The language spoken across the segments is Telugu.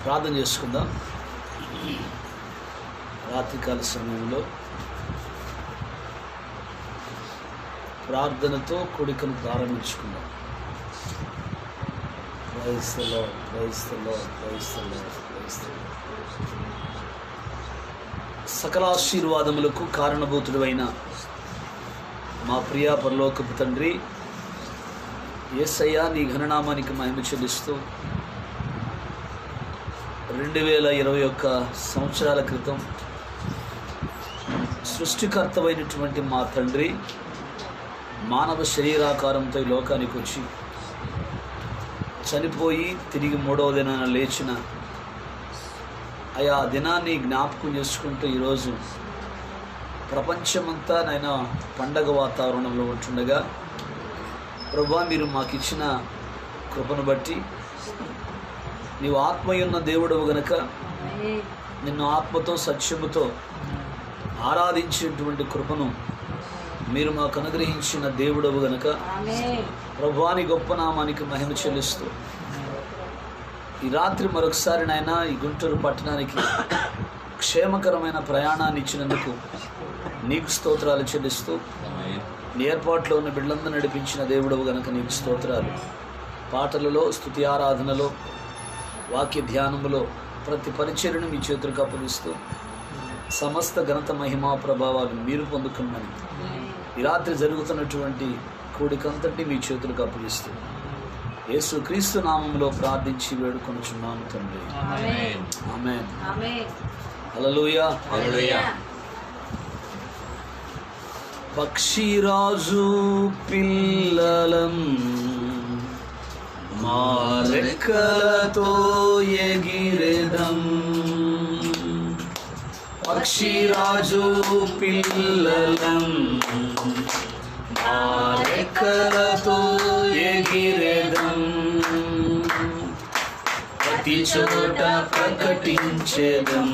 ప్రార్థన చేసుకుందాం. రాత్రికాల సమయంలో ప్రార్థనతో కూడికను ప్రారంభించుకుందాం. Praise the Lord, praise the Lord, praise the Lord, praise the Lord. సకల ఆశీర్వాదములకు కారణభూతుడైన మా ప్రియ పరలోకపు తండ్రి యేసయ్య, నీ ఘననామానికి మహిమ చెల్లిస్తూ 2021 సంవత్సరాల క్రితం సృష్టికర్తమైనటువంటి మా తండ్రి మానవ శరీరాకారంతో ఈ లోకానికి వచ్చి చనిపోయి తిరిగి 3వ దినాన లేచిన ఆయా దినాన్ని జ్ఞాపకం చేసుకుంటూ ఈరోజు ప్రపంచమంతా నైనా పండగ వాతావరణంలో ఉంటుండగా, ప్రభువా, మీరు మాకు ఇచ్చిన కృపను బట్టి నీవు ఆత్మయున్న దేవుడవు గనుక నిన్ను ఆత్మతో సత్యముతో ఆరాధించేటువంటి కృపను మీరు మాకు అనుగ్రహించిన దేవుడవు గనుక ప్రభువా, నీ గొప్ప నామానికి మహిమ చెల్లిస్తూ ఈ రాత్రి మరొకసారి నాయనా ఈ గుంటూరు పట్టణానికి క్షేమకరమైన ప్రయాణాన్ని ఇచ్చినందుకు నీకు స్తోత్రాలు చెల్లిస్తూ, నీ ఏర్పాట్లో ఉన్న బిడ్డలందరూ నడిపించిన దేవుడవు గనుక నీకు స్తోత్రాలు. పాటలలో, స్తుతి ఆరాధనలో, వాక్య ధ్యానములో ప్రతి పరిచర్యను మీ చేతులకు అప్పగిస్తూ సమస్త ఘనత మహిమా ప్రభావాలు మీరు పొందుకున్నాను. ఈ రాత్రి జరుగుతున్నటువంటి కూడికంతటి మీ చేతులకు అప్పగిస్తూ యేసు క్రీస్తు నామములో ప్రార్థించి వేడుకొనుచున్నాము తండ్రి. ఆమేన్. హల్లెలూయా, హల్లెలూయా. పక్షిరాజు పిల్లలం మా రెక్కలతో ఎగిరెదం, పక్షిరాజు పిల్లలం మా రెక్కలతో ఎగిరెదం, ప్రతి చోట ప్రకటించెదం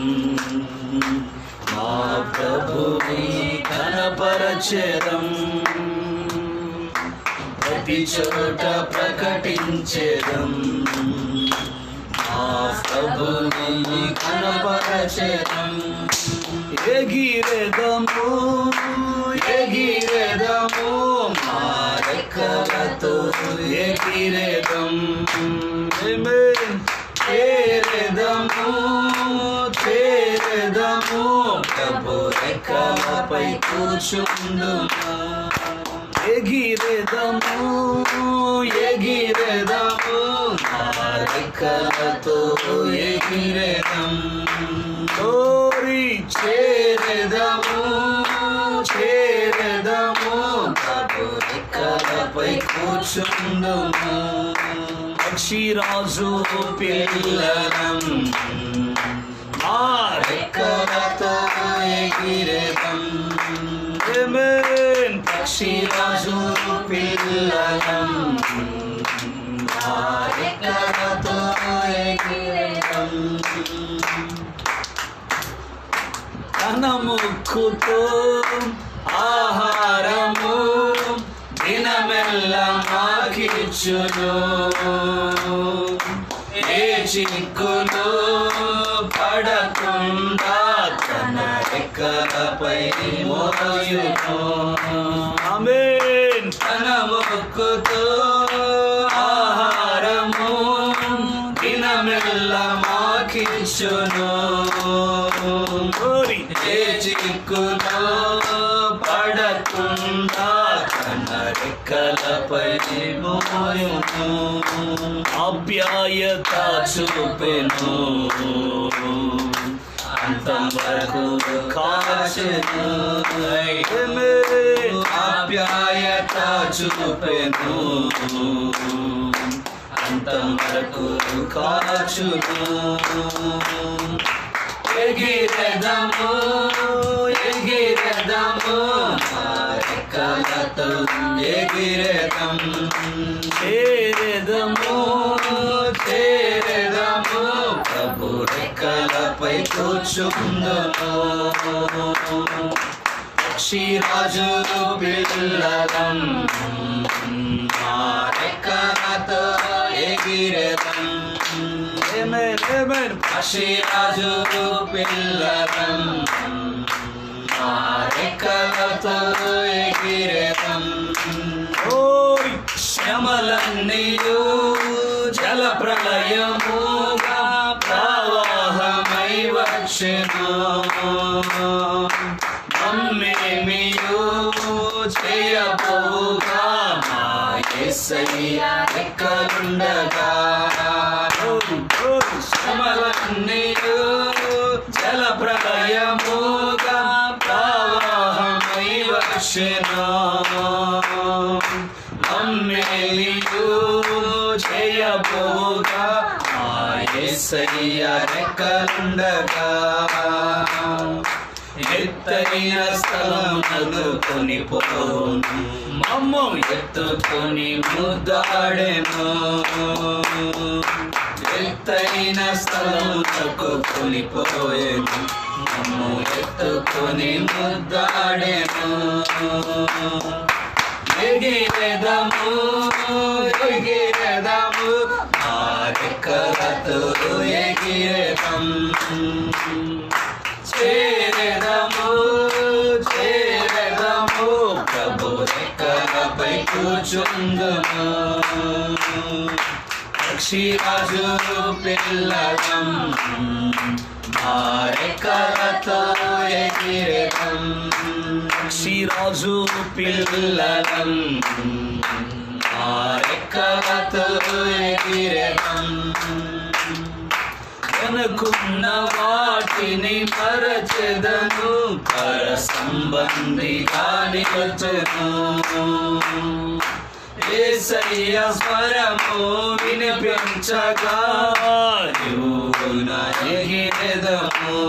మా ప్రభుని కనపరచెదం, ప్రతి చోట ప్రకటించెదం మా ప్రభుని కనపరచెదం. ఎగిరెదము ఎగిరెదము మా రెక్కలతో ఎగిరెదం, చేరెదము చేరెదము ప్రభు రెక్కలపై కూర్చుందుము. ఎగిరెదము ఎగిరెదము మా రెక్కలతో ఎగిరెదం, కోరి చేరెదము చేరెదము ప్రభు రెక్కలపై కూర్చుందుము. పక్షిరాజు పిల్లలం మా రెక్కలతో ఎగిరెదం, పక్షిరాజు పిల్లలం మా రెక్కలతో ఎగిరెదం. తన ముక్కుతో ఆహారము దినమెల్లా మాకిచ్చును, ఏ చిక్కులు పడకుండా తన రెక్కలపై మోయును. ఆమేన్. తన ముక్కుతో ఆహారము దినమెల్లా మాకిచ్చును, ఏ చిక్కులో పడకుండా తన రెక్కలపై మోయును. ఆప్యాయత చూపెను అంతం వరకు కాచెను, ఆప్యాయత చూపెను అంతం వరకు కాచును. ఎగిరెదము ఎగిరెదము మా రెక్కలతో ఎగిరెదం, చేరెదము చేరెదము ప్రభు రెక్కలపై కూర్చుందుము. పక్షిరాజు పిల్లలం రెక్కలతో ఎగిరెదం. పక్షిరాజు పిల్లలం రెక్కలతో ఎగిరెదం. శ్రమలన్నీయు జల ప్రళయముగా ప్రవాహమై వచ్చెను. మమ్మేమియు చేయబోగా మా యేసయ్య రెక్కలుండగా. శ్రమలన్నీయు జల ప్రళయముగా ప్రవాహమై వచ్చెను. మమ్మేలియు చేయబోగా మా యేసయ్య రెక్కలుండగా. ఎత్తైన స్థలమును కొనిపోను మమ్ము ఎత్తుకొని ముద్దాడెను. ఎత్తైన స్థలమునకు కొనిపోయేను మమ్ము ఎత్తుకొని ముద్దాడెను. ఎగిరెదము ఎగిరెదము ఆ రెక్కలతో ఎగిరెదం. చేరెదము చేరెదము ప్రభు రెక్కలపై కూర్చుందుము. పక్షిరాజు పిల్లలం మా రెక్కలతో ఎగిరెదం. పక్షిరాజు పిల్లలం మా రెక్కలతో ఎగిరెదం. వెనుకున్న వాటిని మరచెదను పర సంబంధిగా నిలుచెను. యేసయ్య స్వరము వినిపించగా ఎగిరెదము.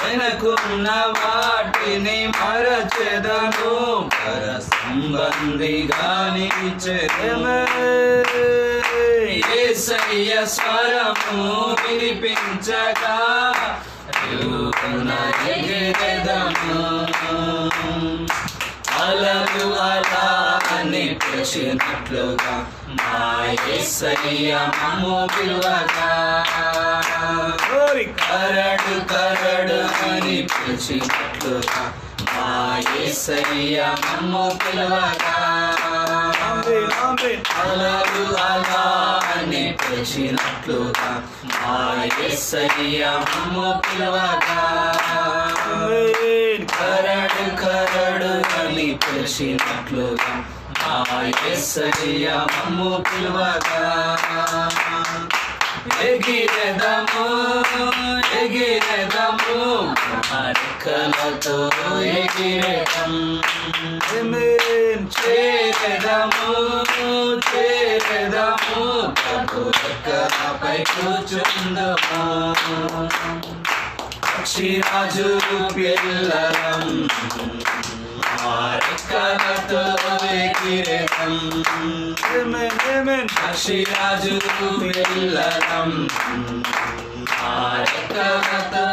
వెనుకున్న వాటిని మరచెదను పర సంబంధిగా నిలిచెదము. యేసయ్య స్వరము వినిపించగా ఎగిరెదము. అలలు అలా అని పిలిచినట్లుగా మా యేసయ్య మమ్ము పిలువగా. కరడు కరడు అని పిలిచినట్లుగా మా యేసయ్య మమ్ము పిలువగా. అలలు అలా అని పిలిచినట్లుగా మా యేసయ్య మమ్ము పిలువగా. కరడు కరడు అని పిలిచినట్లుగా మా యేసయ్య మమ్ము పిలువగా. ఎగిరెదము ఎగిరెదము రెక్కలతో ఎగిరెదం. చేరెదము చేరెదము ప్రభు రెక్కలపై కూర్చుందుము. పక్షిరాజు పిల్లలం మా రెక్కలతో ఎగిరెదం. పక్షిరాజు పిల్లలం మా రెక్కలతో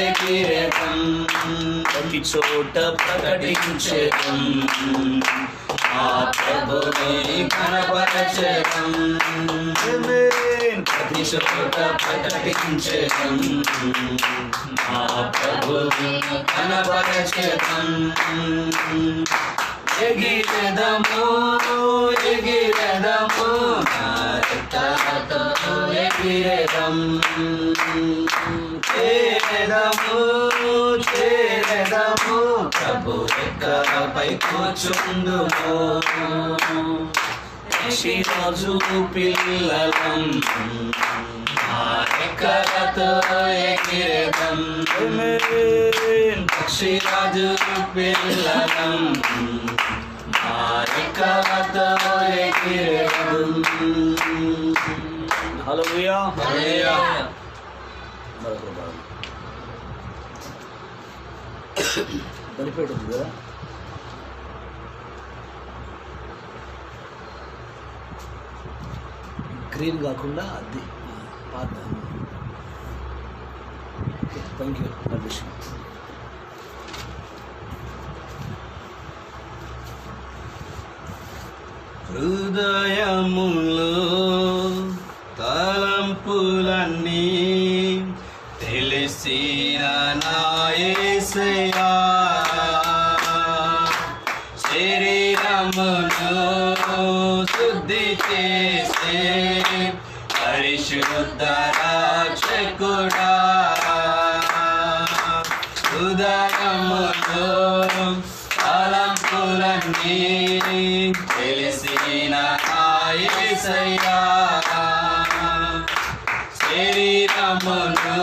ఎగిరెదం. ప్రతి చోట ప్రకటించెదం మా ప్రభుని కనపరచెదం. ప్రతి చోట ప్రకటించెదం మా ప్రభుని కనపరచెదం. ఎగిరెదము ఎగిరెదము రెక్కలతో ఎగిరెదం. చేరెదము చేరెదము ప్రభు రెక్కలపై కూర్చుందుము. పక్షిరాజు పిల్లలం మా రెక్కలతో ఎగిరెదం. పక్షిరాజు పిల్లలం మా రెక్కలతో ఎగిరెదం. హల్లెలూయా హల్లెలూయా. బలిపేటుంది కదా. గ్రీన్ కాకుండా అది పాత. Thank you. హృదయములో తలంపులన్నీ తెలిసిన నా యేసయ్యా, శరీరమును శుద్ధి చేసే పరిశుద్ధ రక్షకుడా, హృదయములో తలంపులన్నీ తెలిసిన నా యేసయ్యా, శరీరమును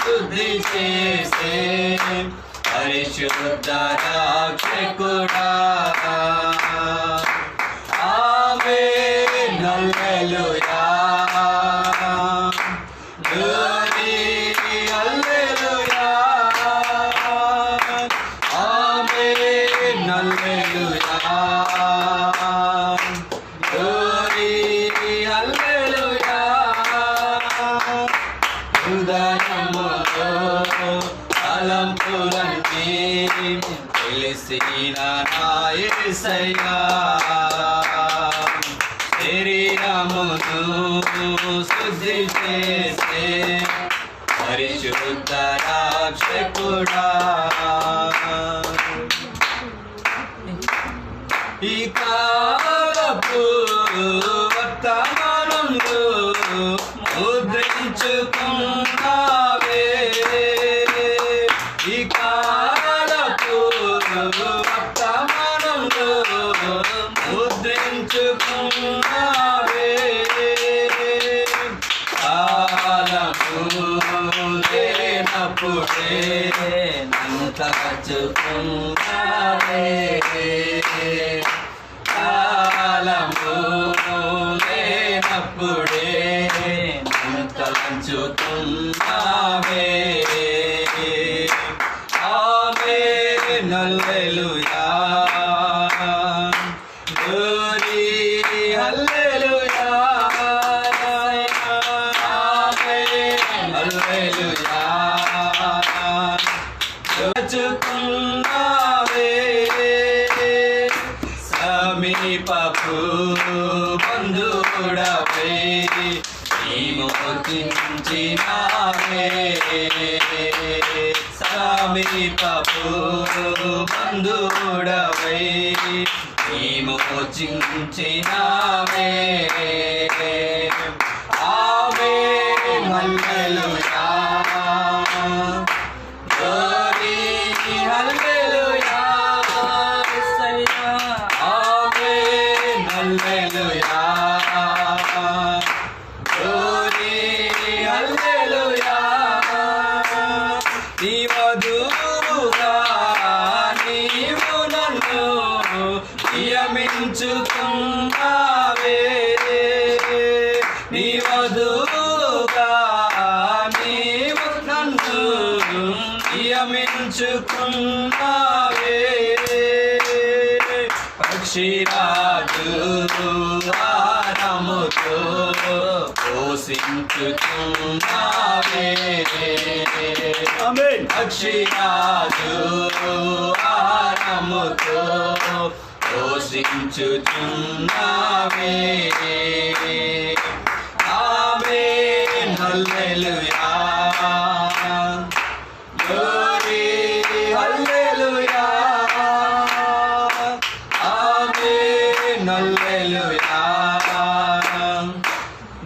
శుద్ధి చేసే పరిశుద్ధ రక్షకుడా. ఆమేన్ హల్లెలూయా, గ్లోరీ హల్లెలూయా, ఆమేన్ హల్లెలూయా, గ్లోరీ హల్లెలూయా. హృదయములో తలంపులన్నీ తెలిసిన నా యేసయ్యా, శరీరమును శుద్ధి చేసే పరిశుద్ధ రక్షకుడా. ఈ కాలపు వర్తమానంలో ముద్రించుకున్నావే, ఈ కాలపు వర్తమానంలో ముద్రించుకున్నావే, కాలము లేనప్పుడే నన్ను తలచుకున్నావే, కాలము లేనప్పుడే నన్ను తలంచుకున్నావే. ఆమేన్ హల్లెలూయా, గ్లోరీ హల్లెలూయా, ఆమేన్ హల్లెలూయా. తలంచుకున్నావే, సమీపపు బంధువుడవై విమోచించినావే, సమీపపు బంధువుడవై విమోచించినావే. ఆమేన్ హల్లెలూయా, గ్లోరీ హల్లెలూయా, ఆమేన్ హల్లెలూయా, గ్లోరీ హల్లెలూయా. నీ వధువుగా నీవు నన్ను నియమించుకున్నావే, నీ వధువుగా నీవు నన్ను నియమించుకున్నావే, పక్షిరాజు ఆరముతో పోషించుకున్నావే, ఆమేన్ పక్షిరాజు ఆరముతో పోషించుచున్నావే. ఆమేన్ హల్లెలూయా, గ్లోరీ హల్లెలూయా, ఆమేన్ హల్లెలూయా,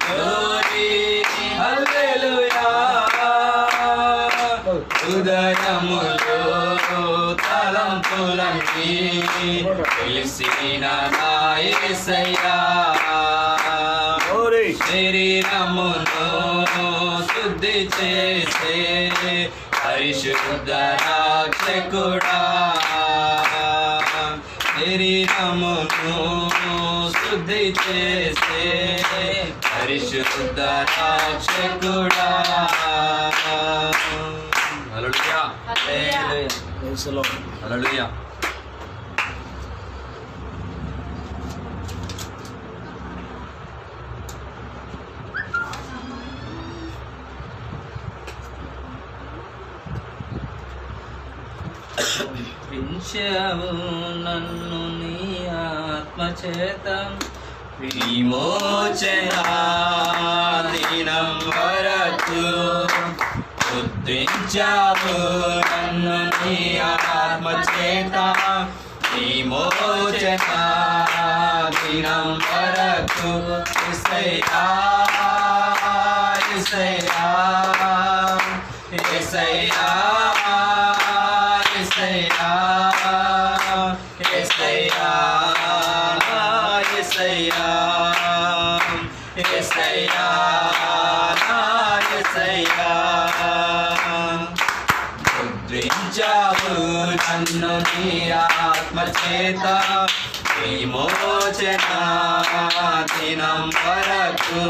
గ్లోరీ హల్లెలూయా. హృదయములో తలంపులన్నీ తెలిసిన నా యేసయ్యా, శరీరమును శుద్ధి చేసే పరిశుద్ధ రక్షకుడా, శరీరమును శుద్ధి చేసే పరిశుద్ధ రక్షకుడా. హల్లెలూయా, హల్లెలూయా. ముద్రించావు నన్ను నీ ఆత్మచేత విమోచనా దినం వరకు ముద్రించావు నన్ను నీ ఆత్మచేత విమోచనా దినం వరకు యేసయ్యా యేసయ్యా యేసయ్యా యేసయ్యా యేసయ్యా యేసయ్యా యేసయ్యా యేసయ్యా ముద్రించావు నన్ను నీ ఆత్మచేత విమోచనా దినం వరకు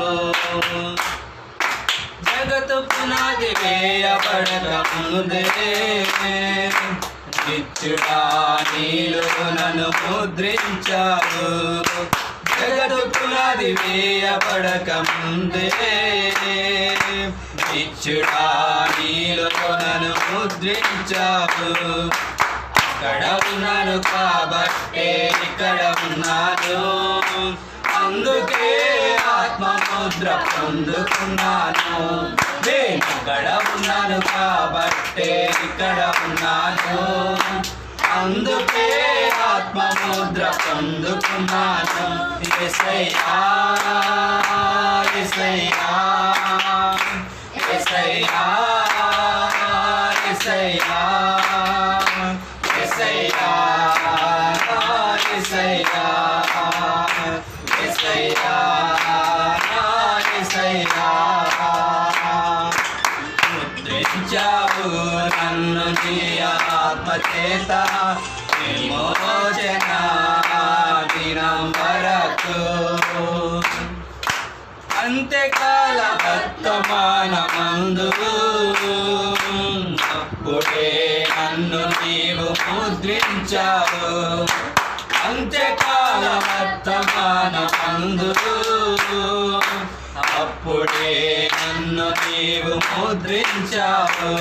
జగతు పునాది వేయబడక ముందే నిత్యుడా నీలో నన్ను ముద్రించావు జగతు పునాది వేయబడక ముందే నిత్యుడా నీలో నన్ను ముద్రించావు ఇక్కడ ఉన్నాను కాబట్టే ఇక్కడ ఉన్నాను అందుకే ఆత్మముద్ర పొందుకున్నాను నేను ఇక్కడ ఉన్నాను కాబట్టే ఇక్కడ ఉన్నాను అందుకే ఆత్మముద్ర పొందుకున్నాను యేసయ్యా యేసయ్యా యేసయ్యా యేసయ్యా యేసయ్యా యేసయ్యా యేసయ్యా యేసయ్యా ముద్రించావు నన్ను నీ ఆత్మచేత విమోచనా దినం వరకు అంత్యకాల వర్తమానమందు అప్పుడే నన్ను నీవు ముద్రించావు అంత్యకాల వర్తమానమందు అప్పుడే నన్ను నీవు ముద్రించావు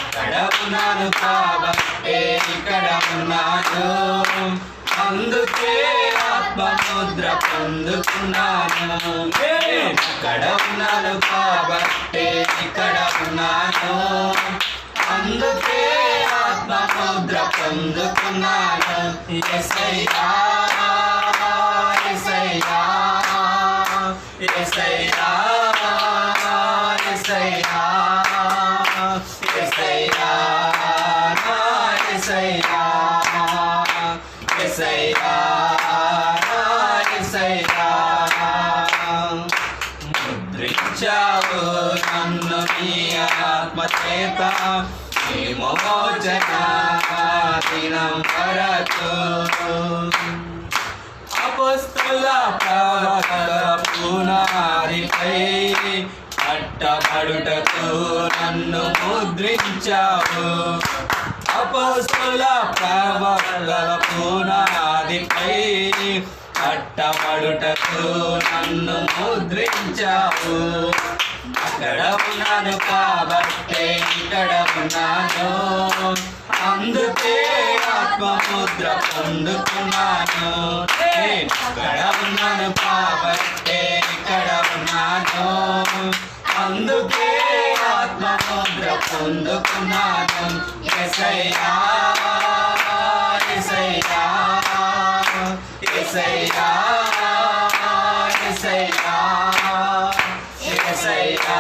ఇక్కడ ఉన్నాను కాబట్టే ఇక్కడ ఉన్నాను అందుకే ఆత్మముద్ర పొందుకున్నాను ఇక్కడ ఉన్నాను కాబట్టే ఇక్కడ ఉన్నాను అందుకే ఆత్మముద్ర పొందుకున్నాను యేసయ్యా యేసయ్యా యేసయ్యా యేసయ్యా యేసయ్యా యేసయ్యా యేసయ్యా యేసయ్యా ముద్రించావు నన్ను నీ ఆత్మచేత విమోచనా దినం వరకు అపొస్తలుల ప్రవక్తల పునాదిపై కట్టబడుటకు నన్ను ముద్రించావు అపొస్తలుల ప్రవక్తల పునాదిపై కట్టబడుటకు నన్ను ముద్రించావు అక్కడ ఉన్నాను కాబట్టే ఇక్కడ ఉన్నాను అందుకే ఆత్మముద్ర పొందుకున్నాను ఇక్కడ ఉన్నాను కాబట్టే ఇక్కడ ఉన్నాను అందుకే ఆత్మముద్ర పొందుకున్నాను యేసయ్యా యేసయ్యా యేసయ్యా యేసయ్యా యేసయ్యా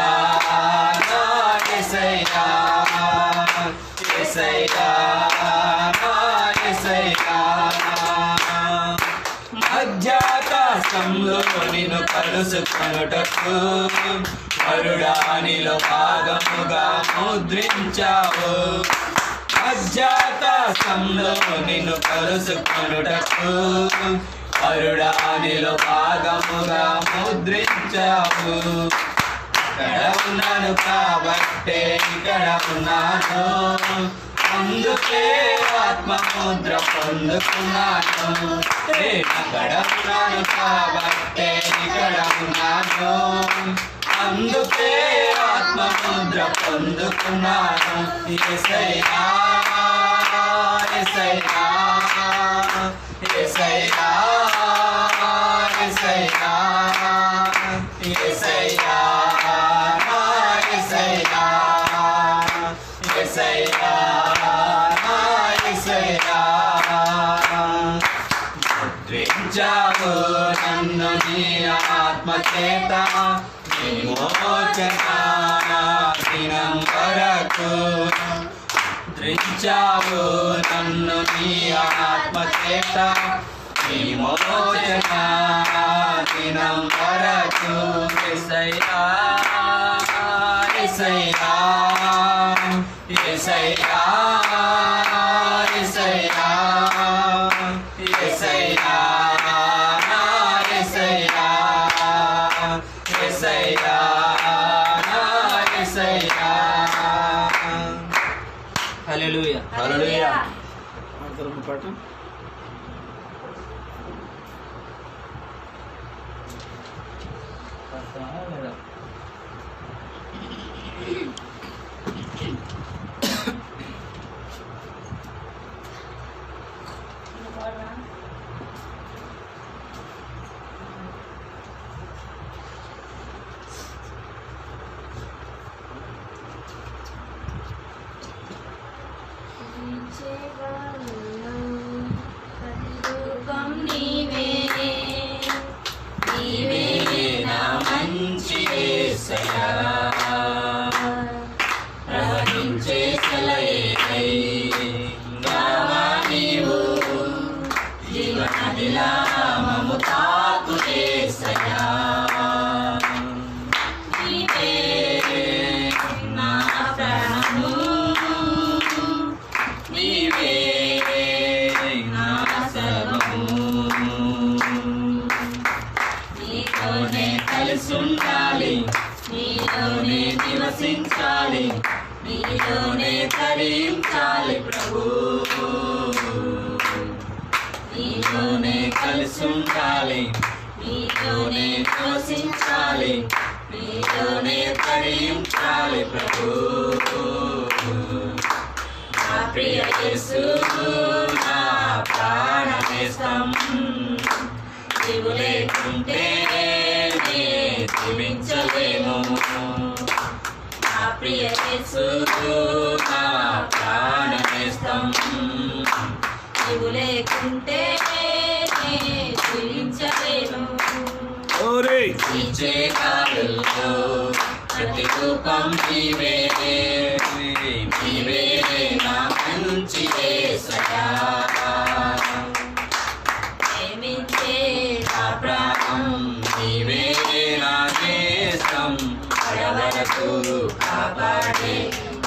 యేసయ్యా యేసయ్యా యేసయ్యా మధ్యాకాశంలో నిన్ను కలుసుకొనుటకు వరుడానిలో భాగముగా ముద్రించావు మధ్యాకాశంలో నిన్ను కలుసుకొనుటకు వరుడానిలో భాగముగా ముద్రించావు ఇక్కడ ఉన్నాను కాబట్టే ఇక్కడ ఉన్నాను అందుకే ఆత్మముద్ర పొందుకున్నాను అక్కడ ఉన్నాను కాబట్టే ఇక్కడ ఉన్నాను అందుకే ఆత్మముద్ర పొందుకున్నాను యేసయ్యా యేసయ్యా ముద్రించావు నన్ను నీ ఆత్మ చేత విమోచన దినం వరకు ముద్రించావు నన్ను నీ ఆత్మ చేత విమోచన దినం వరకు యేసయ్యా యేసయ్యా యేసయ్యా యేసయ్యా యేసయ్యా యేసయ్యా యేసయ్యా యేసయ్యా హల్లెలూయా హల్లెలూయా పాట ప్రవహించే సెలయేరై గావా నీవు జీవనదిలా మము తాకు యేసయ్యా నీవే నా ప్రాణము నీవే నా సర్వము నీతోనే కలిసి ఉండాలి నీలోనే నివసించాలి నీలోనే తరించాలి ప్రభు నీలోనే కలిసి ఉండాలి నీలోనే నివసించాలి నీలోనే తరించాలి ప్రభు నా ప్రియ యేసు నా ప్రాణనేస్తం నీవు లేకుంటే జీవించలేను నా ప్రియ యేసు నా ప్రాణనేస్తం నీవు లేకుంటే జీవించలేను ఇచ్చే కాలంలో ప్రతి రూపం నీవే నీవే నా మంచి యేసయ్యా ప్రేమించే నా ప్రాణం నీవే నా నేస్తం వరకు కాపాడే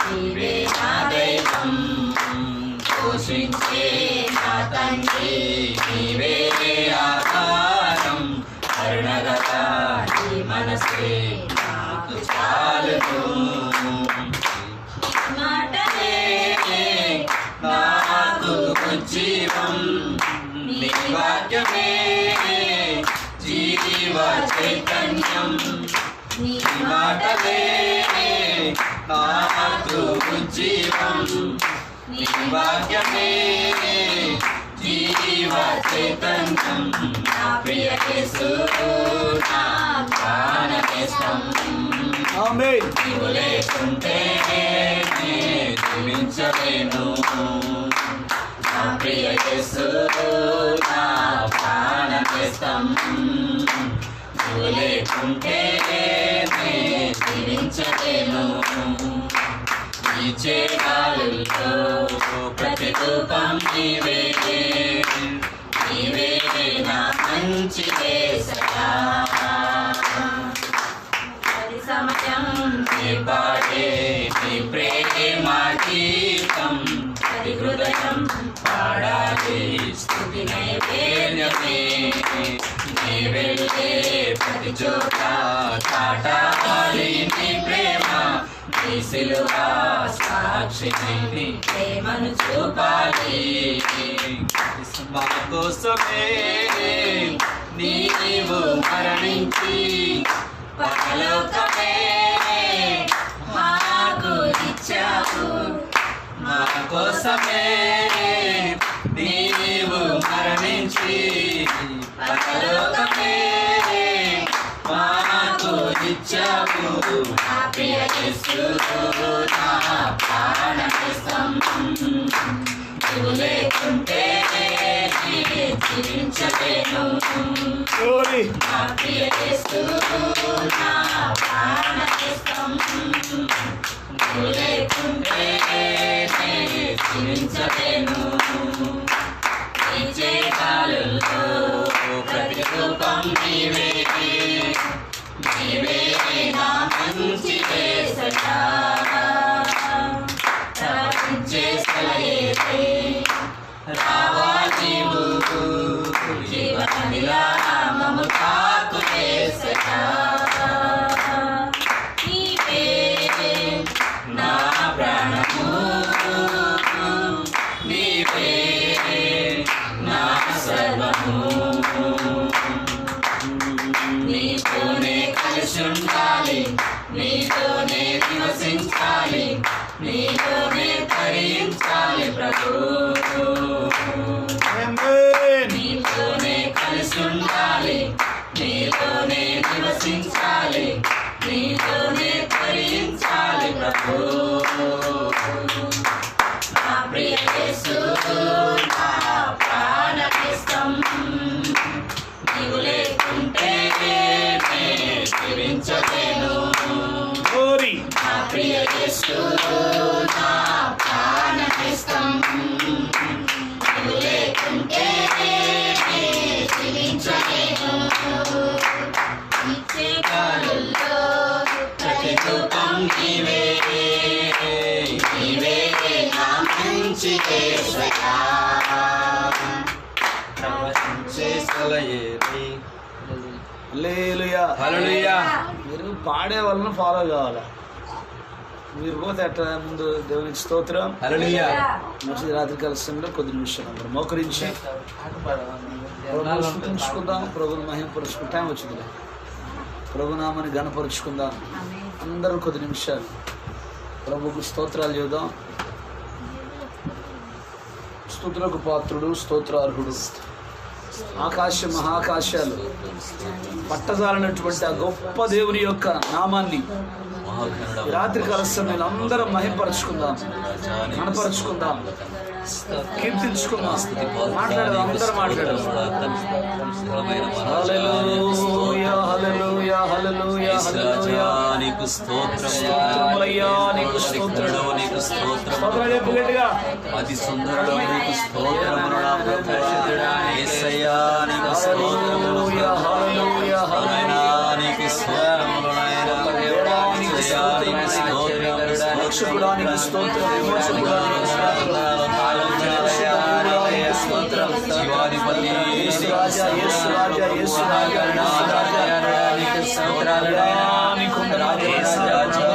నీవే నా దైవం పోషించే నా తండ్రి నీవే ఆధారం కరుణగత నీ మనసే నాకు చాలును మాటలే నాకు జీవం నీ వాక్యమే జీవ చైతన్యం నీ మాటలే నాకు జీవం నీ వాక్యమే జీవ చైతన్యం నా ప్రియ యేసు నా ప్రాణనేస్తం ఆమేన్ నీవు లేకుంటే జీవించలేను నా ప్రియ యేసు నా ప్రాణనేస్తం నీవు లేకుంటే జీవించలేను ఈ చేగాలుల్లో ప్రతి రూపం నీవే నీవే నా మంచి యేసయ్యా ప్రతి సమయం నీ పాడే నీ ప్రేమ గీతం ప్రతి హృదయం పాడాలి స్తుతి నైవేద్యమే నీ వెళ్ళే ప్రతి చోట చాటాలి నీ ప్రేమ నీ సిలువ సాక్షిని నీ ప్రేమను చూపాలి మా కోసమే నీవు మరణించి పరలోకమే మాకు ఇచ్చావు మా కోసమే నీవు మరణించి పరలోకమే మాకు ఇచ్చావు నా ప్రియ యేసు నా ప్రాణమిస్తం నీవు లేకుంటే జీవించలేను నా ప్రియ యేసు నా ప్రాణమిస్తం నీవు లేకుంటే జీవించలేను నీ చేతుల్లో ప్రతిరూపం నీవే నీవే నా మంచి యేసయ్యా ప్రవచించేసలయేదే రావా నీవు జీవనదిలా మమ్ము తాకు యేసయ్యా నీవే నా ప్రాణము నీవే నా సర్వము నీతోనే కలిసి ఉండాలి నీతోనే నివసించాలి నీతోనే తరించాలి ప్రభు నీతోనే కలిసి ఉండాలి నీతోనే నివసించాలి నీతోనే తరించాలి ప్రభు నా ప్రియ యేసు నా ప్రాణమిస్తం నీవు లేకుంటే జీవించలేను నా ప్రియ యేసు నా ప్రాణమిస్తం నీవు లేకుంటే జీవించలేను నిత్య కాలంలో ప్రతిరూపం నీవే నీవే నా మంచి యేసయ్యా ప్రవచించేసలయేది హల్లెలూయా హల్లెలూయా మీరు పాడే వాళ్ళని ఫాలో కావాలి. మీరు పోతే ఎట్లా ముందు దేవునికి స్తోత్రం. హల్లెలూయా మంచి రాత్రి కలసంలో కొద్ది నిమిషాలు అందరూ మోకరించి ప్రభువును స్తుతించుకుందాం, ప్రభువును మహిమపరుచుకుందాం. టైం వచ్చిందిలే. ప్రభునామాన్ని ఘనపరుచుకుందాం. అందరూ కొద్ది నిమిషాలు ప్రభువుకు స్తోత్రాలు చేద్దాం. స్తుతులకు పాత్రుడు, స్తోత్రార్హుడు, ఆకాశ మహాకాశాలు పట్టజాలనటువంటి ఆ గొప్ప దేవుని యొక్క నామాన్ని ఈ రాత్రి కాల సమయంలో అందరం మహిమపరుచుకుందాం, ఘనపరుచుకుందాం, కీర్తించుకుందాం. మాట్లాడదాం, అందరం మాట్లాడదాం. హల్లెలూయా హల్లెలూయా హల్లెలూయా హల్లెలూయా నీకు స్తోత్రం స్తోత్రములయ్యా, నీకు స్తోత్రం. నీకు స్తోత్రం స్తోత్రాలు చెప్పు గట్టిగా. అతి సుందరుడు నీకు స్తోత్రములు యేసయ్యా నీకు స్తోత్రములు హల్లెలూయా హల్లెలూయా నాయనా నీకు స్తోత్రములు నాయనా దేవుడా నీకు స్తోత్రములు రక్షకుడా నీకు స్తోత్రం, విమోచకుడా నీకు స్తోత్రం, శివాధిపతి యేసు రాజా యేసు రాజా యేసు రాజా యేసు రాజా నీకు స్తోత్రాలు నీకు రాజా యేసు రాజా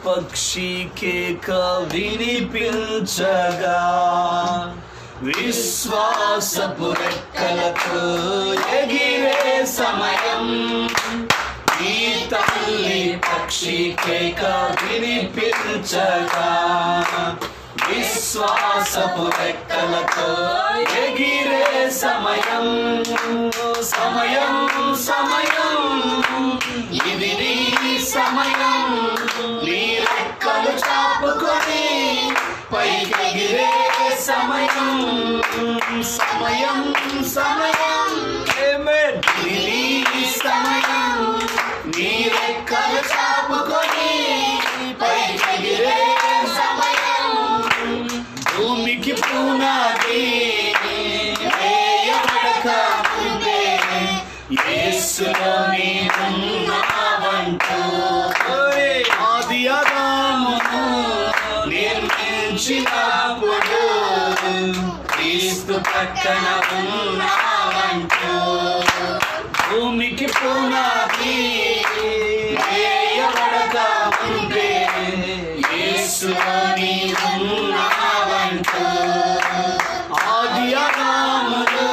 పక్షి కేక వినిపించగా విశ్వాసపు రెక్కలతో ఎగిరే సమయం నీ తల్లి పక్షి కేక వినిపించగా విశ్వాసపు రెక్కలతో ఎగిరే సమయం సమయం సమయం ఇది నీ సమయం నీ రెక్కలు చాపుకొని పైకెగిరే సమయం సమయం సమయం ఇది నీ సమయం నీ రెక్కలు చాపుకొని పైకెగిరే సమయం భూమికి పునాది వేయబడక ముందే యేసులో నీవున్నావంటూ ఆది ఆదామును నిర్మించినప్పుడు క్రీస్తు పక్కన ఉన్నావంటూ భూమికి పునాది వేయబడక ముందే యేసులో నీవున్నావంటూ ఆది ఆదామును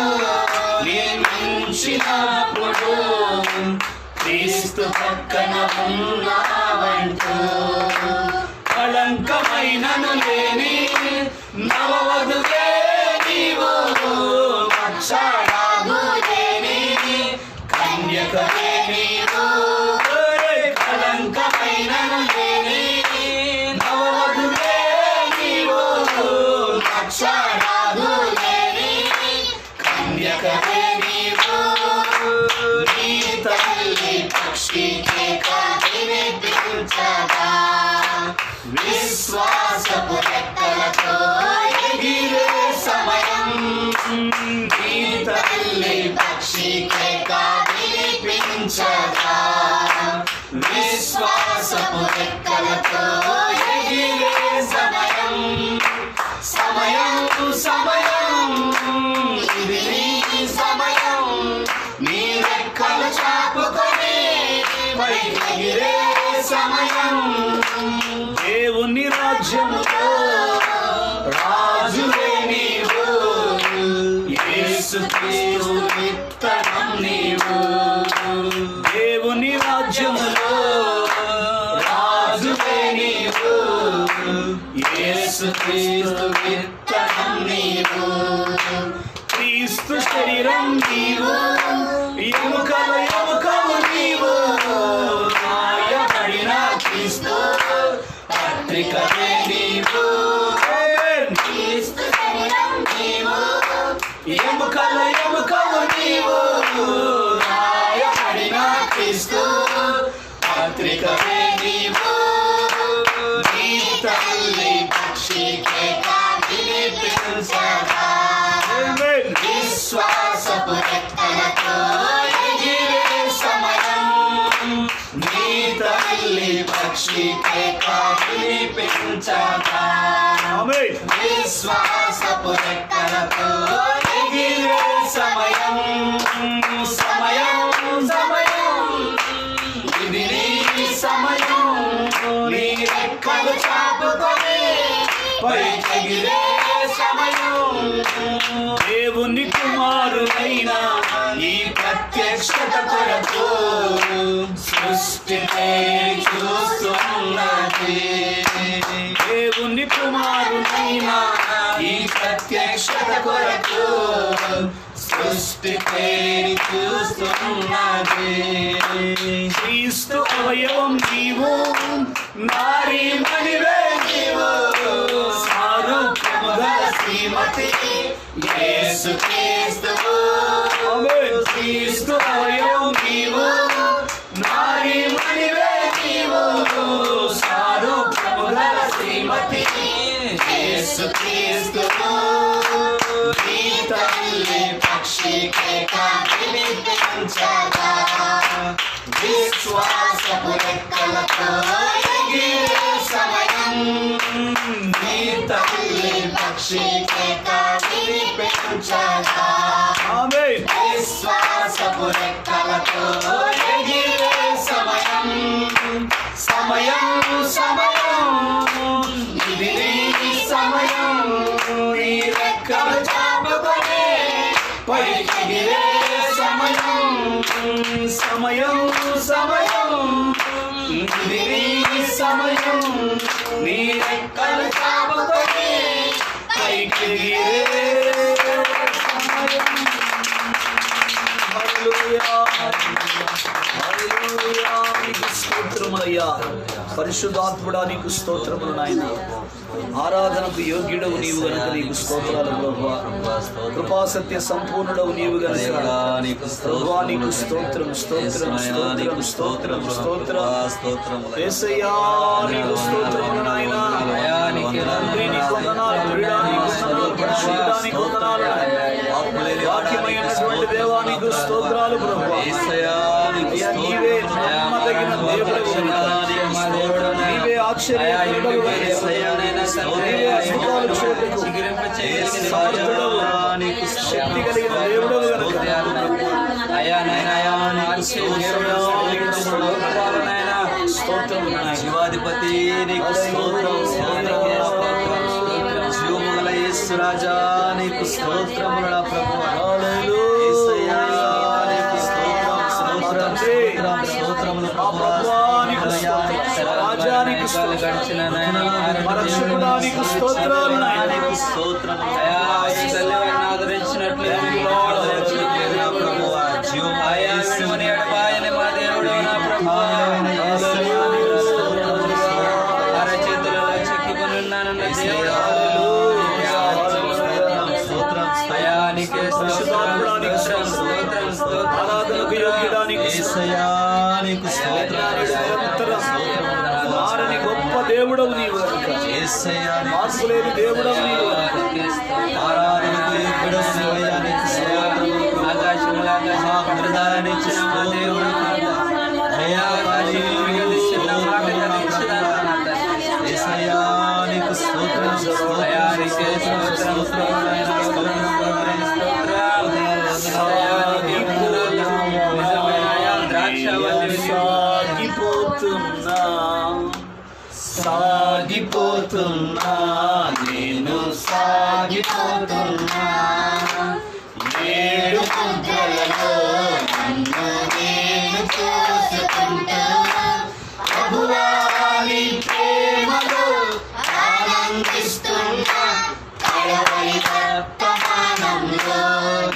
నిర్మించినప్పుడు క్రీస్తు పక్కన ఉన్నావంటూ కళంకమైనను లేని నవవధువే నీవు మచ్చడాగు లేని కన్యకవే నీవు కళంకమైనను లేని నవవధువే నీవు మచ్చడాగు లేని కన్యకవే నీవు నీ తల్లి పక్షి కేక వినిపించగా విశ్వాసపు రెక్కలతో ఎగిరే సమయం నీ తల్లి పక్షి కేక వినిపించగా విశ్వాసపు రెక్కలతో ఎగిరే సమయం సమయం సమయం ఇది నీ సమయం నీ రెక్కలు చాపుకొని పైకెగిరే సమయం దేవుని రాజ్యములో రాజువే నీవు యేసుక్రీస్తు విత్తనం నీవు దేవుని రాజ్యములో రాజువే నీవు యేసుక్రీస్తు విత్తనం నీవు క్రీస్తు శరీరం నీవు ఎముకల ఎముకలు నీవు రాయబడిన క్రీస్తు పత్రికవే నీవు క్రీస్తు శరీరం నీవు ఎముకల ఎముకలు నీవు రాయబడిన క్రీస్తు పత్రికవే నీవు నీ తల్లి పక్షి కేక వినిపించగా విశ్వాసపు రెక్కలతో ఎగిరే సమయం నీ తల్లి పక్షి కేక వినిపించగా విశ్వాసపు రెక్కలతో ఎగిరే సమయం సమయం సమయం ఇది నీ సమయం నీ రెక్కలు చాపుకొని పైకెగిరే సమయం దేవుని కుమారుడైన ఈ ప్రత్యక్షత కొరకు సృష్టి చూస్తున్నది దేవుని కుమారుడైన ఈ ప్రత్యక్షత కొరకు సృష్టి చూస్తున్నది క్రీస్తు అవయవం నీవు నారీ మణివే నీవు సారూప్యము గల శ్రీమతి యేసుక్రీస్తువు క్రీస్తు అవయవం నీవు నారీ మణివే నీవు సారూప్యము గల శ్రీమతి యేసుక్రీస్తువు నీ తల్లి పక్షి కేక వినిపించగా విశ్వాసపు రెక్కలతో ఎగిరే సమయం నీ తల్లి పక్షి కేక వినిపించగా విశ్వాసపు రెక్కలతో ఎగిరే సమయం సమయం సమయం ఇది నీ సమయం నీ రెక్కలు చాపుకొని పైకెగిరే సమయం సమయం సమయం సమయం నీ రెక్కలు చాపుకొని పైకి ఎగిరే సమయం. హల్లెలూయా హల్లెలూయా. నీకు స్తోత్రములయ్యా. పరిశుద్ధాత్ముడా నీకు స్తోత్రములు నాయన. ఆరాధనకు యోగ్యుడవు నీవు గనుక నీకు స్తోత్రాలు ప్రభువా. కృపా సత్య సంపూర్ణుడవు నీవు గనుక ప్రభువా నీకు స్తోత్రం స్తోత్రం స్తోత్రం స్తోత్రం స్తోత్రం. యేసయ్యా నీకు స్తోత్రములు నాయన. తండ్రి నీకు వందనాలు, ప్రియుడా నీకు వందనాలు, పరిశుద్ధుడా నీకు వందనాలు. వాక్యమైనటువంటి దేవా నీకు స్తోత్రాలు ప్రభువా. అయ్యా నీవే నమ్మదగిన దేవుడవు గనుక నీవే ఆశ్చర్యకరుడవు గనుక నీవే అద్భుతాలు చేయుటకు సమర్థుడవు, శక్తి కలిగిన దేవుడవు గనుక స్తోత్రం. శివాధిపతి నీకు స్తోత్రం, జీవముగల యేసు రాజా నీకు స్తోత్రముల ప్రభువా. యేసయ్యా నీకు స్తోత్రం స్తోత్రం స్తోత్రం స్తోత్రములు ప్రభువా. రాజానికి గడిచిన రక్షకుడానికి స్తోత్రాలు నీకు స్తోత్రము. ఆదరించినట్లు నా ప్రభువా. జీవముని ఎడబాయని మా దేవుడు నా ప్రభువా. అరచేతులలో చెక్కుకొని ఉన్నానన్న దేవుడు స్తోత్రం. అయానికే పరిశుద్ధాత్ముడానికి స్తోత్రం స్తోత్రం. ఆరాధనకు యోగ్యుడానికి యేసయ్యా నీకు స్తోత్రం. మారని గొప్ప దేవుడవు నీవు గనుక, యేసయ్యా మార్పు లేని దేవుడవు నీవు గనుక ఆరాధనకు యోగ్యుడవు నీవయ్యా నీకు స్తోత్రం. ఆకాశములు ఆకాశముద్రధారణించిన మా దేవుడు అయ్యా యేసయ్యా నీకు స్తోత్రం సాగిపోతున్నా సాగిపోతున్నా నేను సాగిపోతున్నా. ఏడు ముద్దలలో నన్ను నేను చూసుకుంటూ ప్రభువా నీ ప్రేమలో ఆనందిస్తున్నా. కడవరి వర్తమానంలో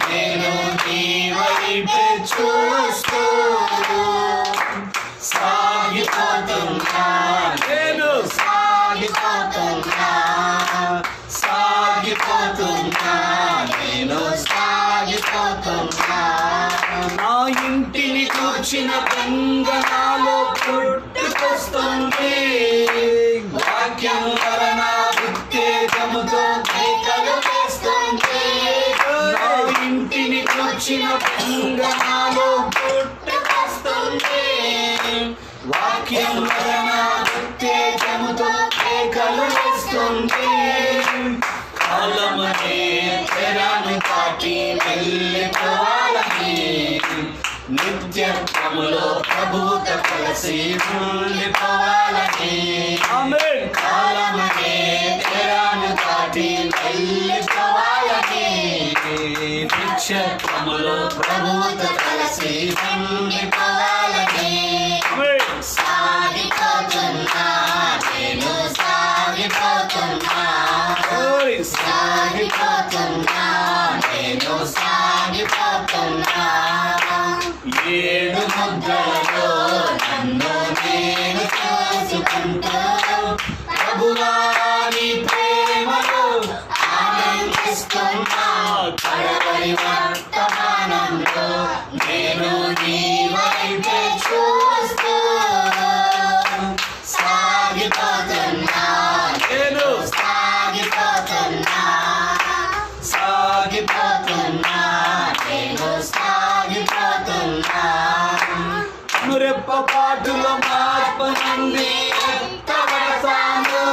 నేను నీ వైపే చూస్తూ సాగిపోతున్నా. నేను సాగిపోతున్నా సాగిపోతున్నా నేను సాగిపోతున్నా. నా ఇంటిని కూర్చిన బంగనాలో పుట్టుకొస్తుంది. వాక్యం వలన ఉత్తేజముతో కేకలు వేస్తుంది. నా ఇంటిని కూర్చిన బంగనాలో పుట్టుకొస్తుంది. వాక్యం వలన ఉత్తేజముతో కేకలు వేస్తుంది. కాలమనే తెరాను దాటి వెళ్ళిపోవాలని నిత్యత్వములో ప్రభువుతో కలిసి ఉండిపోవాలని. కాలమనే తెరాను దాటి వెళ్ళిపోవాలని నిత్యత్వములో ప్రభువుతో కలిసి ఉండిపోవాలని. సాగిపోతున్నా నేను సాగిపోతున్నా సాగిపోతున్నా నేను సాగిపోతున్నా. ఏడు ముద్రలలో నన్ను నేను చూసుకుంటూ ప్రభువా నీ ప్రేమలో ఆనందిస్తున్నా. కడవరి వర్తమానంలో నేను నీ వైపే చూస్తూ సాగిపోతున్నా. నేను సాగిపోతున్నా సాగిపోతున్నా నేను సాగిపోతున్నా. రెప్ప పాటులో మార్పు నుండి ఎత్తబడతాను.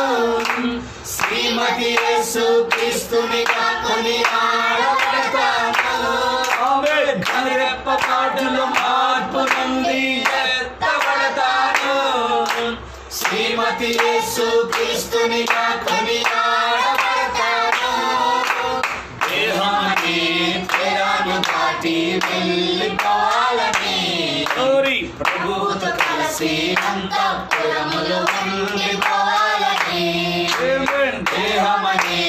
శ్రీమతి యేసు క్రీస్తునిగా కొని ఆడబడతాను. రెప్ప పాటులో మార్పు నుండి ఎత్తబడతాను. శ్రీమతి యేసు క్రీస్తునిగా కొని ఆడబడతాను. దేహాన్ని తెరాను దాటి వెళ్ళిపోవాలని ప్రభువుతో కలిసి కలసి అంతఃపురములు ఉండిపోవాలని దేహమనే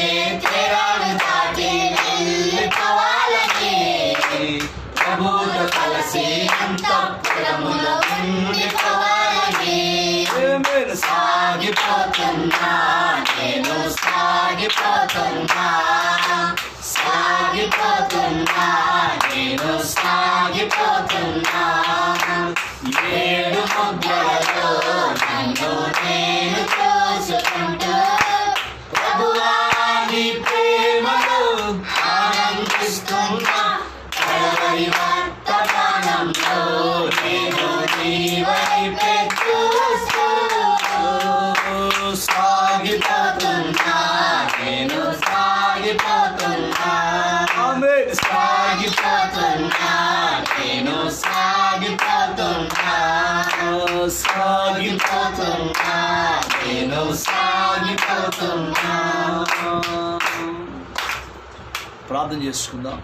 తీరాలు దాటి వెళ్ళిపోవాలని ప్రభువుతో కలసి అంతఃపురములు ఉండిపోవాలని సాగిపోతున్నా నేను సాగిపోతున్నా సాగిపోతున్నా నేను సాగిపోతున్నా ఏడు ముద్రలలో నన్ను నేను చూసుకుంటూ ప్రభువాని ప్రేమలో ఆనందిస్తున్నా కడవరి వర్తమానంలో నేను నీ వైపే చూస్తూ సాగిపోతున్నా నేను సాగిపోతున్నా సాగిపోతున్నా నేను సాగిపోతున్నా సాగిపోతున్నా నేను సాగిపోతున్నా. ప్రార్థన చేసుకుందాం.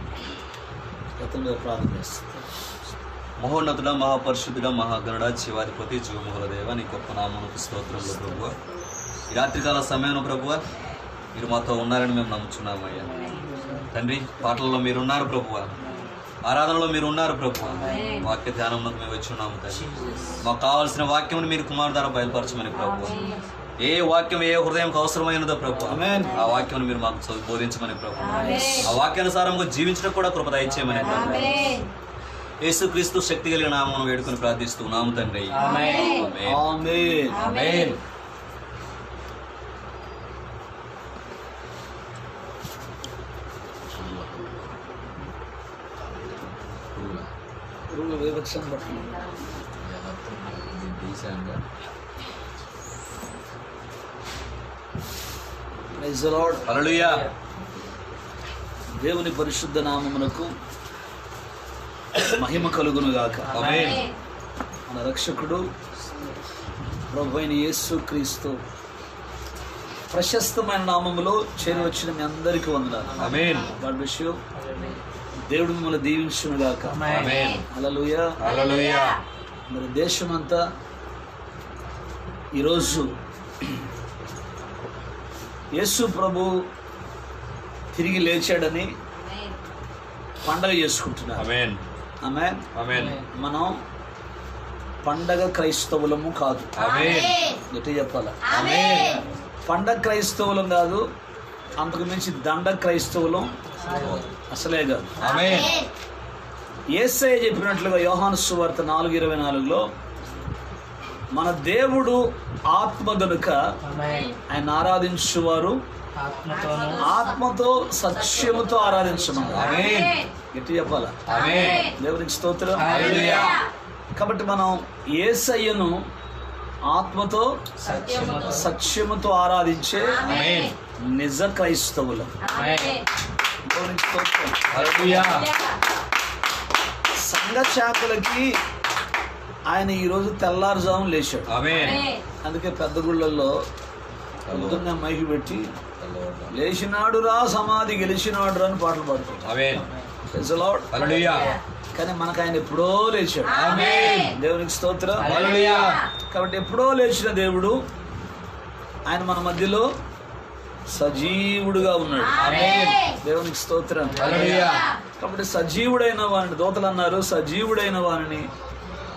గతంలో ప్రార్థన చేస్తాం. మహోన్నతుడ, మహాపరిశుద్ధుడ, మహాగణుడ, జీవాధిపతి, జీవమోహల దేవ, నీ గొప్ప నామమునకు స్తోత్రములు ప్రభువ. ఈ రాత్రికాల సమయంలో ప్రభువ మీరు మాతో ఉన్నారని మేము నమ్ముచున్నామయ్యా తండ్రి. పాటలలో మీరున్నారు ప్రభువ, ఆరాధనలో మీరు ఉన్నారు ప్రభువ, వాక్య ధ్యానంలో మేము వచ్చి ఉన్నాము తండ్రి. మాకు కావాల్సిన వాక్యం మీరు కుమారు ద్వారా బయలుపరచమని ప్రభువ. ఏ వాక్యం ఏ హృదయంకి అవసరమైనదో ప్రభు ఆ వాక్యం మీరు మాకు బోధించమని ప్రభు. ఆ వాక్యానుసారంగా జీవించడం కూడా కృప దయచేయమని ప్రభు. యేసుక్రీస్తు శక్తి కలిగిన నామమును వేడుకొని ప్రార్థిస్తున్నాము తండ్రి. ఆమేన్. ఆమేన్. Praise the Lord. హల్లెలూయా. దేవుని పరిశుద్ధ నామమునకు మహిమ కలుగును గాక. ఆమేన్. మన రక్షకుడు ప్రభువైన యేసుక్రీస్తు ప్రశస్తమైన నామములో చేరి వచ్చిన మీ అందరికీ వందనాలు. ఆమేన్. God bless you. దేవుడు మిమ్మల్ని దీవించును గాక. ఆమేన్. హల్లెలూయా. హల్లెలూయా. మరి దేశమంతా ఈరోజు యేసు ప్రభు తిరిగి లేచాడని పండగ చేసుకుంటున్నారు. ఆమేన్. ఆమేన్. ఆమేన్. మనం పండగ క్రైస్తవులము కాదు. ఆమేన్. గట్టి చెప్పాలా? ఆమేన్. పండగ క్రైస్తవులం కాదు, అంతకు మించి దండ క్రైస్తవులం అసలే కాదు. ఆమేన్. యేసయ్య చెప్పినట్లుగా యోహాను సువార్త 4:24లో మన దేవుడు ఆత్మ గనుక ఆయన ఆరాధించువారు ఆత్మతో సత్యముతో ఆరాధించమన్నారు. ఆమేన్. గట్టి చెప్పాలా? ఆమేన్. దేవునికి స్తోత్రం. హల్లెలూయా. కాబట్టి మనం యేసయ్యను ఆత్మతో సత్యముతో ఆరాధించే ఆమేన్. నిజ క్రైస్తవులం. ఆమేన్. దేవునికి స్తోత్రం. హల్లెలూయా. సంఘ శాఖలకి ఆయన ఈరోజు తెల్లారుజాము లేచాడు. ఆమేన్. అందుకే పెద్ద గుళ్ళల్లో పొద్దున్నే మైకి పెట్టి లేచినాడు రా సమాధి గెలిచినాడు రా అని పాటలు పాడుతాడు. ఆమేన్. Praise the Lord. హల్లెలూయా. కానీ మనకు ఆయన ఎప్పుడో లేచాడు. ఆమేన్. దేవునికి స్తోత్రం. హల్లెలూయా. కాబట్టి ఎప్పుడో లేచిన దేవుడు ఆయన మన మధ్యలో సజీవుడుగా ఉన్నాడు. ఆమేన్. దేవునికి స్తోత్రం. హల్లెలూయా. కాబట్టి సజీవుడైన వారిని దూతలు అన్నారు, సజీవుడైన వారిని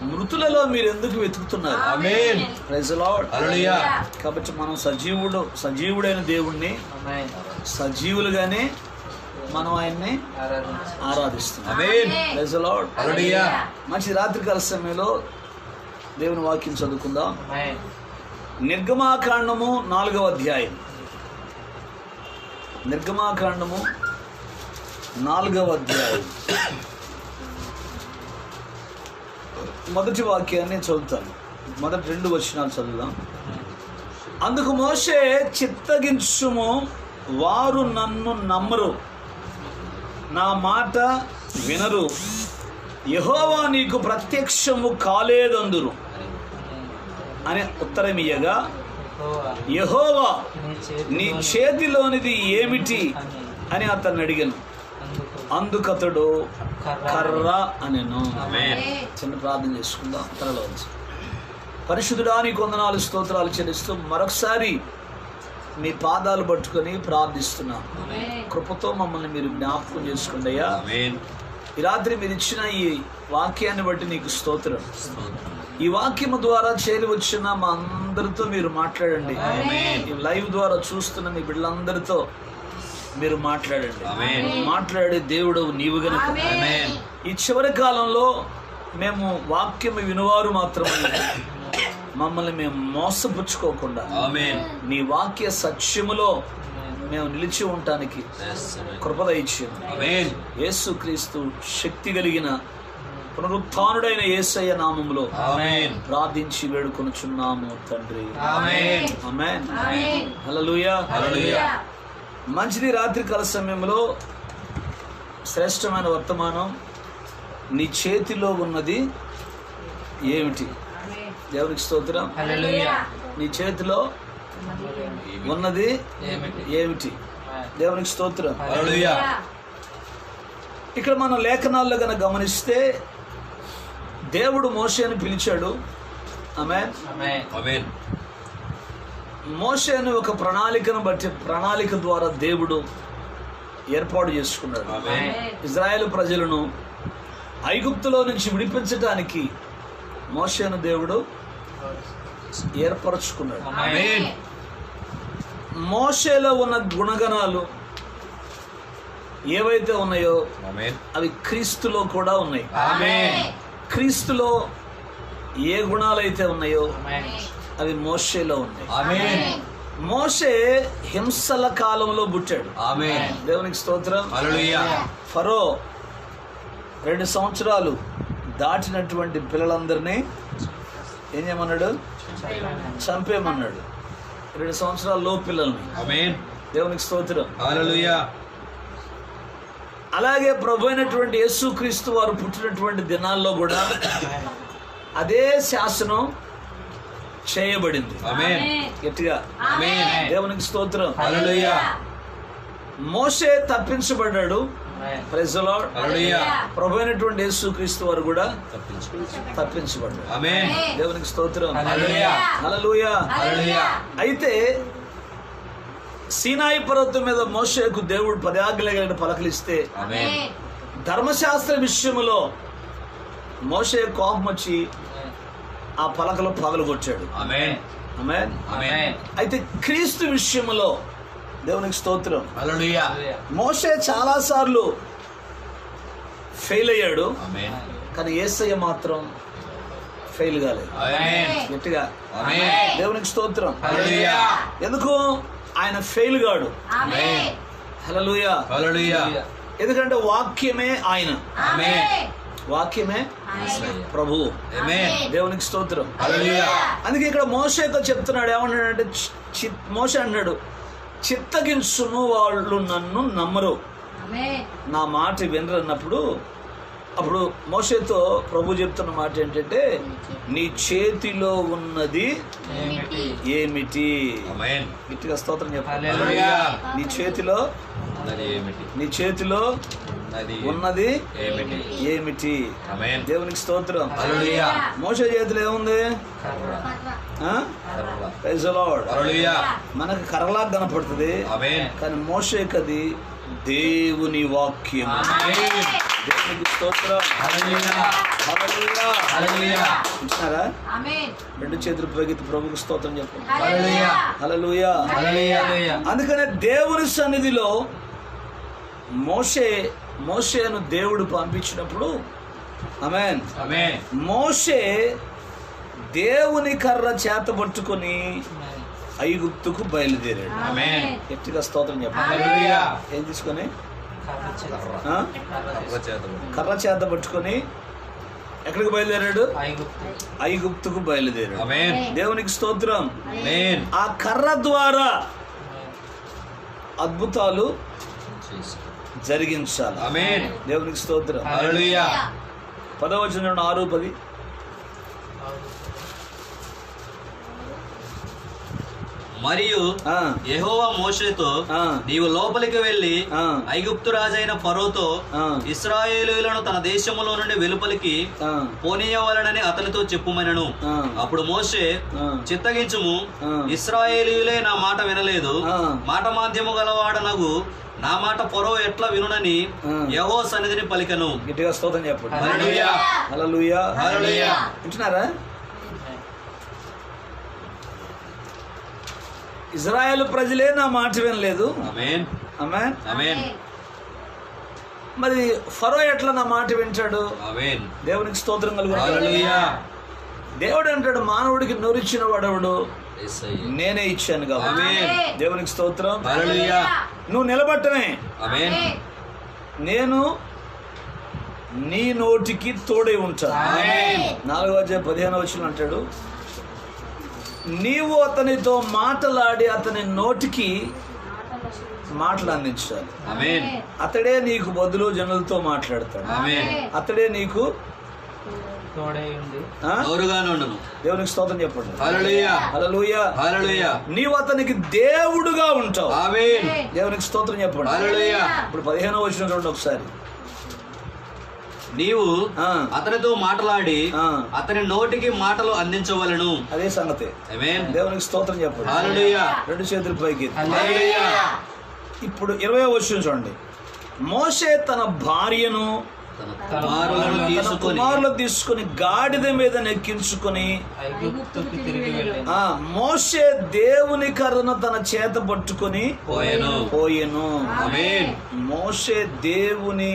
మృతులలో మీరు ఎందుకు వెతుకుతున్నారు? ఆమేన్. Praise the Lord. హల్లెలూయా. కాబట్టి మనం సజీవుడైన దేవుణ్ణి సజీవులుగానే మనం ఆయన్ని ఆరాధిస్తున్నాం. ఆమేన్. Praise the Lord. హల్లెలూయా. మంచి రాత్రికాల సమయంలో దేవుని వాక్యం చదువుకుందాం. నిర్గమాకాండము 4వ అధ్యాయం. నిర్గమాకాండము 4వ అధ్యాయం మొదటి వాక్యాన్ని చదువుతాను. మొదటి 2 వచనాలు చదువుదాం. అందుకు మోషే చిత్తగించుము, వారు నన్ను నమ్మరు, నా మాట వినరు, యెహోవా నీకు ప్రత్యక్షము కాలేదందురు అని ఉత్తరమియ్యగా, యెహోవా నీ చేతిలోనిది ఏమిటి అని అతన్ని అడిగాను. అందుకతడు కర్ర అనెను. ఆమేన్. చిన్న ప్రార్థన చేసుకుందాం. తరలో పరిశుద్ధుడా నీకు వందనాలు స్తోత్రాలు చెల్లిస్తూ మరొకసారి మీ పాదాలు పట్టుకొని ప్రార్థిస్తున్నాం. కృపతో మమ్మల్ని మీరు జ్ఞాపకం చేసుకోండి అయ్యా. ఈ రాత్రి మీరు ఇచ్చిన ఈ వాక్యాన్ని బట్టి నీకు స్తోత్రం. ఈ వాక్యము ద్వారా చేరి వచ్చిన మా అందరితో మీరు మాట్లాడండి. ఈ లైవ్ ద్వారా చూస్తున్న మీ బిడ్డలందరితో మీరు మాట్లాడండి. మాట్లాడే దేవుడు నీవు గనుక ఈ చివరి కాలంలో మేము వాక్యము వినువారు మాత్రమే మమ్మల్ని మేము మోసపుచ్చుకోకుండా నీ వాక్య సత్యములో మేము నిలిచి ఉండటానికి కృప దయచేయండి. యేసుక్రీస్తు శక్తి కలిగిన పునరుత్థానుడైన యేసయ్య నామములో ప్రార్థించి వేడుకొనుచున్నాము తండ్రి. ఆమేన్. హల్లెలూయా. మంచిది. రాత్రి కాల సమయంలో శ్రేష్టమైన వర్తమానం, నీ చేతిలో ఉన్నది ఏమిటి? దేవునికి స్తోత్రం. నీ చేతిలో ఉన్నది ఏమిటి? దేవునికి స్తోత్రం. ఇక్కడ మనం లేఖనాల్లో కనుక గమనిస్తే దేవుడు మోషేను పిలిచాడు. ఆమేన్. మోషేను ఒక ప్రణాళిక ద్వారా దేవుడు ఏర్పాటు చేసుకున్నాడు. ఇజ్రాయేలు ప్రజలను ఐగుప్తులో నుంచి విడిపించడానికి మోషేను దేవుడు ఏర్పరచుకున్నాడు. మోషేలో ఉన్న గుణగణాలు ఏవైతే ఉన్నాయో అవి క్రీస్తులో కూడా ఉన్నాయి. క్రీస్తులో ఏ గుణాలైతే ఉన్నాయో అవి మోషేలో ఉన్నాయి. మోషే హింసల కాలంలో పుట్టాడు. దేవునికి స్తోత్రం. ఫరో 2 సంవత్సరాలు దాటినటువంటి పిల్లలందరినీ ఏం చేయమన్నాడు? చంపేయమన్నాడు. 2 సంవత్సరాల లో పిల్లల్ని. దేవునికి స్తోత్రం. అలాగే ప్రభు అయినటువంటి యేసుక్రీస్తు వారు పుట్టినటువంటి దినాల్లో కూడా అదే శాసనం చేయబడింది. గట్టిగా దేవునికి స్తోత్రం. మోషే తప్పించబడ్డాడు. Praise the Lord. ప్రభు అయినటువంటి యేసుక్రీస్తు వారు కూడా తప్పించబడ్డాడు. దేవునికి స్తోత్రం. హల్లెలూయా. అయితే సీనాయి పర్వతం మీద మోషేకు దేవుడు 10 ఆజ్ఞలను పలకలిస్తే ధర్మశాస్త్ర విషయంలో మోషే కోపం వచ్చి ఆ పలకలు పగలగొట్టాడు. ఆమేన్. అయితే క్రీస్తు విషయంలో దేవునికి స్తోత్రం. మోషే చాలా సార్లు ఫెయిల్ అయ్యాడు, కానీ యేసయ్య మాత్రం ఫెయిల్ కాలేదు. గట్టిగా దేవునికి స్తోత్రం. ఎందుకు ఆయన ఫెయిల్ కాడు? హల్లెలూయా. ఎందుకంటే వాక్యమే ఆయన, వాక్యమే ప్రభువు. దేవునికి స్తోత్రం. అందుకే ఇక్కడ మోషేతో చెప్తున్నాడు. ఏమన్నాడంటే మోషే అన్నాడు, చిత్తగించుము వాళ్ళు నన్ను నమ్మరు, నా మాట వినరు అన్నప్పుడు అప్పుడు మోషేతో ప్రభు చెప్తున్న మాట ఏంటంటే నీ చేతిలో ఉన్నది ఏమిటి? గట్టిగా స్తోత్రం చెప్పాలి. నీ చేతిలో ఉన్నది ఏమిటి? దేవునికి స్తోత్రం. మోషే చేతిలో ఏముంది? Praise the Lord. మనకు కర్రలా కనపడుతుంది, కానీ మోషేకి అది దేవుని వాక్యం. దేవునికి స్తోత్రం. చూసినారా? 2 చేతులు ప్రగతి ప్రభుకి స్తోత్రం చెప్పండి. హల్లెలూయా. అందుకనే దేవుని సన్నిధిలో మోషేను దేవుడు పంపించినప్పుడు ఆమేన్, మోషే దేవుని కర్ర చేత పట్టుకొని ఐగుప్తుకు బయలుదేరాడు. గట్టిగా స్తోత్రం చెప్పండి. ఏం తీసుకొని? కర్ర చేత పట్టుకొని ఎక్కడికి బయలుదేరాడు? ఐగుప్తుకు బయలుదేరాడు. దేవునికి స్తోత్రం. ఆ కర్ర ద్వారా అద్భుతాలు జరిగించాలి. దేవునికి స్తోత్రం. 10వ వచనం 6-10. మరియు ఆ, యెహోవా మోషేతో, ఆ, నీవు లోపలికి వెళ్లి ఆ, ఐగుప్తు రాజైన ఫరోతో ఆ, ఇశ్రాయేలీయులను తన దేశములో నుండి వెలుపలికి ఆ, పోనీయవలనని అతనితో చెప్పుమనెను. ఆ, అప్పుడు మోషే, ఆ, చిత్తగించుము, ఆ, ఇశ్రాయేలీయులే నా మాట వినలేదు, ఆ, మాట మాధ్యము గలవాడనగు నా మాట ఫరో ఎట్లా వినునని ఆ. యెహోవా సన్నిధిని పలికెను. గట్టిగా స్తోత్రం చెప్పండి. హల్లెలూయా. హల్లెలూయా. హల్లెలూయా. వింటున్నారా? ఇజ్రాయేలు ప్రజలే నా మాట వినలేదు. ఆమేన్. ఆమేన్. ఆమేన్. మరి ఫరో ఎట్లా నా మాట వింటాడు? ఆమేన్. దేవునికి స్తోత్రం కలుగును. హల్లెలూయా. దేవుడు అంటాడు, మానవుడికి నోరిచ్చిన వాడెవడు? యేసయ్య. నేనే ఇచ్చాను కాబట్టి. ఆమేన్. దేవునికి స్తోత్రం. హల్లెలూయా. నువ్వు నిలబట్టమే, ఆమేన్. నేను నీ నోటికి తోడై ఉంటాను. ఆమేన్. 4:15 అంటాడు, నీవు అతనితో మాటలాడి అతని నోటికి మాటలు అందించాలి. ఆమేన్. అతడే నీకు బదులు జనులతో మాట్లాడతాడు. ఆమేన్. అతడే నీకు ఆ? తోడుగా నుండును. దేవునికి స్తోత్రం చెప్పండి. హల్లెలూయా. హల్లెలూయా. హల్లెలూయా. నీవు అతనికి దేవుడుగా ఉంటావు. ఆమేన్. దేవునికి స్తోత్రం చెప్పండి. హల్లెలూయా. ఇప్పుడు 15 చూడండి ఒకసారి. నీవు ఆ, అతనితో మాట్లాడి ఆ, అతని నోటికి మాటలు అందించవలను. అదే సంగతి. ఆమేన్. దేవునికి స్తోత్రం చెప్పండి. హల్లెలూయా. రెండు చేతులు పైకి. హల్లెలూయా. ఇప్పుడు 20 చూడండి. మోషే తన భార్యను తన కుమారులను తన తీసుకొని కుమారులను తీసుకుని గాడిద మీద నెక్కించుకొని ఆ, మోషే దేవుని కర్రను తన చేత పట్టుకొని పోయెను. ఆమేన్. మోషే దేవుని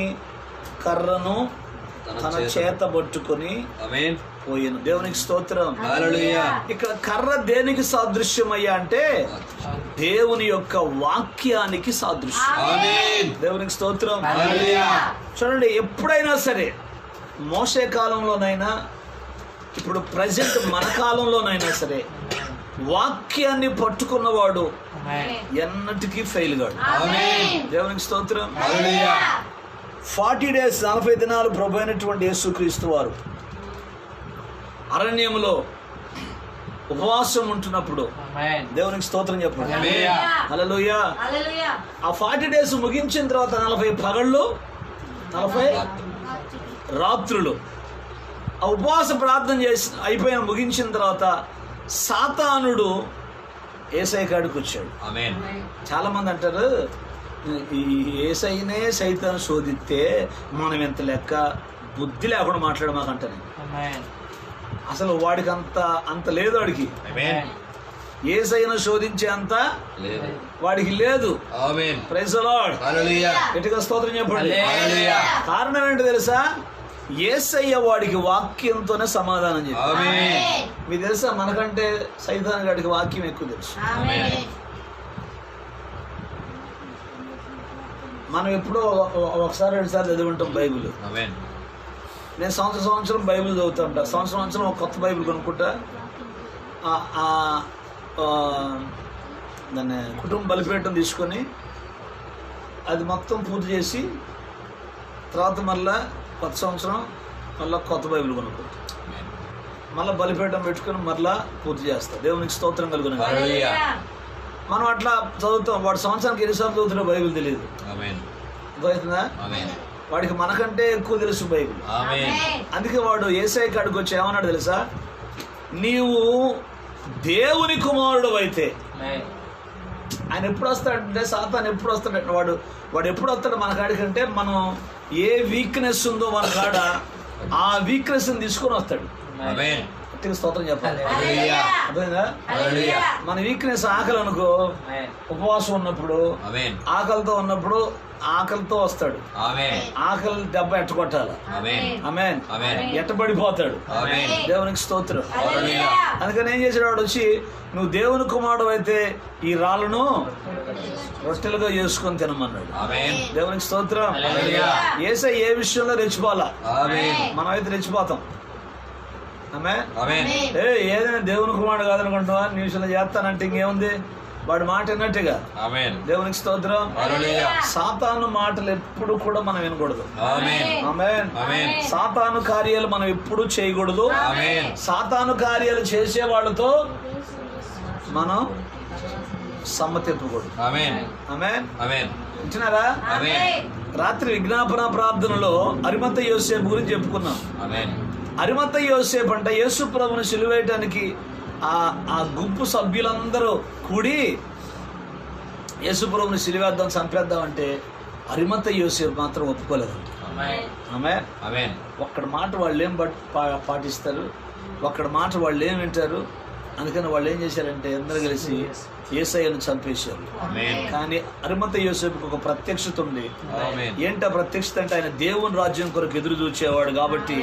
కర్రను తన చేత పట్టుకొని ఆమేన్. పోయెను. దేవునికి స్తోత్రం. హల్లెలూయా. ఇక్కడ కర్ర దేనికి సాదృశ్యమయ్యా అంటే దేవుని యొక్క వాక్యానికి సాదృశ్యం. ఆమేన్. దేవునికి స్తోత్రం. హల్లెలూయా. చూడండి, ఎప్పుడైనా సరే మోసే కాలంలోనైనా ఇప్పుడు ప్రజెంట్ మన కాలంలోనైనా సరే వాక్యాన్ని పట్టుకున్నవాడు ఎన్నటికీ ఫెయిల్ కాడు. ఆమేన్. దేవునికి స్తోత్రం. హల్లెలూయా. 40 days 40 దినాలు ప్రభు అయినటువంటి యేసుక్రీస్తు వారు అరణ్యములో ఉపవాసం ఉంటున్నప్పుడు దేవునికి స్తోత్రం చెప్పండి. హల్లెలూయా. ఆ 40 days ముగించిన తర్వాత 40 పగళ్ళు 40 రాత్రులు ఆ ఉపవాస ప్రార్థన చేసి అయిపోయిన ముగించిన తర్వాత సాతానుడు యేసయ్య కాడికి వచ్చాడు. ఆమేన్. చాలా మంది అంటారు, ఈ యేసయ్యనే సైతాను శోధిస్తే మనం ఎంత లెక్క, బుద్ధి లేకుండా మాట్లాడమాకంటాను. అసలు వాడికి అంత లేదు. వాడికి ఆమేన్. యేసయ్యను శోధించే అంత లేదు. వాడికి లేదు. ఆమేన్. Praise the Lord. హల్లెలూయా. గట్టిగా స్తోత్రం చెప్పండి. హల్లెలూయా. కారణం ఏంటో తెలుసా? యేసయ్య వాడికి వాక్యంతోనే సమాధానం చెప్పాడు. ఆమేన్. మీకు తెలుసా, మనకంటే సైతాన్ గాడికి వాక్యం ఎక్కువ తెలుసు. ఆమేన్. మనం ఎప్పుడో ఒకసారి 2 సార్లు చదువుంటాం బైబిల్. ఆమేన్. నేను సంవత్సరం బైబిల్ చదువుతూ ఉంటా. సంవత్సరం ఒక కొత్త బైబిల్ కొనుక్కుంటా. దాన్ని కుటుంబ బలిపీఠం తీసుకొని అది మొత్తం పూర్తి చేసి తర్వాత మళ్ళా కొత్త సంవత్సరం మళ్ళీ కొత్త బైబిల్ కొనుక్కుంటా. మళ్ళీ బలిపీఠం పెట్టుకొని మళ్ళా పూర్తి చేస్తా. దేవునికి స్తోత్రం కలుగును. హల్లెలూయా. మనం అట్లా చదువుతాం. వాడు సంవత్సరానికి ఎన్నిసార్లు చదువుతున్నా బైబిల్ తెలియదు. ఆమేన్. అర్థమవుతుందా? ఆమేన్. వాడికి మనకంటే ఎక్కువ తెలుసు బైబిల్. ఆమేన్. అందుకే వాడు యేసయ్య కాడికి వచ్చి ఏమన్నాడు తెలుసా? నీవు దేవుని కుమారుడు అయితే ఆయన ఎప్పుడు వస్తాడంటే, సాతాను ఎప్పుడు వస్తాడంటే వాడు ఎప్పుడు వస్తాడు మన కాడికంటే మనం ఏ వీక్నెస్ ఉందో మన కాడ ఆ వీక్నెస్ తీసుకొని వస్తాడు. ఆమేన్. గట్టిగా స్తోత్రం చెప్పాలి. హల్లెలూయా. అర్థమైందా? హల్లెలూయా. మన వీక్నెస్ ఆకలి అనుకో, ఉపవాసం ఉన్నప్పుడు ఆమేన్. ఆకలితో ఉన్నప్పుడు ఆకలితో వస్తాడు. ఆమేన్. ఆకలి దెబ్బ ఎట్టగొట్టాలి. ఆమేన్. ఆమేన్. ఆమేన్. ఎట్టబడిపోతాడు. ఆమేన్. దేవునికి స్తోత్రం. హల్లెలూయా. అందుకని ఏం చేశాడు వాడు వచ్చి, నువ్వు దేవుని కుమారుడు అయితే ఈ రాళ్ళను రొట్టెలుగా చేసుకొని తినమన్నాడు. ఆమేన్. దేవునికి స్తోత్రం. హల్లెలూయా. యేసయ్య ఏ విషయంలో రెచ్చిపోవాలా? ఆమేన్. మనమైతే రెచ్చిపోతాం. ఆమేన్. ఆమేన్. ఏదైనా దేవుని కుమారుడు కాదనుకుంటావా, నీ విషయంలో చేస్తానంటే ఇంకేముంది, వాడి మాట విన్నట్టుగా. ఆమేన్. దేవునికి స్తోత్రం. హల్లెలూయా. సాతాను మాటలు ఎప్పుడు కూడా మనం వినకూడదు. ఆమేన్. ఆమేన్. ఆమేన్. సాతాను కార్యాలు మనం ఎప్పుడు చేయకూడదు. ఆమేన్. సాతాను కార్యాలు చేసే వాళ్ళతో మనం సమ్మతింపకూడదు. ఆమేన్. ఆమేన్. ఆమేన్. వింటున్నారా? ఆమేన్. రాత్రి విజ్ఞాపన ప్రార్థనలో అరిమత్త యోసేపు గురించి చెప్పుకున్నాం. ఆమేన్. అరిమత్త యోసేపు అంటే యేసు ప్రభువును సిలువేయటానికి ఆ గుంపు సభ్యులందరూ కూడి యేసు ప్రభువును సిలువేద్దాం, చంపేద్దాం అంటే అరిమత్త యోసేపు మాత్రం ఒప్పుకోలేదు. ఆమేన్. ఆమేన్. ఒక్కడ మాట వాళ్ళు ఏం పాటిస్తారు, ఒక్కడ మాట వాళ్ళు ఏం వింటారు. అందుకని వాళ్ళు ఏం చేశారంటే అందరూ కలిసి యేసయ్యను చంపేశారు. కానీ అరిమత్త యోసేపుకు ఒక ప్రత్యక్షత ఉంది. ఏంటి ఆ ప్రత్యక్షత అంటే ఆయన దేవుని రాజ్యం కొరకు ఎదురు చూచేవాడు కాబట్టి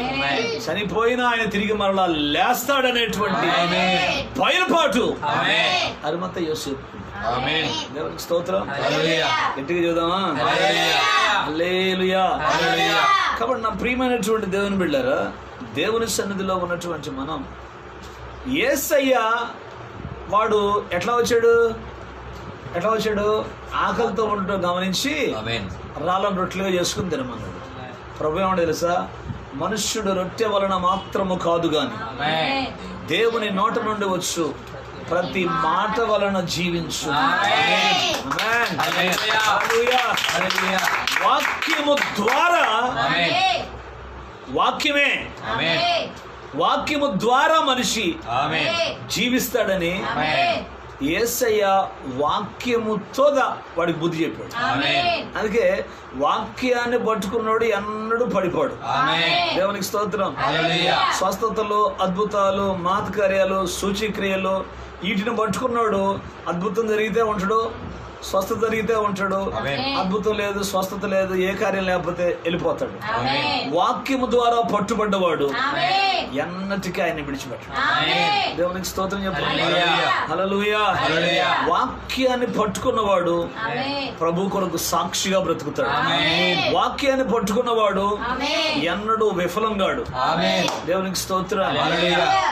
చనిపోయినా ఆయన తిరిగి మరలా లేస్తాడనేటువంటి బయలుపాటు అరిమత్త యోసేపు. దేవునికి స్తోత్రం. ఇంటికి చూద్దామా? హల్లెలూయా. కాబట్టి నా ప్రియమైనటువంటి దేవుని బిడ్డలారా, దేవుని సన్నిధిలో ఉన్నటువంటి మనం యేసయ్య వాడు ఎట్లా వచ్చాడు? ఆకలితో ఉండటం గమనించి రాళ్ళను రొట్టెలుగా చేసుకుని తినమన్నాడు. ప్రభు ఏమన్నా తెలుసా? మనుష్యుడు రొట్టె వలన మాత్రము కాదు గాని దేవుని నోట నుండి వచ్చు ప్రతి మాట వలన జీవించు. వాక్యము ద్వారా, వాక్యము ద్వారా మనిషి జీవిస్తాడని యేసయ్య వాక్యముతో వాడికి బుద్ధి చెప్పాడు. అందుకే వాక్యాన్ని పట్టుకున్నాడు ఎన్నడూ పడిపోడు. దేవునికి స్తోత్రం. స్వస్థతలు, అద్భుతాలు, మహత్కార్యాలు, సూచక్రియలు వీటిని పట్టుకున్నాడు. అద్భుతం జరిగితే ఉంటాడు, స్వస్థత జరిగితే ఉంటాడు. అద్భుతం లేదు, స్వస్థత లేదు, ఏ కార్యం లేకపోతే వెళ్ళిపోతాడు. వాక్యము ద్వారా పట్టుబడ్డవాడు ఎన్నటికీ ఆయన విడిచిపెట్టాడు. దేవునికి స్తోత్రం చెప్పండి. హల్లెలూయా. వాక్యాన్ని పట్టుకున్నవాడు ప్రభు కొరకు సాక్షిగా బ్రతుకుతాడు. వాక్యాన్ని పట్టుకున్నవాడు ఎన్నడూ విఫలంగాడు. దేవునికి స్తోత్రం.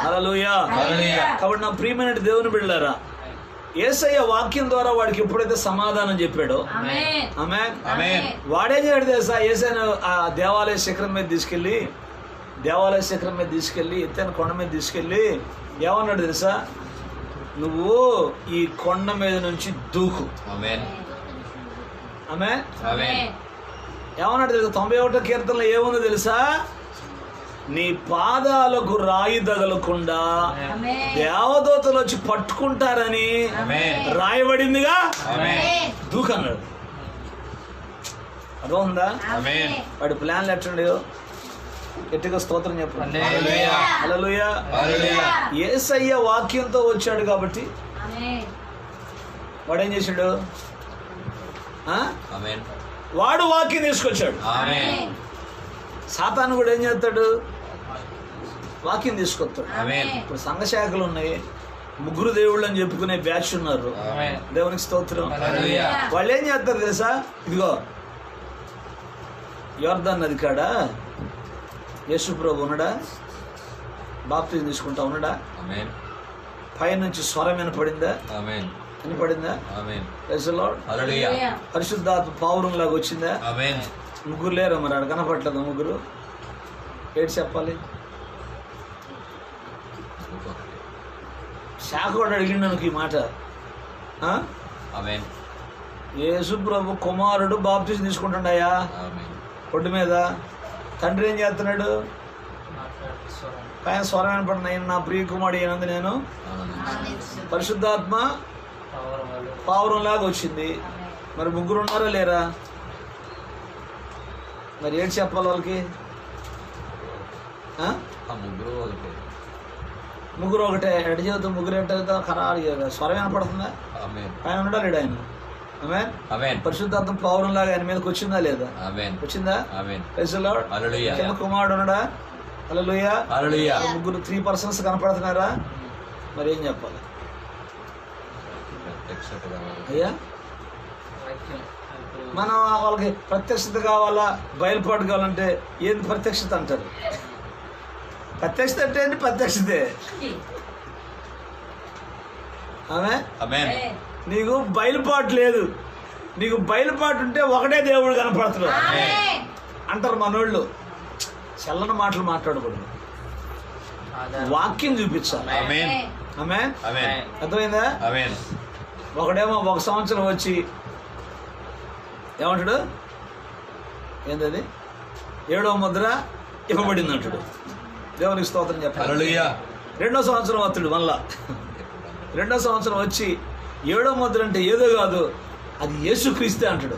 హల్లెలూయా. కాబట్టి నా ప్రియమైన దేవుని బిడ్డలారా, యేసయ్య వాక్యం ద్వారా వాడికి ఎప్పుడైతే సమాధానం చెప్పాడో ఆమేన్, వాడేం చేయడు తెలుసా? యేసయ్యను ఆ దేవాలయ శిఖరం మీద తీసుకెళ్ళి ఎత్తైన కొండ మీద తీసుకెళ్ళి ఏమన్నాడు తెలుసా? నువ్వు ఈ కొండ మీద నుంచి దూకు. ఆమేన్. ఏమన్నాడు తెలుసా? 91వ కీర్తనలో ఏముందో తెలుసా? నీ పాదాలకు రాయి తగలకుండా దేవదూతలు వచ్చి పట్టుకుంటారని రాయబడిందిగా. దూకన్నాడు. అర్థమవుందా? వాడి ప్లాన్లు ఎట్టండి? గట్టిగా స్తోత్రం చెప్పండి. హల్లెలూయా. యేసయ్య వాక్యంతో వచ్చాడు కాబట్టి వాడేం చేశాడు? వాడు వాక్యం తీసుకొచ్చాడు. సాతాను కూడా ఏం చేస్తాడు? వాక్యం తీసుకొస్తాడు. ఇప్పుడు సంఘ శాఖలు ఉన్నాయి, 3 దేవుళ్ళు అని చెప్పుకునే బ్యాచ్ ఉన్నారు. దేవునికి స్తోత్రం. వాళ్ళు ఏం చేస్తారు తెలుసా? ఇదిగో యోర్దాన్ నది కాడ యేసు ప్రభు ఉన్నాడా? బాప్తిజం తీసుకుంటా ఉన్నాడా? పైనుంచి స్వరం వినపడిందా? వినపడిందా? పరిశుద్ధాత్మ పావురం లాగా వచ్చిందా? 3 లేరు మరి ఆడ కనపట్లేదు. 3 ఏడు చెప్పాలి. శాఖ కూడా అడిగిండు నాకు ఈ మాట. యేసు ప్రభు కుమారుడు బాప్తిజం తీసుకుంటాడయ్యా ఒడ్డు మీద. తండ్రి ఏం చేస్తున్నాడు? పైన స్వరం వినపడిన ఆయన నా ప్రియ కుమారుడు అయినందు నేను. పరిశుద్ధాత్మ పావురం లాగా వచ్చింది. మరి 3 ఉన్నారా లేరా? మరి ఏంటి చెప్పాలి వాళ్ళకి? 3 ఒకటే. ఎడ చెబుతాం 3 ఏంటో ఖరారు స్వరం వినపడుతుందా? ఆయన ఉన్నాడా లేడు? ఆయన పరిశుద్ధాత్మ పౌరం లాగా ఆయన మీదకి వచ్చిందా లేదా? వచ్చిందా? కుమారుడు ఉన్నాడా? హల్లెలూయా. 3 3 పర్సన్స్ కనపడుతున్నారా? మరి ఏం చెప్పాలి అయ్యా? మనం వాళ్ళకి ప్రత్యక్షత కావాలా, బయలుపాటు కావాలంటే ఏంది ప్రత్యక్షత అంటారు? ప్రత్యక్షత అంటే ఏంటి? ప్రత్యక్షతే. నీకు బయలుపాటు లేదు. నీకు బయలుపాటు ఉంటే ఒకటే దేవుడు కనపడుతున్నాడు అంటారు మనోళ్ళు. చల్లని మాటలు మాట్లాడకూడదు, వాక్యం చూపించాలి. ఆమేన్. అర్థమైందా? ఒకడేమో 1 సంవత్సరం వచ్చి ఏమంటాడు, ఏంటది 7వ ముద్ర ఇవ్వబడింది అంటాడు. దేవునికి స్తోత్రం చెప్పాలి. 2వ సంవత్సరం వస్తాడు, మళ్ళా 2వ సంవత్సరం వచ్చి 7వ ముద్ర అంటే ఏదో కాదు, అది యేసుక్రీస్తే అంటాడు.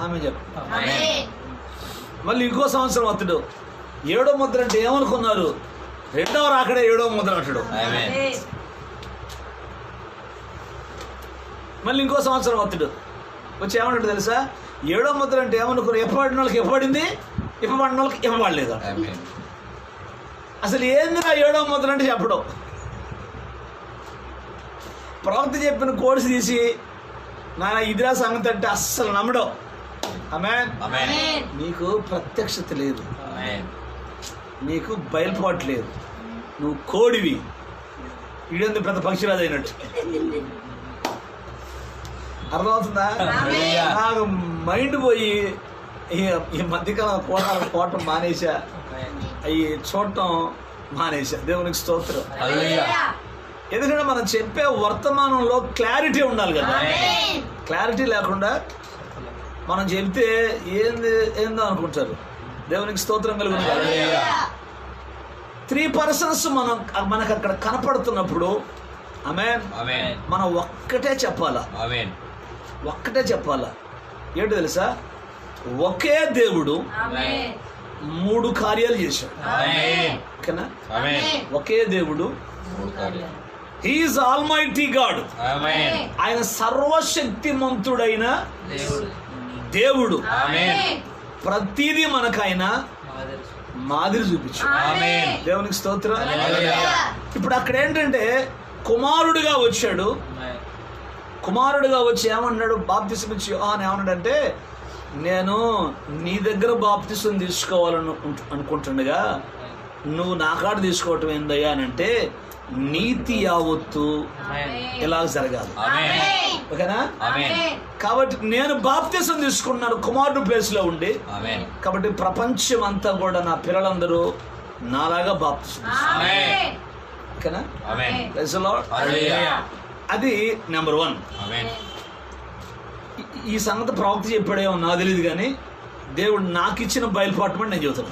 ఆమె చెప్పు. మళ్ళీ ఇంకో సంవత్సరం వస్తాడు, 7వ ముద్ర అంటే ఏమనుకున్నారు, 2వ రాకడే 7వ ముద్ర అంటాడు. మళ్ళీ ఇంకో సంవత్సరం వస్తాడు, వచ్చి ఏమంటాడు తెలుసా, 7వ ముద్ర అంటే ఏమనుకున్నారు, ఇవ్వబడిన వాళ్ళకి ఇవ్వబడింది, ఇవ్వబడిన వాళ్ళకి ఇవ్వబడలేదు. అసలు ఏందిరా 7వ ముద్ర అంటే చెప్పడం. ప్రవక్త చెప్పిన కోర్సు తీసి నాయన ఇదిరా సంగతి అంటే అస్సలు నమ్మడం. ఆమేన్. నీకు ప్రత్యక్షత లేదు, నీకు బయలుపాటు లేదు, నువ్వు కోడివి, ఇదేంది పెద్ద పక్షిరాజు అయినట్టు. అర్థమవుతుందా? నాకు మైండ్ పోయి ఈ మధ్యకాలం కోటం మానేసా, అవి చూడటం మానేసా. దేవునికి స్తోత్రం. ఎందుకంటే మనం చెప్పే వర్తమానంలో క్లారిటీ ఉండాలి కదా. క్లారిటీ లేకుండా మనం చెప్తే ఏందో అనుకుంటారు. దేవునికి స్తోత్రం కలుగును. 3 persons మనకు అక్కడ కనపడుతున్నప్పుడు ఆమేన్, మనం ఒక్కటే చెప్పాలా, ఒక్కటే చెప్పాలా. ఏంటో తెలుసా, ఒకే దేవుడు 3 కార్యాలు చేశాడు. ఓకేనా? ఒకే దేవుడు, హీ ఈజ్ ఆల్మైటీ గాడ్. ఆయన సర్వశక్తిమంతుడైన దేవుడు. ప్రతిదీ మనకు ఆయన మాదిరి చూపించాడు. దేవునికి స్తోత్రం. ఇప్పుడు అక్కడ ఏంటంటే కుమారుడిగా వచ్చాడు. కుమారుడిగా వచ్చి ఏమన్నాడు, బాప్తిసం ఇచ్చి యోహాను ఏమన్నాడంటే, నేను నీ దగ్గర బాప్తిసం తీసుకోవాలని అనుకుంటుండగా నువ్వు నా కాడ తీసుకోవటం ఏందయ్యా అని అంటే, నీతి యావత్తు ఇలా జరగాలి. ఓకేనా? కాబట్టి నేను బాప్తిసం తీసుకున్నాను కుమారుడు ప్లేస్ లో ఉండి. కాబట్టి ప్రపంచం అంతా కూడా నా పిల్లలందరూ నాలాగా బాప్తిసం. ఓకేనా? అది నెంబర్ 1. ఈ సంగతి ప్రవక్త చెప్పాడేమో నాకు తెలియదు, కానీ దేవుడు నాకు ఇచ్చిన బయలుపాటమని నేను చెబుతాను.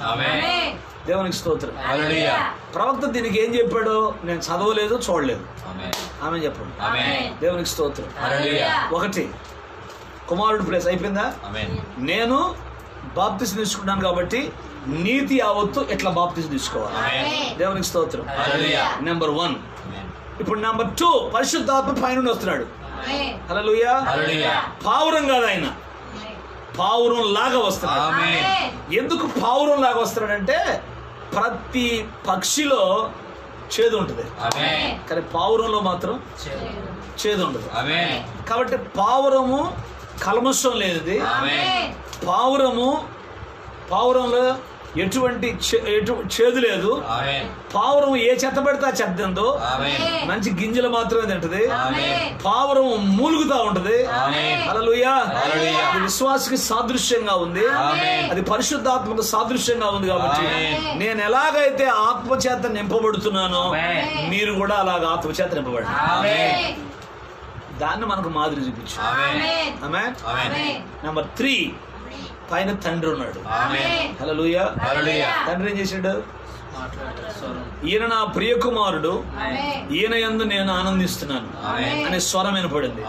దేవునికి స్తోత్రం. ప్రవక్త దీనికి ఏం చెప్పాడో నేను చదవలేదు, చూడలేదు. ఆమె చెప్పండి. దేవునికి స్తోత్రం. 1 కుమారుడు ప్లేస్ అయిపోయిందా. నేను బాప్తిసం తీసుకున్నాను కాబట్టి నీతి యావత్తు ఎట్లా బాప్తిసం తీసుకోవాలి. దేవునికి స్తోత్రం. నెంబర్ 1. ఇప్పుడు నెంబర్ 2, పరిశుద్ధాత్మ పైనుండి వస్తున్నాడు. హల్లెలూయా. పావురం కాదు, ఆయన పావురం లాగా వస్తున్నాడు. ఎందుకు పావురం లాగా వస్తున్నాడంటే, ప్రతి పక్షిలో చేదు ఉంటుంది, కానీ పావురంలో మాత్రం చేదు ఉండదు. కాబట్టి పావురము కల్మషం లేనిది. పావురంలో ఎటువంటి చేదు లేదు. పావురం ఏ చెత్త పెడితే ఆ చెత్త తిందో, మంచి గింజలు మాత్రమే తింటది. పావురం మూలుగుతా ఉంటది. హల్లెలూయా. అది విశ్వాసకి సాదృశ్యంగా ఉంది, అది పరిశుద్ధాత్మకు సాదృశ్యంగా ఉంది. కాబట్టి నేను ఎలాగైతే ఆత్మచేత నింపబడుతున్నానో మీరు కూడా అలాగ ఆత్మచేత నింపబడండి. దాన్ని మనకు మాదిరి చూపించు. ఆమేన్. నెంబర్ 3, పైన తండ్రి ఉన్నాడు. హల్లెలూయా. తండ్రి ఏం చేశాడు, ఈయన నా ప్రియ కుమారుడు, ఈయన యందు నేను ఆనందిస్తున్నాను అనే స్వరం వినపడింది.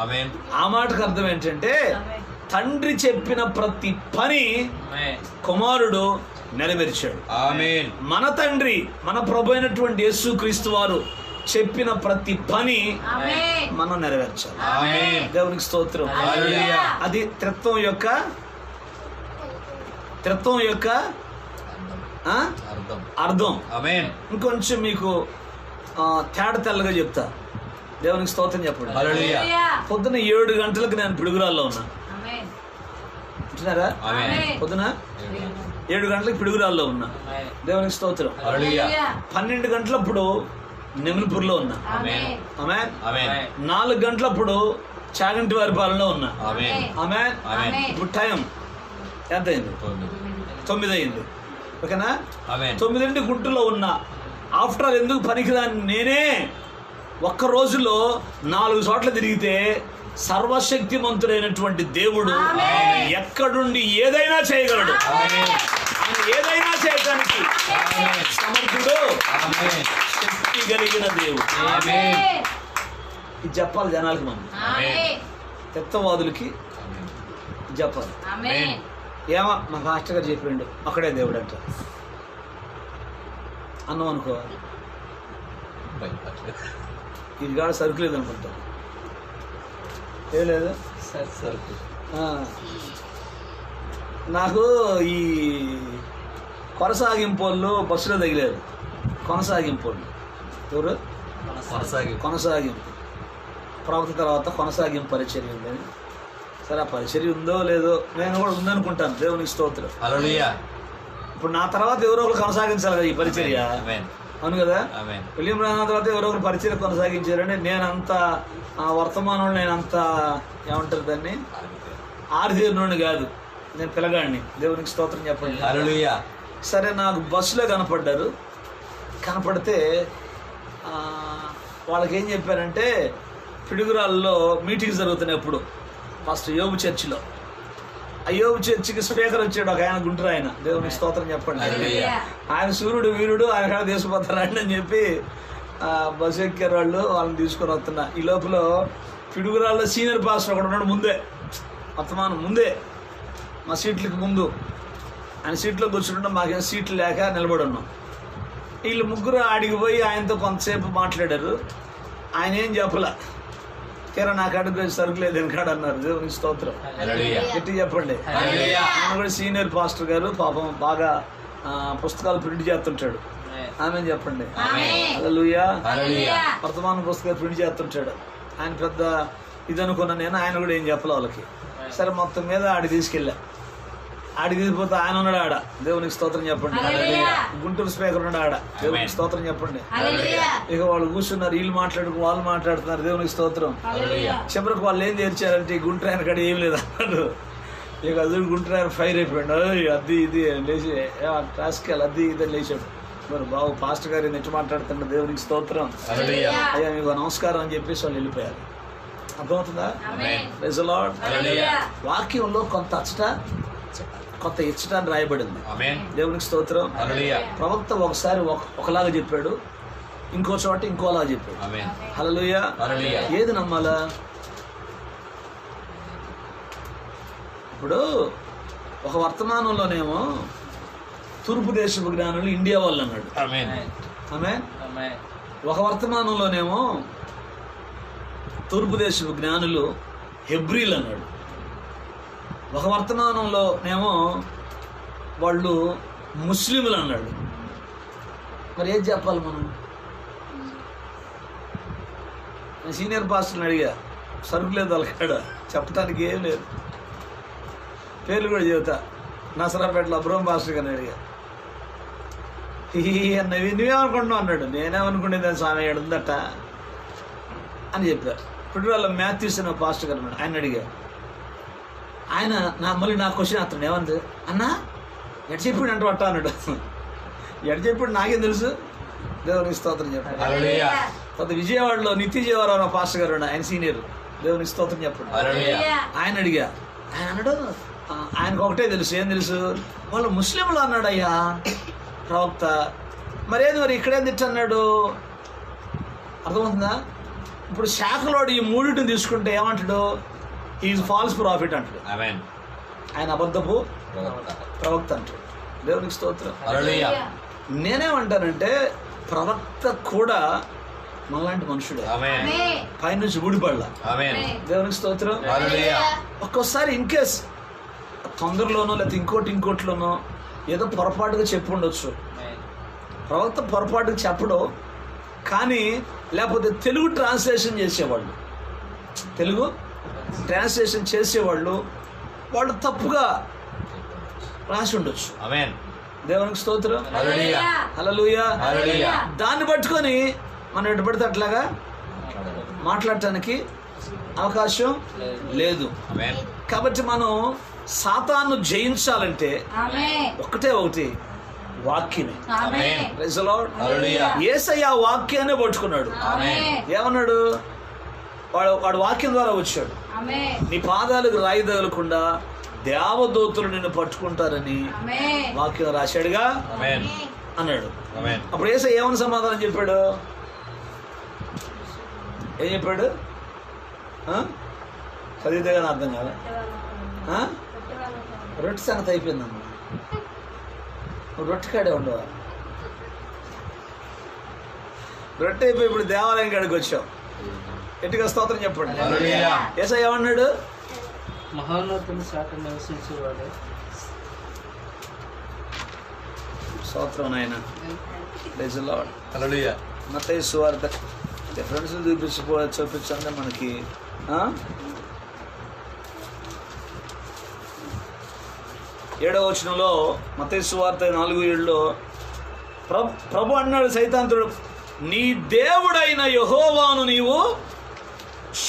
ఆ మాటకు అర్థం ఏంటంటే, తండ్రి చెప్పిన ప్రతి పని కుమారుడు నెరవేర్చాడు. మన తండ్రి, మన ప్రభు అయినటువంటి యేసుక్రీస్తు వారు చెప్పిన ప్రతి పని మనం నెరవేర్చాలి. దేవునికి స్తోత్రం. అది త్రిత్వం యొక్క అర్థం. ఇంకొంచెం మీకు తేడా తెల్లగా చెప్తా. దేవునికి స్తోత్రం చెప్పండి. పొద్దున 7 గంటలకు నేను పిడుగురాల్లో ఉన్నా. అంటున్నారా? పొద్దున 7 గంటలకు పిడుగురాల్లో ఉన్నా. దేవునికి స్తోత్రం. 12 గంటలప్పుడు నెమిలిపూర్లో ఉన్నా. ఆమేన్. 4 గంటలప్పుడు చాగంటి వారి పాలనలో ఉన్నా. ఆమేన్. ఇప్పుడు టైం ఎంత అయింది? 9 అయింది. ఓకేనా? 9 గుంటలో ఉన్నా. ఆఫ్టర్ ఆల్ ఎందుకు పనికిరాని నేనే ఒక్క రోజులో 4 చోట్ల తిరిగితే సర్వశక్తిమంతుడైనటువంటి దేవుడు ఎక్కడుండి ఏదైనా చేయగలడు. ఆయన ఏదైనా చేయడానికి సమర్థుడు, శక్తి కలిగిన దేవుడు. ఇది చెప్పాలి జనాలకి, మనం తత్వవాదులకి చెప్పాలి. ఏమో మా మాస్టర్ గారు చెప్పిండు అక్కడే దేవుడు అంట అన్నం అనుకో, ఇది కాదు సరుకు లేదు అనుకుంటా, ఏం లేదు సరుకు. నాకు ఈ కొనసాగింపోళ్ళు బస్సులో తగిలేరు. కొనసాగింపోళ్ళు ఎవరు? కొనసాగింపు ప్రవక్త తర్వాత కొనసాగింపు పరిచర్య ఉందని. సరే, ఆ పరిచర్య ఉందో లేదో, నేను కూడా ఉందనుకుంటాను. దేవునికి స్తోత్రం. ఇప్పుడు నా తర్వాత ఎవరో ఒకరు కొనసాగించాలి కదా ఈ పరిచర్య, అవును కదా? విలియం బ్రహ్మం తర్వాత ఎవరో ఒకరు పరిచర్య కొనసాగించారంటే నేనంత వర్తమానంలో నేనంత ఏమంటారు దాన్ని ఆరితేరినోడిని కాదు, నేను పిల్లగాడిని. దేవునికి స్తోత్రం చెప్పండి. సరే, నాకు బస్సులో కనపడితే వాళ్ళకి ఏం చెప్పారంటే, పిడుగురాల్లో మీటింగ్స్ జరుగుతున్నప్పుడు ఫస్ట్ యోబు చర్చిలో, ఆ యోబు చర్చికి స్పీకర్ వచ్చాడు ఒక ఆయన, గుంటూరు ఆయన. దేవునికి స్తోత్రం చెప్పండి. ఆయన సూర్యుడు వీరుడు, ఆయన దేశపోతారండి అని చెప్పి బస్సు ఎక్కారు వాళ్ళు. వాళ్ళని తీసుకొని వస్తున్నా. ఈ లోపల పిడుగురాల్లో సీనియర్ పాస్టర్ ఒకడు ఉన్నాడు, ముందే వర్తమానం ముందే మా సీట్లకి ముందు. ఆయన సీట్లో కూర్చుంటే మాకేం సీట్లు లేక నిలబడి ఉన్నాం. వీళ్ళు ముగ్గురు ఆడికి పోయి ఆయనతో కొంతసేపు మాట్లాడారు. ఆయన ఏం చెప్పలా, తీరా నాకు అడుగు సరుకు లేదు వెనకాడు అన్నారు. దేవునికి స్తోత్రం. గట్టి చెప్పండి. ఆయన కూడా సీనియర్ పాస్టర్ గారు, పాపం బాగా పుస్తకాలు ప్రింట్ చేస్తుంటాడు. ఆమె చెప్పండి. హల్లెలూయా. వర్తమాన పుస్తకాలు ప్రింట్ చేస్తుంటాడు. ఆయన పెద్ద ఇది అనుకున్నా నేను. ఆయన కూడా ఏం చెప్పలే వాళ్ళకి. సరే, మొత్తం మీద ఆడికి తీసుకెళ్ళా. ఆడికి తీసుకుపోతే ఆయన ఉన్నాడు ఆడ. దేవునికి స్తోత్రం చెప్పండి. గుంటూరు స్పీకర్ ఉన్నాడు ఆడ. దేవునికి స్తోత్రం చెప్పండి. ఇక వాళ్ళు కూర్చున్నారు, వీళ్ళు వాళ్ళు మాట్లాడుతున్నారు. దేవునికి స్తోత్రం. చివరికి వాళ్ళు ఏం తెరిచారంటే, ఈ గుంటూరు ఆయన కాడ ఏం లేదు అన్నారు. ఇక అది గుంటూరు ఆయన ఫైర్ అయిపోయాడు. అది ఇది లేచి రాసుకెళ్ళి అది ఇది లేచాడు. మరి బాబు పాస్టర్ గారు నెట్టి మాట్లాడుతున్నారు. దేవునికి స్తోత్రం. అయ్యా మీకు నమస్కారం అని చెప్పేసి వాళ్ళు వెళ్ళిపోయారు. అర్థమవుతుందా? Praise the Lord. వాక్యంలో కొంత అచ్చట కొత్త ఇచ్చట అని రాయబడింది. దేవునికి స్తోత్రం. ప్రవక్త ఒకసారి ఒకలాగా చెప్పాడు, ఇంకో చోట ఇంకోలాగా చెప్పాడు. హల్లెలూయా. ఏది నమ్మాలా? ఇప్పుడు ఒక వర్తమానంలోనేమో తూర్పు దేశపు జ్ఞానులు ఇండియా వాళ్ళు అన్నాడు. ఆమేన్. ఒక వర్తమానంలోనేమో తూర్పు దేశపు జ్ఞానులు హెబ్రీలు అన్నాడు. ఒక వర్తమానంలోనేమో వాళ్ళు ముస్లింలు అన్నాడు. మరి ఏం చెప్పాలి మనం? నేను సీనియర్ పాస్టర్ని అడిగా, సరుకు లేదు వాళ్ళకాడ, చెప్పడానికి ఏం లేదు. పేర్లు కూడా చెబుతా. నసరాపేటలో అబ్రహం పాస్టర్ గారిని అడిగా. నువ్వేమనుకుంటున్నావు అన్నాడు. నేనేమనుకునేది స్వామి ఎడుందట అని చెప్పారు. ఇప్పుడు వాళ్ళ మ్యాథ్యూస్ అనే పాస్టర్ గారు అన్నాడు. ఆయన అడిగా. ఆయన మళ్ళీ నా క్వశ్చన్ అతను ఏమంది, అన్నా ఎడ చెప్పాడు అంటూ అట్ట అన్నాడు. ఎడ చెప్పాడు నాకేం తెలుసు. దేవునికి స్తోత్రం చెప్పాడు. కొత్త విజయవాడలో నిత్య జీవరావు పాస్టర్ గారు ఆయన సీనియర్. దేవునికి స్తోత్రం చెప్పాడు. ఆయన అడిగా. ఆయన అన్నాడు, ఆయనకు ఒకటే తెలుసు. ఏం తెలుసు? వాళ్ళు ముస్లింలు అన్నాడు. అయ్యా ప్రవక్త. మరేది మరి ఇక్కడేం తిట్టన్నాడు? అర్థమవుతుందా? ఇప్పుడు శాఖలోడు ఈ మూడింటిని తీసుకుంటే ఏమంటాడు? ఈజ్ ఫాల్స్ ప్రాఫిట్ అంటాడు. ఆయన అబద్ధపు ప్రవక్త అంటాడు. దేవునికి స్తోత్రం. నేనేమంటానంటే ప్రవక్త కూడా మనలాంటి మనుషుడే, పైనుంచి ఊడిపడలా. దేవునికి స్తోత్రం. ఒక్కోసారి ఇన్కేస్ తొందరలోనో లేకపోతే ఇంకోటిలోనో ఏదో పొరపాటుగా చెప్పు ఉండొచ్చు. ప్రవక్త పొరపాటుగా చెప్పడం, కానీ లేకపోతే తెలుగు ట్రాన్స్లేషన్ చేసేవాళ్ళు వాళ్ళు తప్పుగా రాసి ఉండొచ్చు. దేవునికి స్తోత్రం. హల్లెలూయా. దాన్ని పట్టుకొని మనం ఎటు పడితే అట్లాగా మాట్లాడటానికి అవకాశం లేదు. కాబట్టి మనం సాతాను జయించాలంటే ఒకటి వాక్యమే. ఆమేన్. Praise the Lord. హల్లెలూయా. యేసయ్య ఆ వాక్యాన్ని పట్టుకున్నాడు. ఆమేన్. ఏమన్నాడు? వాడు వాక్యం ద్వారా వచ్చాడు. ఆమేన్. నీ పాదాలకు రాయి తగలకుండా దేవదూతలు నిన్ను పట్టుకుంటారని ఆమేన్. వాక్యం రాశాడుగా ఆమేన్. అన్నాడు. ఆమేన్. అప్పుడు యేసయ్య ఏమని సమాధానం చెప్పాడు? ఏం చెప్పాడు? చదివితే కానీ అర్థం కాదా? రొట్టె సంగతి అయిపోయిందమ్మా. నువ్వు రొట్టె కాడే ఉండవా? రొట్టె అయిపోయి ఇప్పుడు దేవాలయం కాడికి వచ్చావు. ఎట్టుగా స్తోత్రం చెప్పండి. హల్లెలూయా. యేసయ్య ఏమన్నాడు? మహోన్నతుని చాట నివసించేవాడే. స్తోత్రం నాయన. Praise the Lord. హల్లెలూయా. మత్తయి సువార్త ఫ్రెండ్స్ చూపించండి మనకి. 7వ వచనంలో మత్తయి సువార్త 4:7 ప్రభు అన్నాడు సైతానుడు, నీ దేవుడైన యెహోవాను నీవు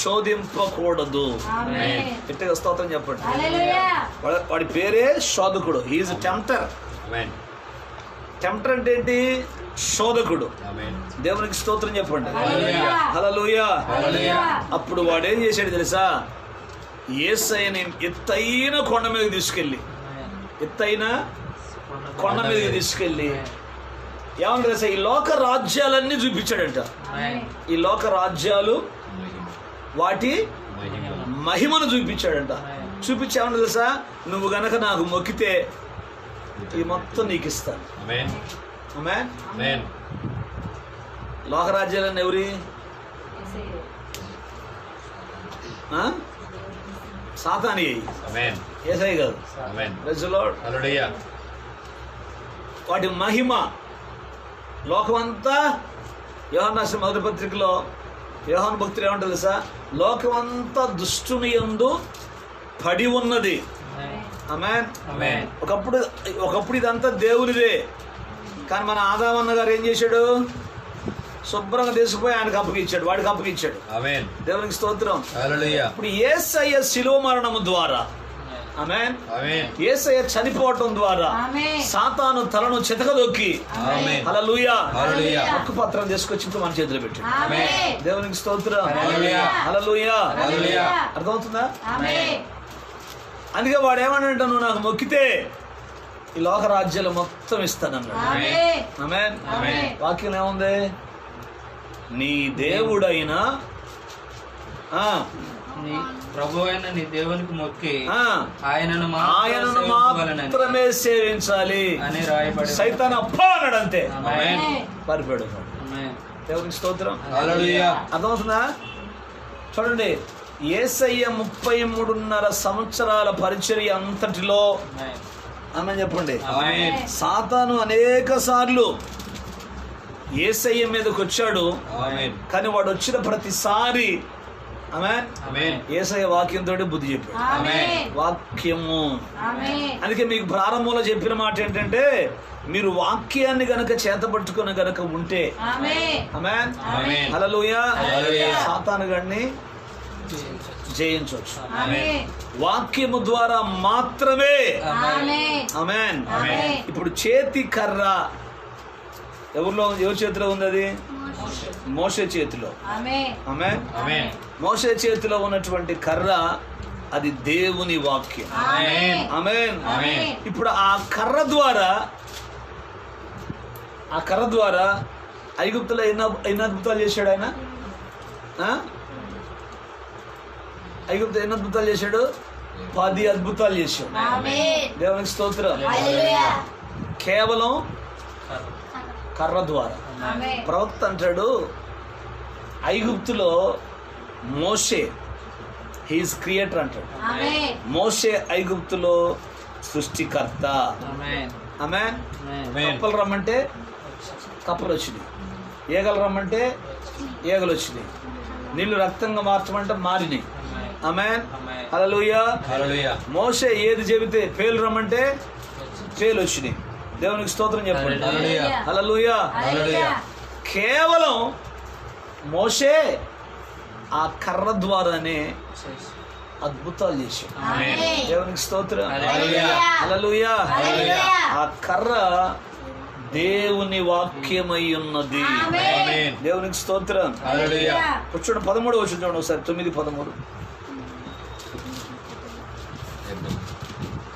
శోధింపకూడదు. ఆమేన్. గట్టిగా స్తోత్రం చెప్పండి. హల్లెలూయా. వాడి పేరే శోధకుడు. He's tempter. ఆమేన్. టెంప్టర్ అంటే ఏంటి? శోధకుడు. ఆమేన్. దేవునికి స్తోత్రం చెప్పండి. హల్లెలూయా. హల్లెలూయా. హల్లెలూయా. అప్పుడు వాడు ఏం చేశాడు తెలుసా? యేసయ్యని ఎత్తైన కొండ మీదకి తీసుకెళ్ళి ఏమన్నా తెలుసా? ఈ లోక రాజ్యాలన్నీ చూపించాడంట. ఈ లోక రాజ్యాలు వాటి మహిమను చూపించాడంట. చూపించి ఏమన్నా తెలుసా? నువ్వు గనక నాకు మొక్కితే ఈ మొత్తం నీకు ఇస్తాను. ఆమేన్. ఆమేన్. ఆమేన్. లోక రాజ్యాలన్నీ ఎవరి? సాతాని. ఆమేన్. యేసయ్య కాదు. ఆమేన్. Praise the Lord. హల్లెలూయా. వాటి మహిమ లోకమంతా యోహాను రాసిన మొదటి పత్రికలో యోహాను భక్తులు ఏమంటారు తెలుసా? లోకమంతా దుష్టుని యందు పడి ఉన్నది. ఆమేన్. ఆమేన్. ఒకప్పుడు ఇదంతా దేవునిదే. కానీ మన ఆదామన్న గారు ఏం చేశాడు? శుభ్రంగా తీసుకుపోయి ఆయనకు అప్పగిచ్చాడు, వాడికి అప్పగిచ్చాడు. ఆమేన్. దేవునికి స్తోత్రం. హల్లెలూయా. ఇప్పుడు యేసయ్య శిలువ మరణము ద్వారా, ఆమేన్, ఆమేన్. యేసయ్య చనిపోవటం ద్వారా ఆమేన్. సాతాను తలను చితకదొక్కి, ఆమేన్. హల్లెలూయా, హల్లెలూయా. హక్కు పత్రం తీసుకొచ్చి ఇప్పుడు మన చేతిలో పెట్టాడు. ఆమేన్. దేవునికి స్తోత్రం. హల్లెలూయా. హల్లెలూయా. హల్లెలూయా. అర్థమవుతుందా? ఆమేన్. అందుకే వాడు ఏమన్నాడు? నువ్వు నాకు మొక్కితే ఈ లోక రాజ్యాలు మొత్తం ఇస్తానన్నాడు. ఆమేన్. ఆమేన్. ఆమేన్. వాక్యం ఏముంది? నీ దేవుడైన నీ ప్రభువైన నీ దేవునికి మొక్కి ఆయనను ఆయనను మాత్రమే సేవించాలి అని రాయబడి సైతాన్ అప్పా అన్నాడు. అంతే. ఆమేన్. పరిపాడు. ఆమేన్. దేవునికి స్తోత్రం. హల్లెలూయా. అర్థమవుతుందా? చూడండి, యేసయ్య 33.5 సంవత్సరాల పరిచర్య అంతటిలో, ఆమేన్. ఆమె చెప్పండి, ఆమేన్. సాతాను అనేక సార్లు యేసయ్య మీదకి వచ్చాడు. ఆమేన్. కానీ వాడు వచ్చిన ప్రతిసారి ఆమేన్, ఆమేన్. యేసయ్య వాక్యంతో బుద్ధి చెప్పాడు. ఆమేన్. వాక్యము. ఆమేన్. అందుకే మీకు ప్రారంభంలో చెప్పిన మాట ఏంటంటే, మీరు వాక్యాన్ని గనక చేతపట్టుకుని గనక ఉంటే, ఆమేన్. ఆమేన్, ఆమేన్. హల్లెలూయా, హల్లెలూయా. సాతాను గాడిని జయించవచ్చు. ఆమేన్. వాక్యము ద్వారా మాత్రమే. ఆమేన్. ఆమేన్. ఆమేన్. ఇప్పుడు చేతి కర్ర ఎవరి చేతిలో ఉంది? అది మోషే చేతిలో. ఆమేన్. ఆమేన్. ఆమేన్. మోషే చేతిలో ఉన్నటువంటి కర్ర అది దేవుని వాక్యం. ఆమేన్. ఆమేన్. ఆమేన్. ఇప్పుడు ఆ కర్ర ద్వారా ఐగుప్తులో ఎన్ని అద్భుతాలు చేశాడు ఆయన? ఐగుప్తు ఎన్ని అద్భుతాలు చేశాడు? 10 అద్భుతాలు చేశాడు. ఆమేన్. దేవునికి స్తోత్రం. హల్లెలూయా. కేవలం కర్ర ద్వారా. ఆమేన్. ప్రవక్త అంటాడు, ఐగుప్తులో మోషే హీఈస్ క్రియేటర్ అంటాడు. ఆమేన్. మోషే ఐగుప్తులో సృష్టికర్త. ఆమేన్. ఆమేన్. ఆమేన్. కప్పలు రమ్మంటే కప్పలు వచ్చినాయి, ఈగలు రమ్మంటే ఈగలు వచ్చినాయి, నీళ్లు రక్తంగా మార్చమంటే మారినాయి. ఆమేన్. ఆమేన్. హల్లెలూయా. హల్లెలూయా. మోషే ఏది చెబితే పేలు రమ్మంటే పేలు వచ్చినాయి. దేవునికి స్తోత్రం చెప్పండి. హల్లెలూయా. హల్లెలూయా. హల్లెలూయా. కేవలం మోషే ఆ కర్ర ద్వారానే అద్భుతాలు చేశాడు. ఆమేన్. దేవునికి స్తోత్రం. హల్లెలూయా. హల్లెలూయా. హల్లెలూయా. ఆ కర్ర దేవుని వాక్యమై ఉన్నది. ఆమేన్. దేవునికి స్తోత్రం. హల్లెలూయా. చూడండి 13 వచ్చిన చూడండి ఒకసారి. 9:13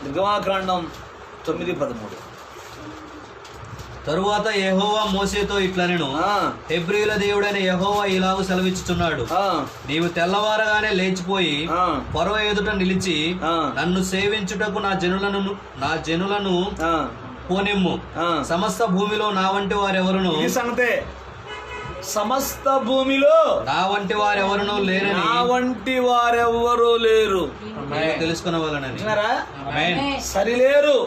నిర్గమాకాండం 9:13. తరువాత యెహోవా మోషేతో ఇట్లనెను, హెబ్రీయుల దేవుడైన యెహోవా ఇలాగు సెలవిచ్చుచున్నాడు, నీవు తెల్లవారగానే లేచిపోయి ఫరో ఎదుట నిలిచి నన్ను సేవించుటకు నా జనులను పోనిమ్ము. సమస్త భూమిలో నా వంటి వారెవరును ఈ సంగతే, సమస్త భూమిలో నా వంటి వారెవరును లేరని, నా వంటి వారెవ్వరూ లేరు తెలుసుకున్న వాళ్ళనని. ఆమేన్. సరిలేరు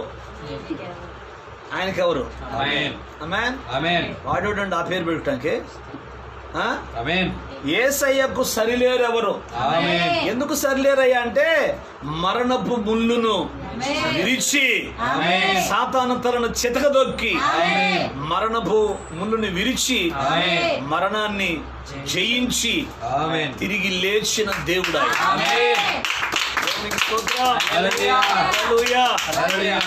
ఆయనకెవరు. ఆమేన్. ఆమేన్. ఆమేన్. వాడేటండి ఆ పేరు పెట్టడానికి. ఆమేన్. యేసయ్యకు సరిలేరు ఎవరు. ఆమేన్. ఎందుకు సరిలేరయ్యా అంటే మరణపు ముళ్ళును విరిచి ఆమేన్. సాతాను తలను చితకదొక్కి ఆమేన్. మరణపు ముళ్ళుని విరిచి ఆమేన్. మరణాన్ని జయించి ఆమేన్. తిరిగి లేచిన దేవుడు ఆయన. ఆమేన్. దేవునికి స్తోత్రం. హల్లెలూయా. హల్లెలూయా. హల్లెలూయా.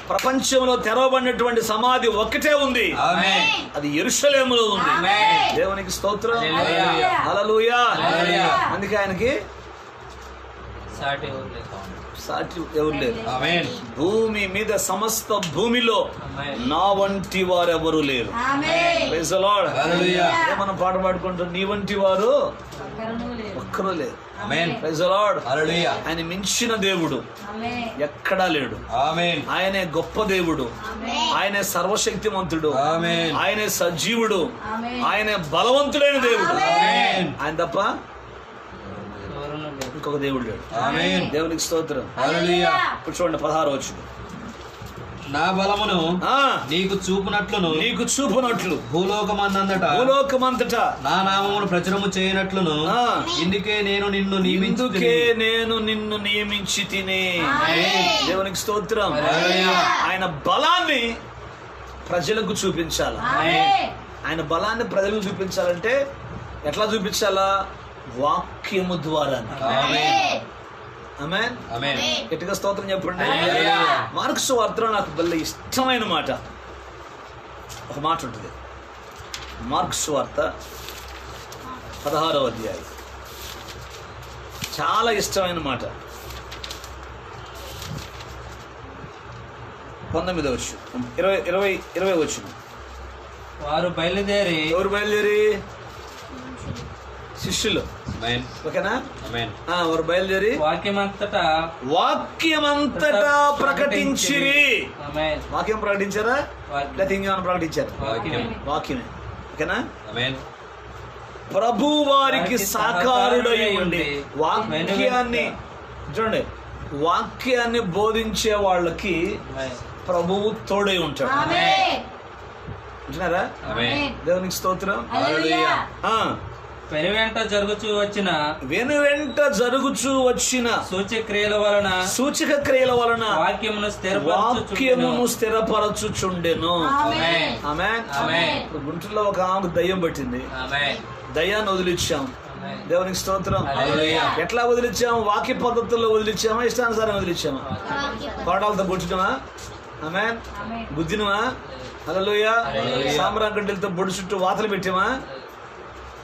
ప్రపంచంలో తెరవబడినటువంటి సమాధి ఒక్కటే ఉంది. ఆమేన్. అది యెరూషలేములో ఉంది. ఆమేన్. దేవునికి స్తోత్రం. హల్లెలూయా. హల్లెలూయా. హల్లెలూయా. అందుకే ఆయనకి సాటి ఎవరు లేరు. సాటి ఎవరు లేరు. ఆమేన్. భూమి మీద సమస్త భూమిలో ఆమేన్. నా వంటి వారెవరు లేరు. Praise the Lord. హల్లెలూయా. మనం పాట పాడుకుంటాం, నీ వంటి వారు ఒక్కరూ లేరు. ఆమేన్. Praise the Lord. హల్లెలూయా. ఆయన మించిన దేవుడు ఎక్కడా లేడు. ఆమేన్. ఆయనే గొప్ప దేవుడు. ఆయనే సర్వశక్తిమంతుడు. ఆమేన్. ఆయనే సజీవుడు. ఆయనే బలవంతుడైన దేవుడు. ఆమేన్. ఆయన తప్ప ఎవరునూ లేరు. ఇంకొక దేవుడు లేడు. ఆమేన్. దేవునికి స్తోత్రం. హల్లెలూయా. ఇప్పుడు చూడండి 16 వచ్చింది. నా బలమును నీకు చూపునట్లును, నీకు చూపునట్లు భూలోకమందంతటా భూలోకమంతటా నా నామమును ప్రచురము చేయనట్లును, ఇందుకే నేను నిన్ను నియమించి తిని. ఆమేన్. దేవునికి స్తోత్రం. హల్లెలూయా. ఆయన బలాన్ని ప్రజలకు చూపించాలి. ఆమేన్. ఆయన బలాన్ని ప్రజలకు చూపించాలంటే ఎట్లా చూపించాలా? వాక్యము ద్వారా. ఆమేన్. ఆమేన్. ఆమేన్. గట్టిగా స్తోత్రం చెప్పండి. హల్లెలూయా. మార్కు సువార్తలో నాకు భలే ఇష్టమైన మాట ఒక మాట ఉంటుంది. మార్కు సువార్త 16వ అధ్యాయం చాలా ఇష్టమైన మాట. 19వ వచనం, 20 వచనం. వారు బయలుదేరి ఎవరు బయలుదేరి? శిష్యులు. ఆమేన్. ఓకేనా? ఆమేన్. వారు బయలుదేరి వాక్యమంతటా ప్రకటించిరి. ఆమేన్. వాక్యం ప్రకటించారా లేకపోతే ఇంకేమైనా ప్రకటించారా? వాక్యం. వాక్యమే. ఓకేనా? ఆమేన్. ప్రభు వారికి సాకారుడై ఉండి వాక్యాన్ని చూడండి, వాక్యాన్ని బోధించే వాళ్ళకి ప్రభువు తోడై ఉంటాడు. అంటున్నారా? ఆమేన్. దేవునికి స్తోత్రం. హల్లెలూయా. వెనువెంట జరుగుచూ వచ్చిన సూచక క్రియల వలన వాక్యమును స్థిరపరచుచుండెను. ఆమేన్. ఆమేన్. ఆమేన్. ఇప్పుడు గుంటూరులో ఒక ఆమెకు దయ్యం పట్టింది. ఆమేన్. దయ్యాన్ని వదిలిచ్చాం. ఆమేన్. దేవునికి స్తోత్రం. హల్లెలూయా. ఎట్లా వదిలిచ్చాము? వాక్య పద్ధతుల్లో వదిలిచ్చామా? ఇష్టానుసారం వదిలిచ్చామా? పాఠాలతో పొడుచుటమా? ఆమేన్. గుద్దినమా? హల్లెలూయా. హల్లెలూయా. సాంబ్రాన్ గడ్డలతో బొడి చుట్టూ వాతలు పెట్టామా?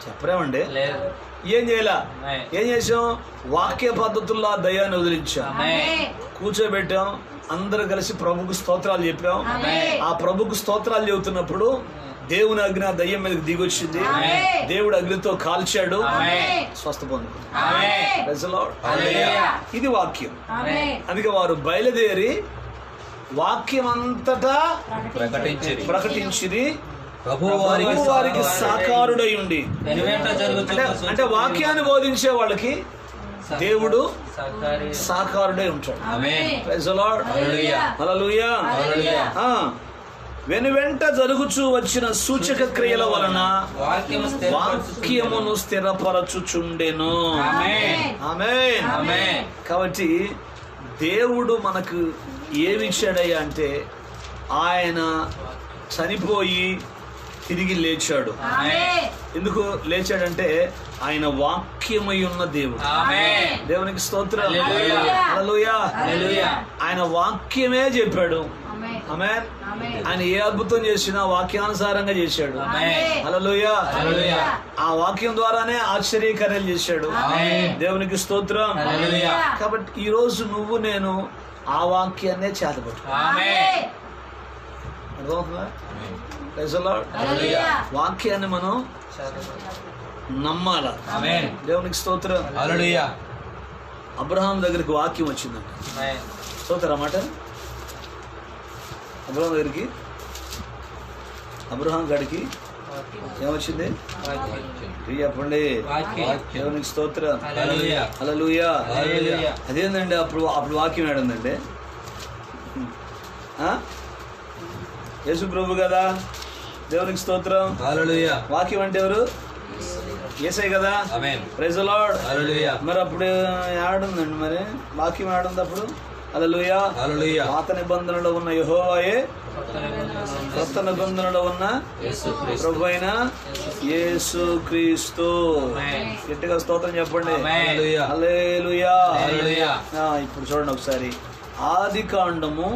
చెప్పరేమండి. లేదు. ఏం చేయాల? ఆమేన్. ఏం చేసాం? వాక్య పద్ధతుల్లో ఆ దయ్యాన్ని వదిలించాం. ఆమేన్. కూర్చోబెట్టాం. అందరూ కలిసి ప్రభుకు స్తోత్రాలు చెప్పాం. ఆ ప్రభుకు స్తోత్రాలు చెబుతున్నప్పుడు దేవుని అగ్ని ఆ దయ్యం మీదకి దిగొచ్చింది. దేవుడు అగ్నితో కాల్చాడు. స్వస్థ పొందుకుంది. ఆమేన్. Praise the Lord. హల్లెలూయా. ఇది వాక్యం. ఆమేన్. అందుకే వారు బయలుదేరి వాక్యం అంతటా ప్రకటించిరి. ప్రభువు వారికి సాకారుడై ఉండి. వెనువెంట జరుగుచున్న అంటే వాక్యాన్ని బోధించే వాళ్ళకి దేవుడు సహకారి- సాకారుడై ఉంటాడు. ఆమేన్. Praise the Lord. హల్లెలూయా. హల్లెలూయా. హల్లెలూయా. వెనువెంట జరుగుచూ వచ్చిన సూచక క్రియల వలన వాక్యమును స్థిరపరచుచుండెను. ఆమేన్. ఆమేన్. ఆమేన్. కాబట్టి దేవుడు మనకు ఏమి ఇచ్చాడయ్యా అంటే ఆయన చనిపోయి తిరిగి లేచాడు. ఆమేన్. ఎందుకు లేచాడంటే ఆయన వాక్యమై ఉన్న దేవుడు. ఆమేన్. దేవునికి స్తోత్రం. హల్లెలూయా. హల్లెలూయా. హల్లెలూయా. ఆయన వాక్యమే చెప్పాడు. ఆమేన్. ఆమేన్. ఆయన ఏ అద్భుతం చేసినా వాక్యానుసారంగా చేశాడు. ఆమేన్. హల్లెలూయా. హల్లెలూయా. ఆ వాక్యం ద్వారానే ఆశ్చర్యకార్యాలు చేశాడు. ఆమేన్. దేవునికి స్తోత్రం. హల్లెలూయా. కాబట్టి ఈ రోజు నువ్వు నేను ఆ వాక్యాన్నే చేతపట్టు. ఆమేన్. అర్థమవుతుందా? Praise the Lord. హల్లెలూయా. వాక్యాన్ని మనం నమ్మాల. ఆమేన్. దేవునికి స్తోత్రం. హల్లెలూయా. అబ్రహాం దగ్గరికి వాక్యం వచ్చిందంట. ఆమేన్. చదువుతారా మాట? అబ్రహాం దగ్గరికి, అబ్రహాం గడికి ఏమొచ్చింది? చెప్పండి. వాక్యం. దేవునికి స్తోత్రం. హల్లెలూయా. హల్లెలూయా. హల్లెలూయా. అదేందండి అప్పుడు వాక్యం ఏడుందండి? యేసు ప్రభు కదా. దేవునికి స్తోత్రం. హల్లెలూయా. వాక్యం అంటే ఎవరు? యేసే కదా. ఆమేన్. Praise the Lord. హల్లెలూయా. మరి అప్పుడు ఏడుందండి? మరి వాక్యం ఏడుంది అప్పుడు? హల్లెలూయా. హల్లెలూయా. పాత నిబంధనలో ఉన్న యెహోవాయే కొత్త నిబంధనలో ఉన్న ప్రభు అయిన యేసు క్రీస్తు. ఆమేన్. గట్టిగా స్తోత్రం చెప్పండి. ఆమేన్. హల్లెలూయా. హల్లెలూయా. హల్లెలూయా. ఇప్పుడు చూడండి ఒకసారి. ఆదికాండము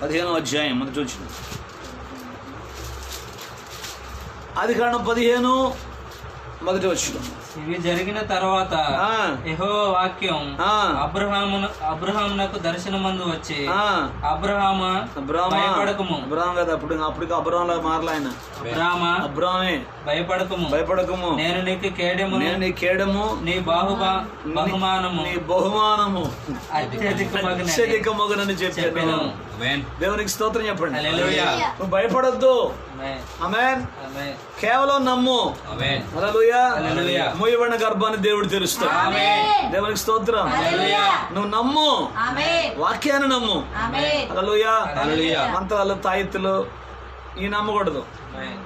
15వ అధ్యాయం మొదటి వచ్చిన ఆదికాండం 15 మొదటి వచ్చిన. ఇవి జరిగిన తర్వాత ఆ. యెహోవా వాక్యం ఆ. అబ్రహామునకు దర్శనమందు వచ్చి అబ్రామా భయపడకము. అబ్రాం కదా. అప్పుడు అబ్రాం లాగా మారలే ఆయన. అబ్రామే భయపడకము. నేను నీకు కేడెము, నేను నీ కేడము, నీ బహుమానము నీ బహుమానము అత్యధికమగునని అత్యధికమగునని చెప్పాను. ఆమేన్. దేవునికి స్తోత్రం చెప్పండి. హల్లెలూయా. నువ్వు భయపడొద్దు. ఆమేన్. ఆమేన్. ఆమేన్. కేవలం నమ్ము. ఆమేన్. హల్లెలూయా. హల్లెలూయా. మూయబడిన గర్భాన్ని దేవుడు తెరుస్తాడు. ఆమేన్. దేవునికి స్తోత్రం. హల్లెలూయా. నువ్వు నమ్ము, ఆమేన్. వాక్యాన్ని నమ్ము. ఆమేన్. హల్లెలూయా. హల్లెలూయా. మంత్రాలు, తాయిత్తులు ఈ నమ్మకూడదు. ఆమేన్.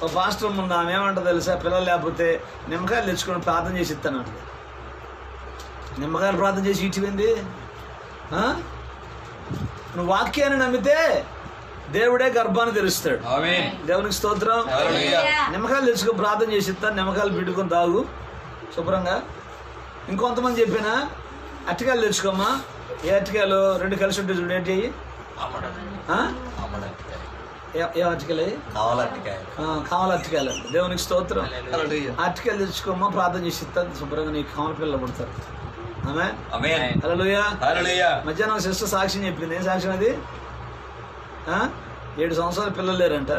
ఒక పాస్టర్ ముందు ఆమె ఏమంటో తెలుసా? పిల్లలు లేకపోతే నిమ్మకాయలు తెచ్చుకొని ప్రార్థన చేసి ఇస్తాను. నిమ్మకాయలు ప్రార్థన చేసి ఇచ్చిపోయింది. నువ్వు వాక్యాన్ని నమ్మితే దేవుడే గర్భాన్ని తెరుస్తాడు. ఆమేన్. దేవునికి స్తోత్రం. హల్లెలూయా. నిమ్మకాయలు తెచ్చుకొని ప్రార్థన చేసి ఇస్తాను. నిమ్మకాయలు పెట్టుకొని తాగు శుభ్రంగా. ఇంకొంతమంది చెప్పినా అరటికాయలు తెచ్చుకోమ్మా. ఏ అరటికాయలు 2 కలిసి ఉంటే చూడు. ఏంటి అయ్యి? ఏ అరటికాయలు అయ్యి? కావాలి అరటికాయలు. దేవునికి స్తోత్రం. హల్లెలూయా. అరటికాయలు తెచ్చుకోమ్మా, ప్రార్థన చేసి ఇస్తాను. శుభ్రంగా నీకు కామల పిల్లలు పుడతారు. ఆమె ఆమేన్. హల్లెలూయా. హల్లెలూయా. మధ్యాహ్నం సిస్టర్ సాక్ష్యం చెప్పింది. ఏం సాక్ష్యం అది? 7 సంవత్సరాల పిల్లలు లేరంట.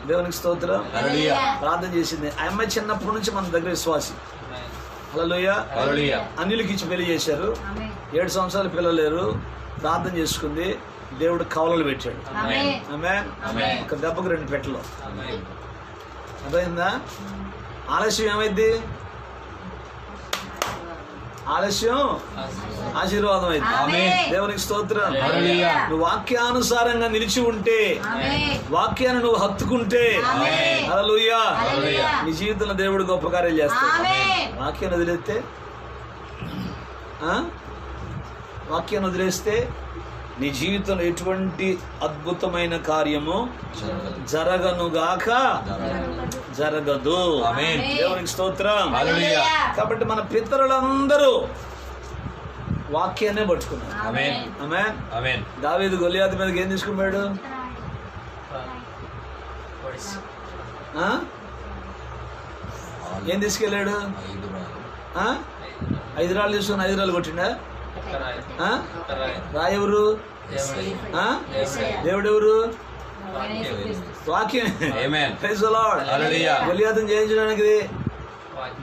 దేవునికి స్తోత్రం. హల్లెలూయా. ప్రార్థన చేసింది. ఆ అమ్మాయి చిన్నప్పటి నుంచి మన దగ్గర విశ్వాసి. హల్లెలూయా. హల్లెలూయా. అన్నిలకి ఇచ్చి పెళ్లి చేశారు. ఆమేన్. 7 సంవత్సరాల పిల్లలు లేరు. ప్రార్థన చేసుకుంది. దేవుడు కవలలు పెట్టాడు. ఆమేన్. ఆమేన్. ఆమేన్. ఒక దెబ్బకు 2 పెట్టలు. ఆమేన్. అర్థమైందా? ఆలస్యం ఏమైంది? ఆలస్యం ఆశీర్వాదం అయింది. ఆమేన్. దేవునికి స్తోత్రం. హల్లెలూయా. నువ్వు వాక్యానుసారంగా నిలిచి ఉంటే, ఆమేన్. వాక్యాన్ని నువ్వు హత్తుకుంటే, ఆమేన్. హల్లెలూయా, హల్లెలూయా. నీ జీవితంలో దేవుడు గొప్ప కార్యాలు చేస్తాడు. ఆమేన్. వాక్యాన్ని వదిలేస్తే వాక్యాన్ని వదిలేస్తే నీ జీవితంలో ఎటువంటి అద్భుతమైన కార్యము జరగనుగాక జరగదు. ఆమేన్. దేవునికి స్తోత్రం. హల్లెలూయా. కాబట్టి మన పితరులందరూ వాక్యాన్నే పట్టుకున్నారు. ఆమేన్. ఆమేన్. ఆమేన్. దావీదు గొలియాతు మీదకి ఏం తీసుకున్నాడు? ఏం తీసుకెళ్ళాడు? 5 రాళ్ళు తీసుకుని 5 రాళ్ళు కొట్టిండా? రాయెవరు? దేవుడెవరు? వాక్యం. ఆమేన్. Praise the Lord. హల్లెలూయా. గొలియాతును జయించడానికి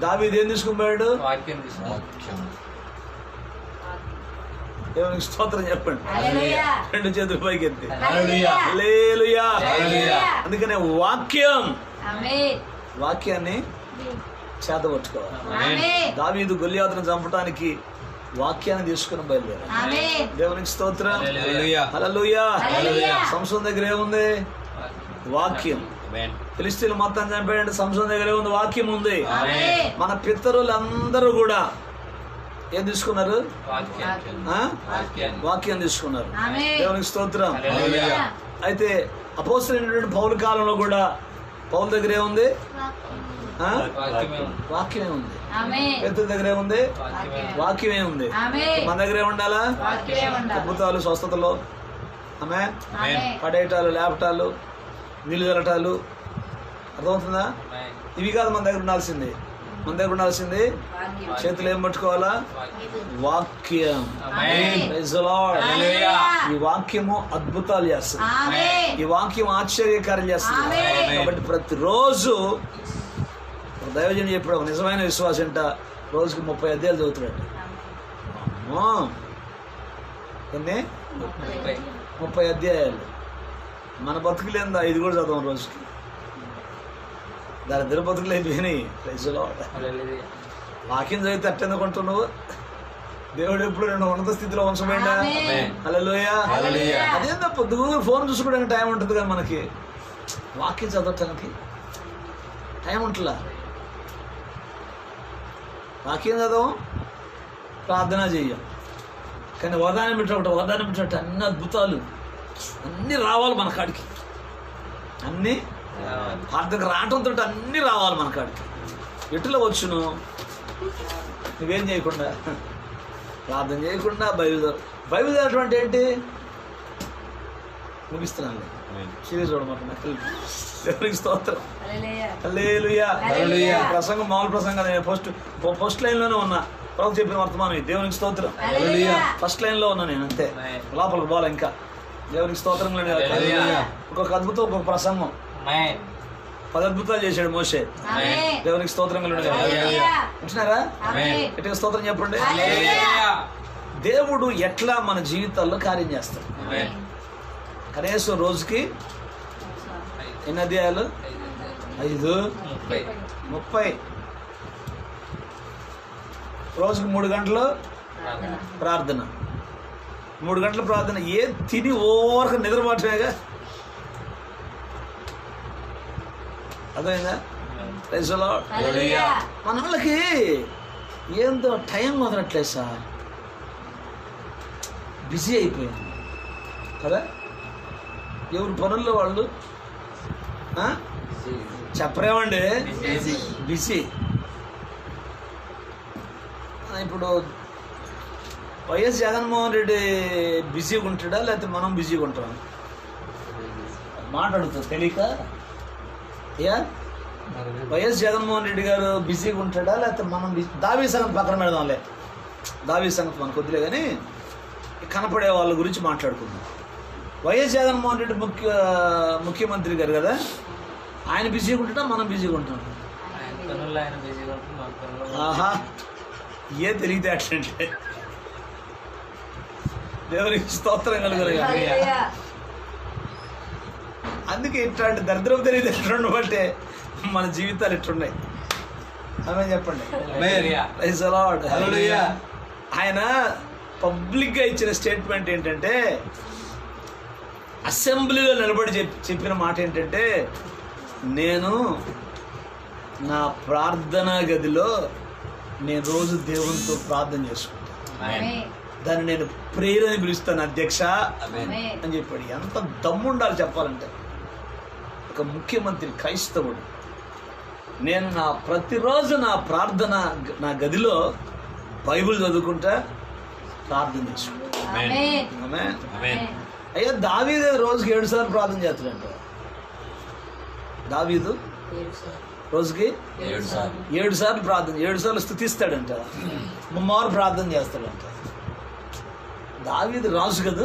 దావీదు ఏం తీసుకున్నాడు? వాక్యం తీసుకున్నాం. దేవునికి స్తోత్రం చెప్పండి. హల్లెలూయా. 2 చేతులు పైకి ఎత్తి హల్లెలూయా. హల్లెలూయా. హల్లెలూయా. అందుకనే వాక్యం, ఆమేన్. వాక్యాన్ని చేతపట్టుకోవాలి. ఆమేన్. దావీదు గొలియాతును చంపడానికి వాక్యాన్ని తీసుకుని బయలుదేరాడు. ఆమేన్. దేవునికి స్తోత్రం. హల్లెలూయా. హల్లెలూయా. హల్లెలూయా. సంసోను దగ్గర ఏముంది? వాక్యం. ఆమేన్. ఫిలిష్తీయులు మొత్తం చంపాడంటే సంసోను దగ్గర ఏముంది? వాక్యం ఉంది. ఆమేన్. మన పితరులందరూ కూడా ఏం తీసుకున్నారు? వాక్యాన్ని. ఆ? వాక్యాన్ని. వాక్యం తీసుకున్నారు. ఆమేన్. దేవునికి స్తోత్రం. హల్లెలూయా. అయితే అపోస్తలుడైనటువంటి పౌలు కాలంలో కూడా పౌలు దగ్గర ఏముంది? ఆ? వాక్యమే ఉంది. వాక్యమే ఉంది. ఆమేన్. పేతురు దగ్గర ఏముంది? వాక్యమే ఉంది. వాక్యమే ఉంది. ఆమేన్. మన దగ్గర ఏముండాలా? వాక్యమే ఉండాలి. అద్భుతాలు, స్వస్థతలు, ఆమె ఆమేన్. పడేయటాలు, లేపటాలు, నీళ్ళు జరటాలు, అర్థమవుతుందా? ఆమేన్. ఇవి కాదు మన దగ్గర ఉండాల్సింది. మన దగ్గర ఉండాల్సింది వాక్యం. చేతులు ఏం పట్టుకోవాలా? వాక్యం. వాక్యం. ఆమేన్. Praise the Lord. హల్లెలూయా. ఈ వాక్యము అద్భుతాలు చేస్తుంది. ఆమేన్. ఈ వాక్యం ఆశ్చర్యకార్యం చేస్తుంది. ఆమేన్. కాబట్టి ప్రతిరోజు దైవజనుడు చెప్పాడు, ఒక నిజమైన విశ్వాసం అంట రోజుకి 30 అధ్యాయాలు చదువుతున్నాడు. అమ్మో, ఎన్ని? 30 అధ్యాయాలు. మన బతుకులేందా 5 కూడా చదవం రోజుకి. దాని ఇద్దరు బతుకులేదు విని. Praise the Lord. హల్లెలూయా. వాక్యం చదివితే అట్టెందుకుంటున్నావు? దేవుడు ఎప్పుడు నేను ఉన్నత స్థితిలో ఉంచబోయిందా? ఆమేన్. హల్లెలూయా. హల్లెలూయా. అదేం తప్ప దూరం ఫోన్ చూసుకోవడానికి టైం ఉంటుంది కదా మనకి. వాక్యం చదవటానికి టైం ఉంటుందా? వాక్యం చదవం, ప్రార్థన చెయ్యం. కానీ వరదానం పెట్టినట్టు అన్ని అద్భుతాలు అన్నీ రావాలి మన కాడికి. అన్నీ ప్రార్థనకు రావటంతో అన్నీ రావాలి మన కాడికి. ఎటులో వచ్చును? నువ్వేం చేయకుండా, ప్రార్థన చేయకుండా బైబిల్ చదవటం ఏంటి? ముగిస్తున్నాను. సీరియస్ చూడమంటున్నా. దేవునికి స్తోత్రం. హల్లెలూయా. హల్లెలూయా. హల్లెలూయా. ప్రసంగం మామూలు ప్రసంగం కాదు. ఫస్ట్ లైన్ లోనే ఉన్నా. ప్రభు చెప్పిన వర్తమానం ఇది. దేవునికి స్తోత్రం. హల్లెలూయా. ఫస్ట్ లైన్ లో ఉన్నా నేను, అంతే. లోపలికి పోలే ఇంకా. దేవునికి స్తోత్రం. హల్లెలూయా. ఒక్కొక్క అద్భుతం, ఒక్కొక్క ప్రసంగం. ఆమేన్. 10 అద్భుతాలు చేశాడు మోషే. ఆమేన్. దేవునికి స్తోత్రం. హల్లెలూయా. ఉంటున్నారా? ఆమేన్. ఎట్లా స్తోత్రం చెప్పండి. హల్లెలూయా. దేవుడు ఎట్లా మన జీవితాల్లో కార్యం చేస్తాడు. ఆమేన్. కనీసం రోజుకి ఎన్ని అధ్యాయాలు? 5, 30. రోజుకి 3 గంటలు ప్రార్థన. 3 గంటల ప్రార్థన. ఏ తిని ఓవరకు నిద్రపోవటమేగా. అర్థమైందా? Praise the Lord. హల్లెలూయా. మన వాళ్ళకి ఏందో టైం వదలట్లేదు సార్. బిజీ అయిపోయింది కదా. ఎవరు పనుల్లో వాళ్ళు చెప్పరేమండి, బిజీ. ఇప్పుడు వైఎస్ జగన్మోహన్ రెడ్డి బిజీగా ఉంటాడా లేకపోతే మనం బిజీగా ఉంటాం? మాట్లాడుతా తెలియక. యా, వైఎస్ జగన్మోహన్ రెడ్డి గారు బిజీగా ఉంటాడా లేకపోతే మనం దావీ సంగతి పక్కన పెడదాంలే. దావీ సంగతి మనకు వద్దులే, కానీ కనపడే వాళ్ళ గురించి మాట్లాడుకుందాం. వైఎస్ జగన్మోహన్ రెడ్డి ముఖ్యమంత్రి గారు కదా, ఆయన బిజీగా ఉంటాడా మనం బిజీగా ఉంటాం? ఆయన పనుల్లో ఆయన బిజీగా ఉంటుంది, మన పనుల్లో ఆహా, ఏ తెలియతే అట్లంటే. దేవునికి స్తోత్రం కలుగురుగా. హల్లెలూయా. అందుకే ఇట్లాంటి దరిద్రం తెలియదు ఎట్లుండ బట్టే మన జీవితాలు ఎట్లున్నాయి. ఆమె చెప్పండి. Praise the Lord. హల్లెలూయా. ఆయన పబ్లిక్గా ఇచ్చిన స్టేట్మెంట్ ఏంటంటే, అసెంబ్లీలో నిలబడి చెప్పిన మాట ఏంటంటే, నేను నా ప్రార్థనా గదిలో నేను రోజు దేవునితో ప్రార్థన చేసుకుంటాను, ఆమేన్. దాన్ని నేను ప్రేయర్ అని పిలుస్తాను అధ్యక్ష ఆమేన్. అని చెప్పాడు. ఎంత దమ్ము ఉండాలి చెప్పాలంటే. ఒక ముఖ్యమంత్రి క్రైస్తవుడు, నేను ప్రతిరోజు నా ప్రార్థన నా గదిలో బైబిల్ చదువుకుంటా ప్రార్థన చేసుకుంటా. ఆమేన్. ఆమేన్. ఆమేన్. అయ్యో, దావీదు రోజుకి 7 సార్లు ప్రార్థన చేస్తాడంట. దావీదు రోజుకి 7 సార్లు ప్రార్థన, 7 సార్లు స్తుతిస్తాడంట, 3 మార్లు ప్రార్థన చేస్తాడంట. దావీదు రాజు కదా.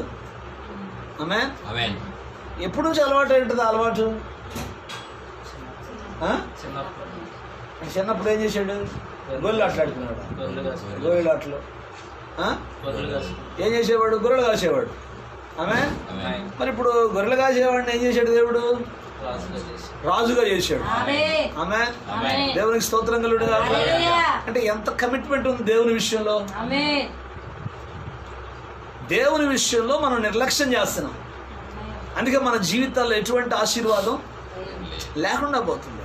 ఆమేన్. ఎప్పుడు నుంచి అలవాటు ఏంటిది అలవాటు? చిన్నప్పుడు ఏం చేశాడు? గొర్రెలు ఆటలాడుకున్నాడు. గొర్రెలు ఆటలు ఏం చేసేవాడు? గొర్రెలు కాసేవాడు. ఆమేన్. మరి ఇప్పుడు గొర్రెలు కాసేవాడిని ఏం చేశాడు దేవుడు? రాజుగా చేశాడు. ఆమేన్. ఆమేన్. ఆమేన్. దేవునికి స్తోత్రం కలుగును గాక. హల్లెలూయా. అంటే ఎంత కమిట్మెంట్ ఉంది దేవుని విషయంలో. ఆమేన్. దేవుని విషయంలో మనం నిర్లక్ష్యం చేస్తున్నాం. అందుకే మన జీవితాల్లో ఎటువంటి ఆశీర్వాదం లేకుండా పోతుంది.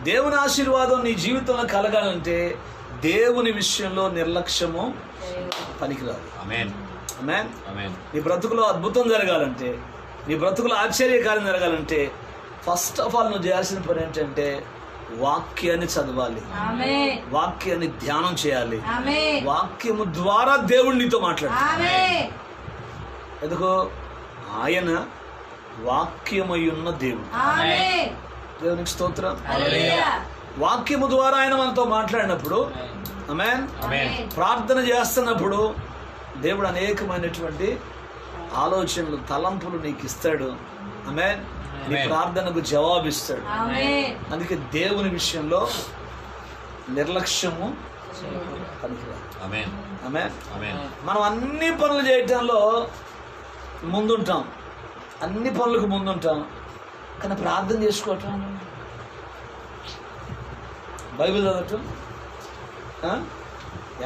దేవుని ఆశీర్వాదం నీ జీవితంలో కలగాలంటే దేవుని విషయంలో నిర్లక్ష్యము పనికిరాదు. ఆమేన్. ఆమేన్. ఆమేన్. నీ బ్రతుకులో అద్భుతం జరగాలంటే, నీ బ్రతుకులో ఆశ్చర్యకార్యం జరగాలంటే ఫస్ట్ ఆఫ్ ఆల్ నువ్వు చేయాల్సిన పని ఏంటంటే వాక్యాన్ని చదవాలి, ఆమేన్. వాక్యాన్ని ధ్యానం చేయాలి, ఆమేన్. వాక్యము ద్వారా దేవుడు నీతో మాట్లాడాలి. ఆమేన్. ఎందుకో ఆయన వాక్యమై ఉన్న దేవుడు. ఆమేన్. దేవునికి స్తోత్రం. హల్లెలూయా. వాక్యము ద్వారా ఆయన మనతో మాట్లాడినప్పుడు, ఆమేన్, ఆమేన్. ప్రార్థన చేస్తున్నప్పుడు దేవుడు అనేకమైనటువంటి ఆలోచనలు, తలంపులు నీకు ఇస్తాడు. ఆమేన్. నీ ఆమేన్. ప్రార్థనకు జవాబిస్తాడు. ఆమేన్. అందుకే దేవుని విషయంలో నిర్లక్ష్యము పనికిరాదు. ఆమేన్. ఆమేన్. ఆమేన్. మనం అన్ని పనులు చేయటంలో ముందుంటాం, అన్ని పనులకు ముందుంటాం, కానీ ప్రార్థన చేసుకోవటం, బైబిల్ చదవటం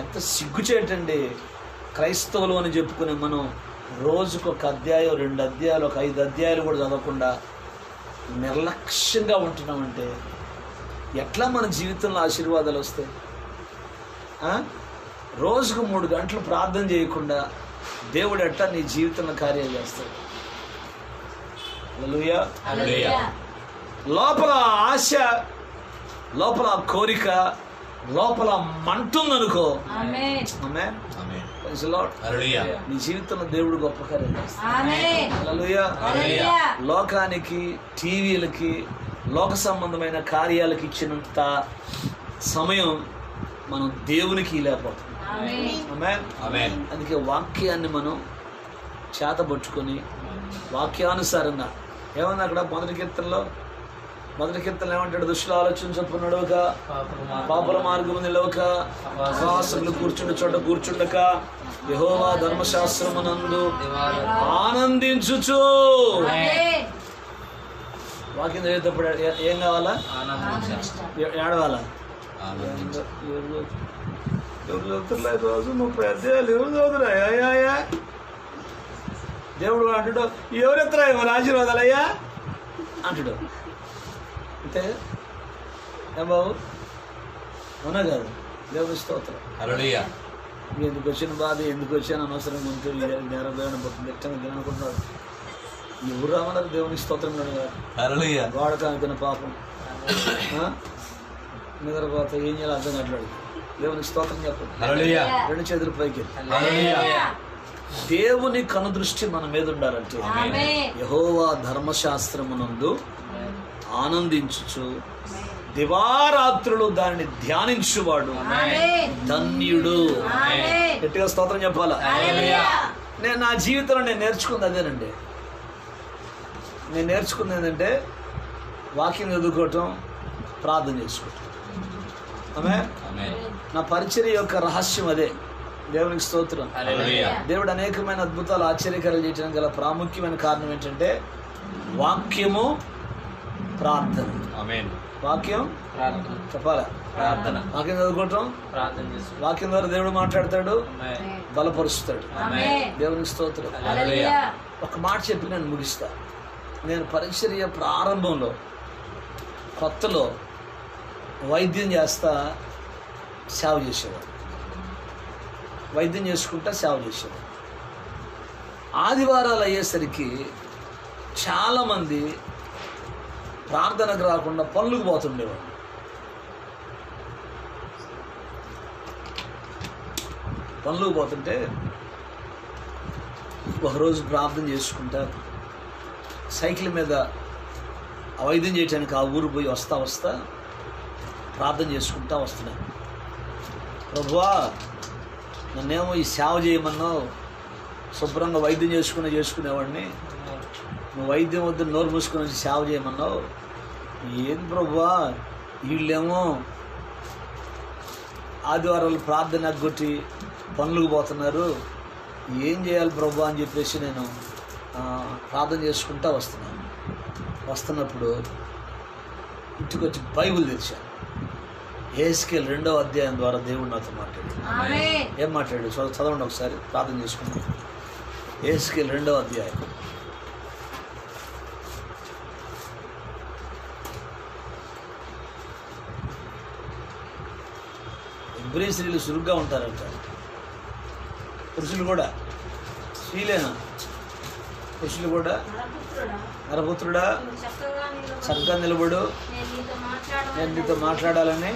ఎంత సిగ్గుచేటండి. క్రైస్తవులు అని చెప్పుకునే మనం రోజుకు ఒక అధ్యాయం, 2 అధ్యాయాలు, ఒక 5 అధ్యాయాలు కూడా చదవకుండా నిర్లక్ష్యంగా ఉంటున్నామంటే ఎట్లా మన జీవితంలో ఆశీర్వాదాలు వస్తాయి? రోజుకు 3 గంటలు ప్రార్థన చేయకుండా దేవుడు ఎట్లా నీ జీవితంలో కార్యాలు చేస్తాడు? హల్లెలూయా. హల్లెలూయా. లోపల ఆశ, లోపల కోరిక, లోపల మంటుందనుకో, ఆమేన్. ఆమేన్, ఆమేన్. Praise the Lord. హల్లెలూయా. నీ జీవితంలో దేవుడు గొప్ప కార్యాలు చేస్తాడు. ఆమేన్. హల్లెలూయా. హల్లెలూయా. లోకానికి, టీవీలకి, లోక సంబంధమైన కార్యాలకు ఇచ్చినంత సమయం మనం దేవునికి లేకపోతాం. ఆమేన్. ఆమేన్. ఆమేన్. అందుకే వాక్యాన్ని మనం చేతబట్టుకొని వాక్యానుసారంగా ఏమన్నా అక్కడ మొదటి కీర్తనలో ఏమంటాడు? దుష్టుల ఆలోచన చొప్పున నడవక, పాపల మార్గము నిలవక, అపహాసకులు కూర్చుండే చోట కూర్చుండక, యెహోవా ధర్మశాస్త్రమునందు ఆనందించుచు. ఆమేన్. వాక్యం చదివేటప్పుడు ఏం కావాలా? ఏడవాలా? ఆమేన్. ఎవరు చదువుతున్నారు రోజు 30 అధ్యాయాలు? ఎవరు చదువుతురా? దేవుడు అంటాడు, ఎవరెత్తరా మన ఆశీర్వాదాలయ్యా అంటాడు. అంతే ఏం బాబు, అవునా కాదు? దేవుని స్తోత్రం. హల్లెలూయా. ఎందుకు వచ్చిన బాధ, ఎందుకు వచ్చాను అనవసరంగా ఉంటే నేరమైన ఎట్టని తిననుకుంటున్నాడు. ఎవరు రామన్నారు? దేవునికి స్తోత్రం కాదు. హల్లెలూయా. వాడకానికైన పాపం నిద్రపోతే ఏం చేయాలి అర్థం కావట్లేదు. దేవునికి స్తోత్రం చెప్పండి. హల్లెలూయా. 2 చేతులు పైకి. హల్లెలూయా. దేవుని కనుదృష్టి మన మీద ఉండాలంటే ఆమేన్. యెహోవా ధర్మశాస్త్రమునందు ఆనందించుచు దివారాత్రులు దాన్ని ధ్యానించువాడు ఆమేన్. ధన్యుడు. ఆమేన్. గట్టిగా స్తోత్రం చెప్పాలా? హల్లెలూయా. నేను నా జీవితంలో నేర్చుకుంది అదేనండి. నేను నేర్చుకుంది ఏంటంటే వాక్యం చదువుకోవటం, ప్రార్థన చేసుకోవటం. ఆమేన్. ఆమేన్. నా పరిచర్య యొక్క రహస్యం అదే. దేవునికి స్తోత్రం. హల్లెలూయా. దేవుడు అనేకమైన అద్భుతాలు, ఆశ్చర్యకార్యాలు చేయడానికి గల ప్రాముఖ్యమైన కారణం ఏంటంటే వాక్యము, ప్రార్థన. ఆమేన్. వాక్యం ప్రార్థన. చెప్పాలా? ప్రార్థన. వాక్యం చదువుకోవటం, ప్రార్థన చేసు. వాక్యం ద్వారా దేవుడు మాట్లాడతాడు, ఆమేన్. బలపరుస్తాడు. ఆమేన్. దేవునికి స్తోత్రం. హల్లెలూయా. ఒక మాట చెప్పి నేను ముగిస్తా. నేను పరిచర్య ప్రారంభంలో కొత్తలో వైద్యం చేస్తా సేవ చేసేవాడు. వైద్యం చేసుకుంటా సేవ చేసేవాడు. ఆదివారాలు అయ్యేసరికి చాలామంది ప్రార్థనకు రాకుండా పనులకు పోతుండేవాడు. పనులకు పోతుంటే ఒకరోజు ప్రార్థన చేసుకుంటా సైకిల్ మీద వైద్యం చేయడానికి ఆ ఊరు పోయి వస్తా ప్రార్థన చేసుకుంటా వస్తున్నాను. ప్రభువా, నన్నేమో ఈ సేవ చేయమన్నావు, శుభ్రంగా వైద్యం చేసుకునేవాడిని, నువ్వు వైద్యం వద్దు నోరు మూసుకొని వచ్చి సేవ చేయమన్నావు. ఏం ప్రభువా, వీళ్ళేమో ఆదివారాలు ప్రార్థన కొట్టి పనులకు పోతున్నారు, ఏం చేయాలి ప్రభువా అని చెప్పేసి నేను ప్రార్థన చేసుకుంటా వస్తున్నప్పుడు ఇంటికి వచ్చి బైబిల్ తెరిచాను. యెహెజ్కేలు 2వ అధ్యాయం ద్వారా దేవుడు నాతో మాట్లాడాడు. ఆమేన్. ఏం మాట్లాడాడు చదవండి ఒకసారి, ప్రార్థన చేసుకుంటాం. యెహెజ్కేలు 2వ అధ్యాయం. ఇబ్రీ స్త్రీలు సురుగ్గా ఉంటారంట. పురుషులు కూడా స్త్రీలేనా? పురుషులు కూడా నరపుత్రుడా చక్కగా నిలబడు, నేను నీతో మాట్లాడాలని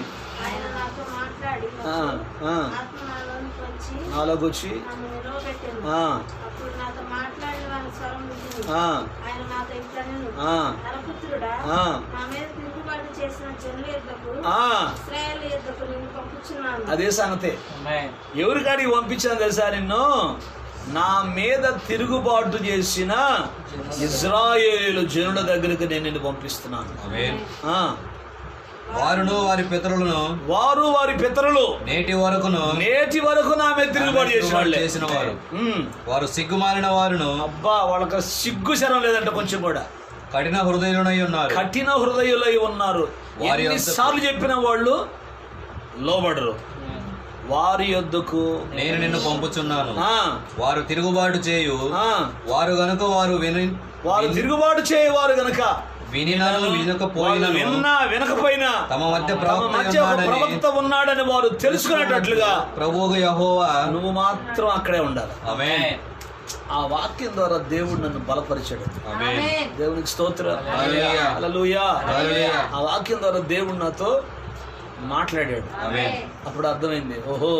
నాలోకి వచ్చి అదే సంగతే. ఎవరి కాడికి పంపించాను తెలుసా నిన్ను? నా మీద తిరుగుబాటు చేసిన ఇజ్రాయేలు జనుల దగ్గరికి నేను నిన్ను పంపిస్తున్నాను. వారు వారి పితరులు నేటి వరకు నా మీద తిరుగుబాటు చేసిన వారు, వారు సిగ్గుమాలిన వారును. అబ్బా, వాళ్ళకి సిగ్గు శరం లేదంట కొంచెం కూడా. కఠిన హృదయులై ఉన్నారు. ఎన్నిసార్లు చెప్పిన వాళ్ళు లోబడరు. వారి యొద్దకు నేను నిన్ను పంపుచున్నాను. వారు తిరుగుబాటు చేయు వారు గనుక వారు తిరుగుబాటు చేయవారు గనుక వినకపోయినా తమ మధ్య ప్రవక్త ఉన్నాడని వారు తెలుసుకునేటట్లుగా ప్రభువు యెహోవా నువ్వు మాత్రం అక్కడే ఉండాలి. ఆమేన్. ఆ వాక్యం ద్వారా దేవుడు నన్ను బలపరిచాడు. దేవునికి స్తోత్రం. హల్లెలూయా. ఆ వాక్యం ద్వారా దేవుడు నాతో మాట్లాడాడు. అప్పుడు అర్థమైంది, ఓహో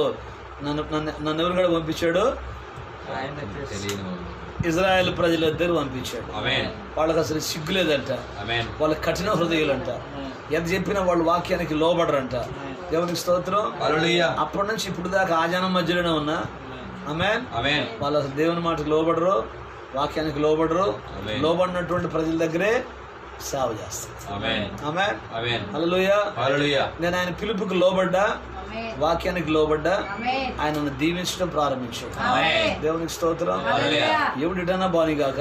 నన్ను ఎవరు కూడా పంపించాడు? ఇజ్రాయెల్ ప్రజల దగ్గర పంపించాడు. వాళ్ళకి అసలు సిగ్గు లేదంట, వాళ్ళకి కఠిన హృదయులంట, ఎంత చెప్పినా వాళ్ళు వాక్యానికి లోబడరంట. దేవునికి స్తోత్రం. అప్పటి నుంచి ఇప్పుడు దాకా ఆ జనం మధ్యలోనే ఉన్నా. ఆమేన్. వాళ్ళు అసలు దేవుని మాటకు లోబడరు, వాక్యానికి లోబడరు. లోబడినటువంటి ప్రజల దగ్గరే సేవ చేస్తారు. ఆమేన్. హల్లెలూయా. నేను ఆయన పిలుపుకి లోబడ్డా, వాక్యానికి లోబడ్డా, ఆయన దీవించడం ప్రారంభించాడు. దేవునికి స్తోత్రం. ఎవడిటన్నా బానిగాక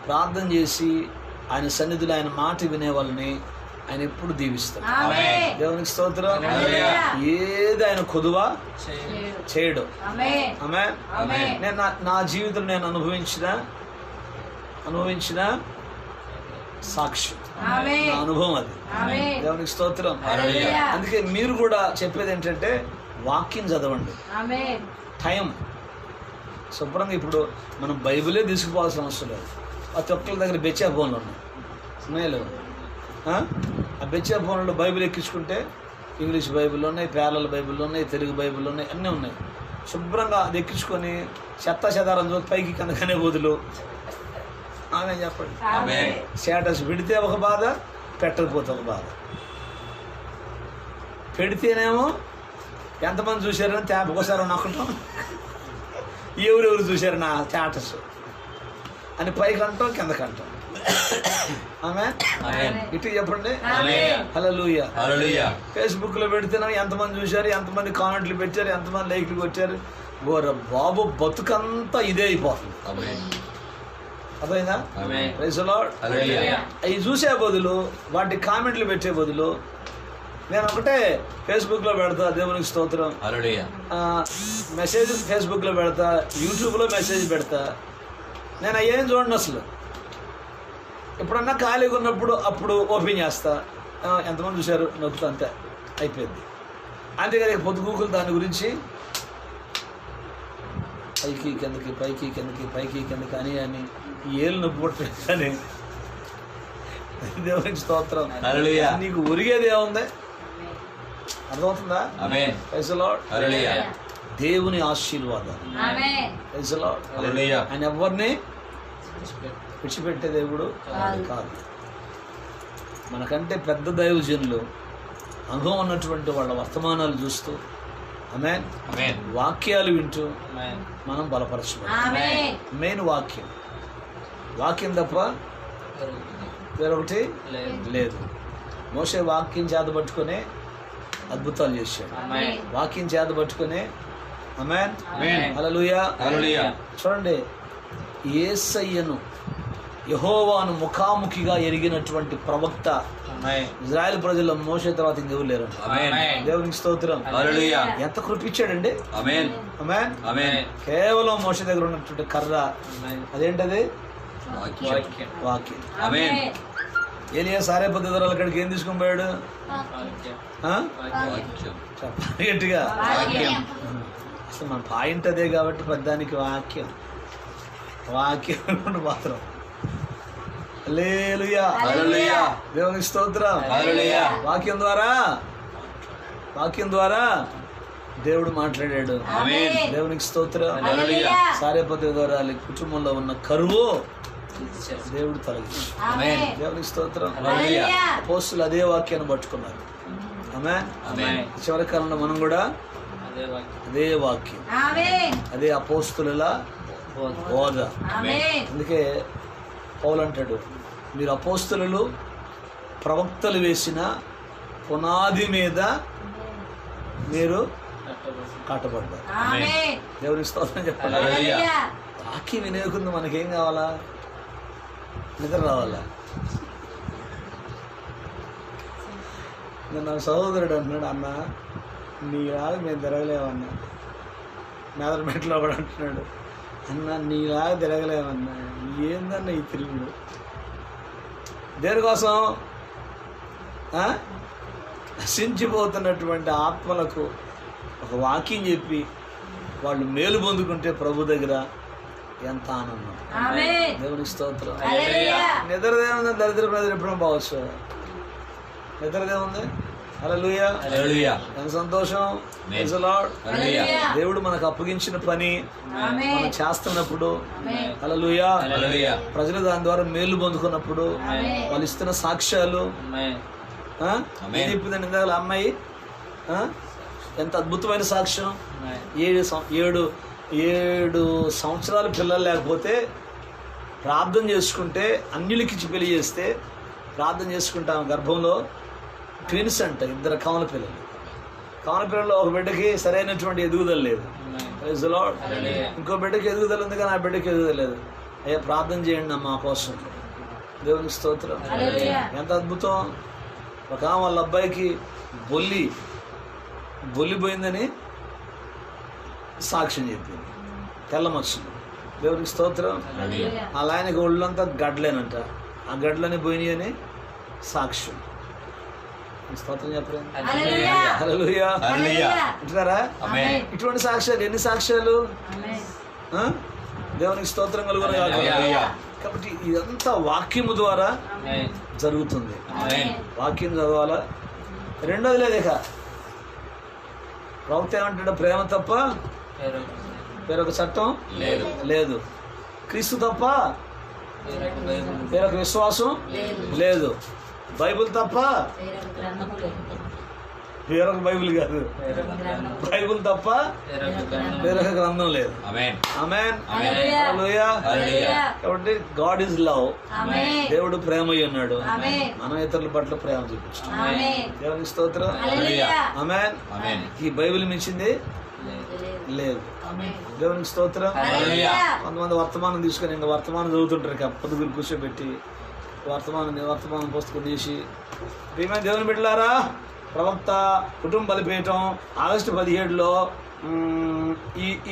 ప్రార్థన చేసి ఆయన సన్నిధిలో ఆయన మాట వినే వాళ్ళని ఆయన ఎప్పుడు దీవిస్తాడు. దేవునికి స్తోత్రం. ఏది ఆయన కొదువా చేయడు. ఆమేన్. నేను నా జీవితం నేను అనుభవించిన సాక్షి, నా అనుభవం అది. దేవునికి స్తోత్రం. అందుకే మీరు కూడా చెప్పేది ఏంటంటే వాక్యం చదవండి. టైం శుభ్రంగా. ఇప్పుడు మనం బైబిలే తీసుకుపోవాల్సిన అవసరం లేదు. ప్రతి ఒక్కరి దగ్గర బెచ్చా ఫోన్లు ఉన్నాయి. ఆ బెచ్చా ఫోన్లో బైబిల్ ఎక్కించుకుంటే ఇంగ్లీష్ బైబిల్ ఉన్నాయి, పేర్ల బైబిల్ ఉన్నాయి, తెలుగు బైబిల్ ఉన్నాయి, అన్నీ ఉన్నాయి. శుభ్రంగా అది ఎక్కించుకొని చెత్తాచెదారం చూసి పైకి కనుకనే బదులు ఆమె చెప్పండి. స్టేటస్ పెడితే ఒక బాధ, పెట్టకపోతే ఒక బాధ. పెడితేనేమో ఎంతమంది చూశారని తేపకోసారి నొక్కటం, ఎవరెవరు చూశారు నా స్టేటస్ అని పైకి అంటాం, కిందకి అంటాం. ఆమేన్. ఇటు చెప్పండి. హల్లెలూయా. ఫేస్బుక్ లో పెడితేనే ఎంతమంది చూశారు, ఎంతమంది కామెంట్లు పెట్టారు, ఎంతమంది లైక్లు కొట్టారు. ఓర బాబు, బతుకంతా ఇదే అయిపోతుంది. అర్థమైందా? Praise the Lord. అవి చూసే బదులు, వాటి కామెంట్లు పెట్టే బదులు, నేను ఒకటే ఫేస్బుక్లో పెడతా, దేవునికి స్తోత్రం, మెసేజ్ ఫేస్బుక్లో పెడతా, యూట్యూబ్లో మెసేజ్ పెడతా. నేను అయ్యేం చూడండి అసలు. ఎప్పుడన్నా ఖాళీగా ఉన్నప్పుడు అప్పుడు ఓపెన్ చేస్తా, ఎంతమంది చూశారు నొక్కుతా, అంతే అయిపోయింది. అంతేగాని పొద్దుగూకులు దాని గురించి పైకి కిందకి, పైకి కిందకి, పైకి కిందకి అని ఏళ్ళు నొప్పి పట్టలేదు. కానీ దేవునికి స్తోత్రం. నీకు ఒరిగేది ఏముంది? అర్థమవుతుందా? Praise the Lord. దేవుని ఆశీర్వాదం. Praise the Lord. ఆయన ఎవరిని విడిచిపెట్టే దేవుడు కాదు. మనకంటే పెద్ద దైవజనులు, అనుభవం ఉన్నటువంటి వాళ్ళ వర్తమానాలు చూస్తూ, ఆమేన్, వాక్యాలు వింటూ మనం బలపరచుకోవాలి. మెయిన్ వాక్యం తప్ప వేరొకటి లేదు. మోషే వాక్యం చేతబట్టుకునే అద్భుతాలు చేశాడు. వాక్యం చేతబట్టుకునే. ఆమేన్. హల్లెలూయా. చూడండి, యేసయ్యను, యెహోవాను ముఖాముఖిగా ఎరిగినటువంటి ప్రవక్త ఇజ్రాయెల్ ప్రజల్లో మోషే తర్వాత ఇంకెవరు లేరు. దేవునికి స్తోత్రం. ఎంత కృపించాడండి. ఆమేన్. కేవలం మోషే దగ్గర ఉన్నటువంటి కర్ర, అదేంటది? వాక్యం. ఏలియా సారేపతి దొరల అక్కడికి ఏం తీసుకొని పోయాడు? ఆ? వాక్యం. చెప్పాలి గట్టిగా. వాక్యం. అసలు మన పాయింట్ అదే కాబట్టి పెద్దానికి వాక్యం మాత్రం. హల్లెలూయా. హల్లెలూయా. దేవునికి స్తోత్రం. హల్లెలూయా. వాక్యం ద్వారా దేవుడు మాట్లాడాడు. ఆమేన్. దేవునికి స్తోత్రం. హల్లెలూయా. సారేపతి దొరాలి కుటుంబంలో ఉన్న కరువు దేవుడు తొలగించాడు. ఆమేన్. దేవునికి స్తోత్రం. హల్లెలూయా. అపోస్తులు అదే వాక్యాన్ని పట్టుకున్నారు. ఆమేన్. ఆమేన్. చివరి కాలంలో మనం కూడా అదే వాక్యం. అదే వాక్యం, ఆమేన్. అదే అపోస్తుల బోధ. ఆమేన్. అందుకే పౌలు అంటాడు, మీరు అపోస్తులు ప్రవక్తలు వేసిన పునాది మీద మీరు కట్టబడ్డారు. ఆమేన్. దేవునికి స్తోత్రం చెప్పాలి. హల్లెలూయా. వాక్యం వినేకుంది మనకేం కావాలా? నిద్ర రావాలా? నా సహోదరుడు అంటున్నాడు, అన్న నీలాగా మేము తిరగలేమన్నా. మేదరమెట్లో కూడా అంటున్నాడు, అన్న నీలాగా తిరగలేమన్నా. ఏందన్న ఈ తిరుగుడు? దేనికోసం? నశించిపోతున్నటువంటి ఆత్మలకు ఒక వాక్యం చెప్పి వాళ్ళు మేలు పొందుకుంటే ప్రభు దగ్గర ఎంత ఆనందం. ఆమేన్. దేవునికి స్తోత్రం. హల్లెలూయా. నిద్రదేముంది? దరిద్ర ప్రజలు ఎప్పుడూ పోవచ్చు. నిద్రదేముంది? హల్లెలూయా. హల్లెలూయా. ఎంత సంతోషం. ఆమేన్. Praise the Lord. హల్లెలూయా. దేవుడు మనకు అప్పగించిన పని ఆమేన్. మనం చేస్తున్నప్పుడు, ఆమేన్. హల్లెలూయా, హల్లెలూయా. ప్రజలు దాని ద్వారా మేలు పొందుకున్నప్పుడు ఆమేన్. వాళ్ళు ఇస్తున్న సాక్ష్యాలు, ఆమేన్. ఏం చెప్పిందండి ఇందాక అమ్మాయి? ఎంత అద్భుతమైన సాక్ష్యం. ఆమేన్. 7 సంవత్సరాల పిల్లలు లేకపోతే ప్రార్థన చేసుకుంటే, అన్యులకి ఇచ్చి పెళ్లి చేస్తే ప్రార్థన చేసుకుంటే ఆమె గర్భంలో ట్విన్స్ అంట, 2 కమల పిల్లలు. కమల పిల్లల్లో ఒక బిడ్డకి సరైనటువంటి ఎదుగుదల లేదు. ఆమేన్. Praise the Lord. హల్లెలూయా. ఇంకో బిడ్డకి ఎదుగుదల ఉంది కానీ ఆ బిడ్డకి ఎదుగుదల లేదు. అయ్యా ప్రార్థన చేయండి అమ్మా కోసం. దేవునికి స్తోత్రం. హల్లెలూయా. ఎంత అద్భుతం. ఒక ఆమె వాళ్ళ అబ్బాయికి బొల్లి పోయిందని సాక్ష్యం చెప్పింది, తెల్లమచ్చింది. దేవునికి స్తోత్రం. హల్లెలూయా. అలా ఆయనకి ఒళ్ళంతా గడ్డలేనంట, ఆ గడ్డలని పోయినాయి అని సాక్ష్యం. స్తోత్రం చెప్పలేదు. హల్లెలూయా. హల్లెలూయా. హల్లెలూయా. వింటున్నారా? ఆమేన్. ఇటువంటి సాక్ష్యాలు, ఎన్ని సాక్ష్యాలు? ఆమేన్. ఆ? దేవునికి స్తోత్రం కలుగును గాక. హల్లెలూయా. కాబట్టి ఇదంతా వాక్యము ద్వారా ఆమేన్. జరుగుతుంది. ఆమేన్. వాక్యం చదవాలా. రెండోది లేదు. ఇక ప్రవక్త ఏమంటాడు? ప్రేమ తప్ప వేరొక చట్టం లేదు. లేదు. క్రీస్తు తప్ప వేరొక బైబిల్. వేరొక విశ్వాసం లేదు. బైబిల్ తప్ప వేరొక గ్రంథము లేదు. వేరొక బైబిల్ కాదు, బైబిల్ తప్ప వేరొక గ్రంథం. వేరొక గ్రంథం లేదు. ఆమేన్. ఆమేన్. హల్లెలూయా. హల్లెలూయా. హల్లెలూయా. కాబట్టి గాడ్ ఈజ్ లవ్. ఆమేన్. దేవుడు ప్రేమ అయి ఉన్నాడు. ఆమేన్. మనం ఇతరుల పట్ల ప్రేమ చూపించాం. ఆమేన్. దేవునికి స్తోత్రం. హల్లెలూయా. ఆమేన్. ఆమేన్. ఈ బైబిల్ మించింది లేదు. ఆమేన్. దేవునికి స్తోత్రం. హల్లెలూయా. కొంతమంది వర్తమానం తీసుకొని ఇంకా వర్తమానం చదువుతుంటారు. ఇక పొద్దుగురు కూర్చోబెట్టి వర్తమానం పుస్తకం తీసి, ప్రియమైన దేవుని బిడ్డలారా, ప్రవక్త కుటుంబ బలిపీఠం ఆగస్టు 17లో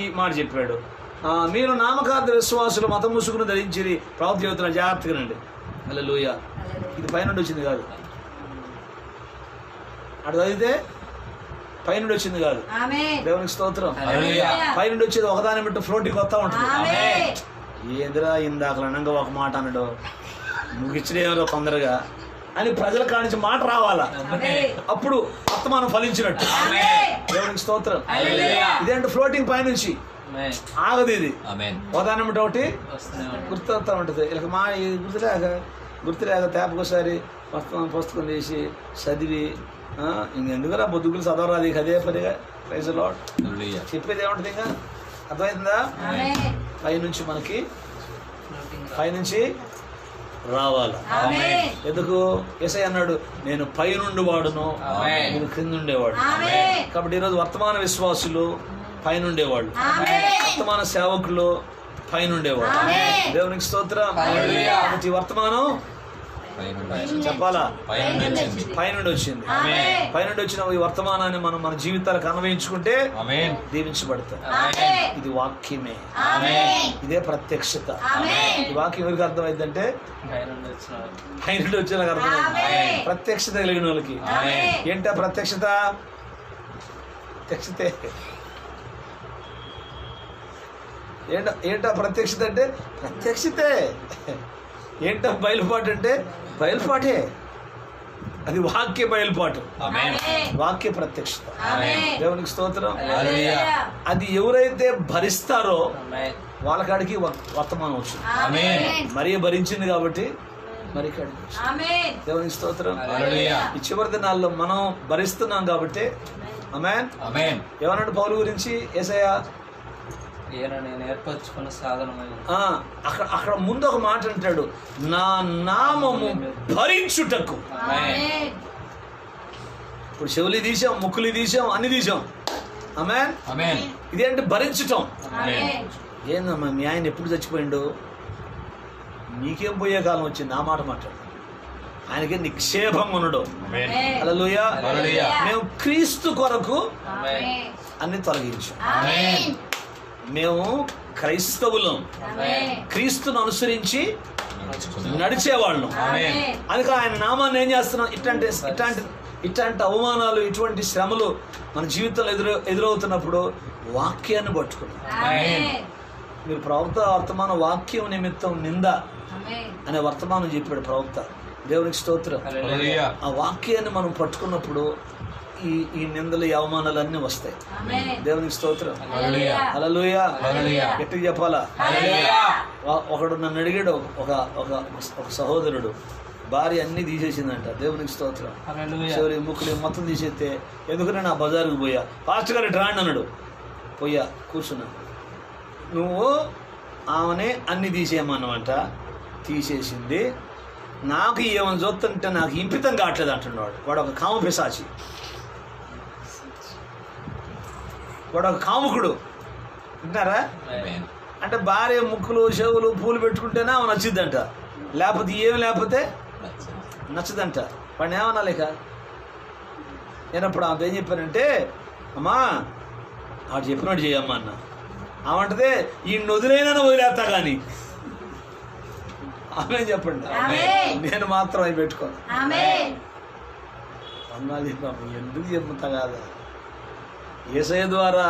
ఈ మాట చెప్పాడు. మీరు నామకార్థ విశ్వాసులు మత ముసుగును ధరించిరి. ప్రవక్త చెబుతున్న జాగ్రత్తగానండి. హల్లెలూయా. ఇది పైనుండి వచ్చింది కాదు, అటు చదివితే పైనుండి వచ్చింది కాదు. ఆమేన్. దేవునికి స్తోత్రం. హల్లెలూయా. పైనుండి వచ్చేది ఒకదాని బట్టి ఫ్లోటింగ్ వస్తూ ఉంటుంది. ఆమేన్. ఏందిరా ఇందాక అనంగా ఒక మాట అనడు, ముగిచ్చిడేమో తొందరగా అని ప్రజల కానించి మాట రావాలా, ఆమేన్. అప్పుడు వర్తమానం ఫలించినట్టు. ఆమేన్. దేవునికి స్తోత్రం. హల్లెలూయా. ఇదేంటి ఫ్లోటింగ్ పైనుంచి ఆమేన్. ఆగదు. ఇది ఆమేన్. ఒకదాని బట్టి ఒకటి వస్తూనే ఉంటుంది. గుర్తొస్తూ ఉంటుంది. ఇలా మా గుర్తులేక తేపకోసారి వర్తమానం పుస్తకం తీసి చదివి ఇంకెందుకురా బొద్దుగులు చదవరాదు, ఇక అదే పనిగా. Praise the Lord. హల్లెలూయా. చెప్పేది ఏముంటుంది? ఇంకా అర్థమైందా? ఆమేన్. పైనుంచి మనకి పైనుంచి రావాలా. ఆమేన్. ఎందుకు? యేసయ్య అన్నాడు, నేను పైనుండి వాడును, ఆమేన్. నేను కింద ఉండేవాడు. ఆమేన్. కాబట్టి ఈరోజు వర్తమాన విశ్వాసులు పైనుండేవాళ్ళు, ఆమేన్. వర్తమాన సేవకులు పైనుండేవాళ్ళు. ఆమేన్. దేవునికి స్తోత్రం. హల్లెలూయా. కాబట్టి ఈ వర్తమానం చెప్పాలా? పైనుండి పైనుండి వచ్చింది. ఆమేన్. పైనుండి వచ్చిన ఈ వర్తమానాన్ని మనం మన జీవితాలకు అన్వయించుకుంటే ఆమేన్. దీవించబడతాం. ఆమేన్. ఇది వాక్యమే, ఆమేన్. ఇదే ప్రత్యక్షత. ఆమేన్. ఈ వాక్యం ఎవరికి అర్థమైందంటే పైనుండి వచ్చిన పైనుండి వచ్చిన అర్థమైంది. ఆమేన్. ప్రత్యక్షత కలిగిన వాళ్ళకి. ఆమేన్. ఏంటా ప్రత్యక్షత? ప్రత్యక్షతే. ఏంటా ప్రత్యక్షత అంటే ప్రత్యక్షతే. ఏంటా బయలుపాటు అంటే బయలుపాటే. అది వాక్య బయలుపాటు, ఆమేన్. వాక్య ప్రత్యక్షత. ఆమేన్. దేవునికి స్తోత్రం. హల్లెలూయా. అది ఎవరైతే భరిస్తారో ఆమేన్. వాళ్ళకాడికి వర్తమానం వచ్చింది. ఆమేన్. మరి భరించింది కాబట్టి మరి కాడికి వచ్చింది. ఆమేన్. దేవునికి స్తోత్రం. హల్లెలూయా. ఈ చివరి దినాల్లో మనం భరిస్తున్నాం కాబట్టి ఆమేన్. ఆమేన్. ఏమన్నాడు పౌలు గురించి యేసయ్య? ఈయన నేను ఏర్పరచుకున్న సాధనమైన అక్కడ ముందు ఒక మాట అంటాడు, నా నామము భరించుటకు. ఆమేన్. ఇప్పుడు చెవులు తీసాం, ముక్కులు తీసాం, అన్ని తీసాం. ఆమేన్. ఆమేన్. ఇదేంటి భరించటం? ఆమేన్. ఏందమ్మా మీ ఆయన ఎప్పుడు చచ్చిపోయిండు? నీకేం పోయే కాలం వచ్చింది? ఆ మాట మాట్లాడు. ఆయనకి నిక్షేపంగా ఉండడు. ఆమేన్. హల్లెలూయా. హల్లెలూయా. మేము క్రీస్తు కొరకు ఆమేన్. అన్ని తొలగించాం. ఆమేన్. మేము క్రైస్తవులం, ఆమేన్. క్రీస్తును అనుసరించి నడిచేవాళ్ళం. ఆమేన్. అందుకే ఆయన నామాన్ని ఏం చేస్తున్నాం? ఇట్లాంటి అవమానాలు, ఇటువంటి శ్రమలు మన జీవితంలో ఎదురవుతున్నప్పుడు వాక్యాన్ని పట్టుకున్నాం. ఆమేన్. మీరు ప్రవక్త వర్తమాన వాక్యం నిమిత్తం నింద ఆమేన్. అనే వర్తమానం చెప్పాడు ప్రవక్త. దేవునికి స్తోత్రం. హల్లెలూయా. ఆ వాక్యాన్ని మనం పట్టుకున్నప్పుడు ఈ నిందలు, ఈ అవమానాలు అన్నీ వస్తాయి. ఆమేన్. దేవునికి స్తోత్రం. హల్లెలూయా. హల్లెలూయా. హల్లెలూయా. గట్టిగా చెప్పాలా? హల్లెలూయా. ఒకడు నన్ను అడిగాడు, ఒక సహోదరుడు, భార్య అన్నీ తీసేసిందంట. దేవునికి స్తోత్రం. హల్లెలూయా. చెవులు, ముక్కులు మొత్తం తీసేస్తే ఎందుకంటే నా బజారుకు పోయా, పాస్టర్ గారు ఇటు రాండి అన్నాడు. పోయా, కూర్చున్నా. నువ్వు ఆమెనే అన్ని తీసేయమన్నమాట. తీసేసింది. నాకు ఏమని చూస్తుంటే నాకు ఇంపితం కావట్లేదు అంటున్నాడు. వాడు ఒక కామ పిశాచి, వాడు ఒక కాముకుడు. వింటారా? ఆమేన్. అంటే భార్య ముక్కులు, చెవులు, పూలు పెట్టుకుంటేనే ఆమె నచ్చిద్దంట, లేకపోతే ఏమి లేకపోతే నచ్చదంట. వాడిని ఏమన్నా లేక నేను అప్పుడు ఆమె ఏం చెప్పానంటే, అమ్మా ఆడు చెప్పినట్టు చేయమ్మా అన్న. ఆమంటదే ఈ వదిలైనా వదిలేస్తా కానీ. ఆమె చెప్పండి, ఆమేన్. నేను మాత్రం అవి పెట్టుకోను. ఆమేన్. అన్నాళ్ళు చెప్పాము, ఎందుకు చెప్తా కాదా? యేసయ్య ద్వారా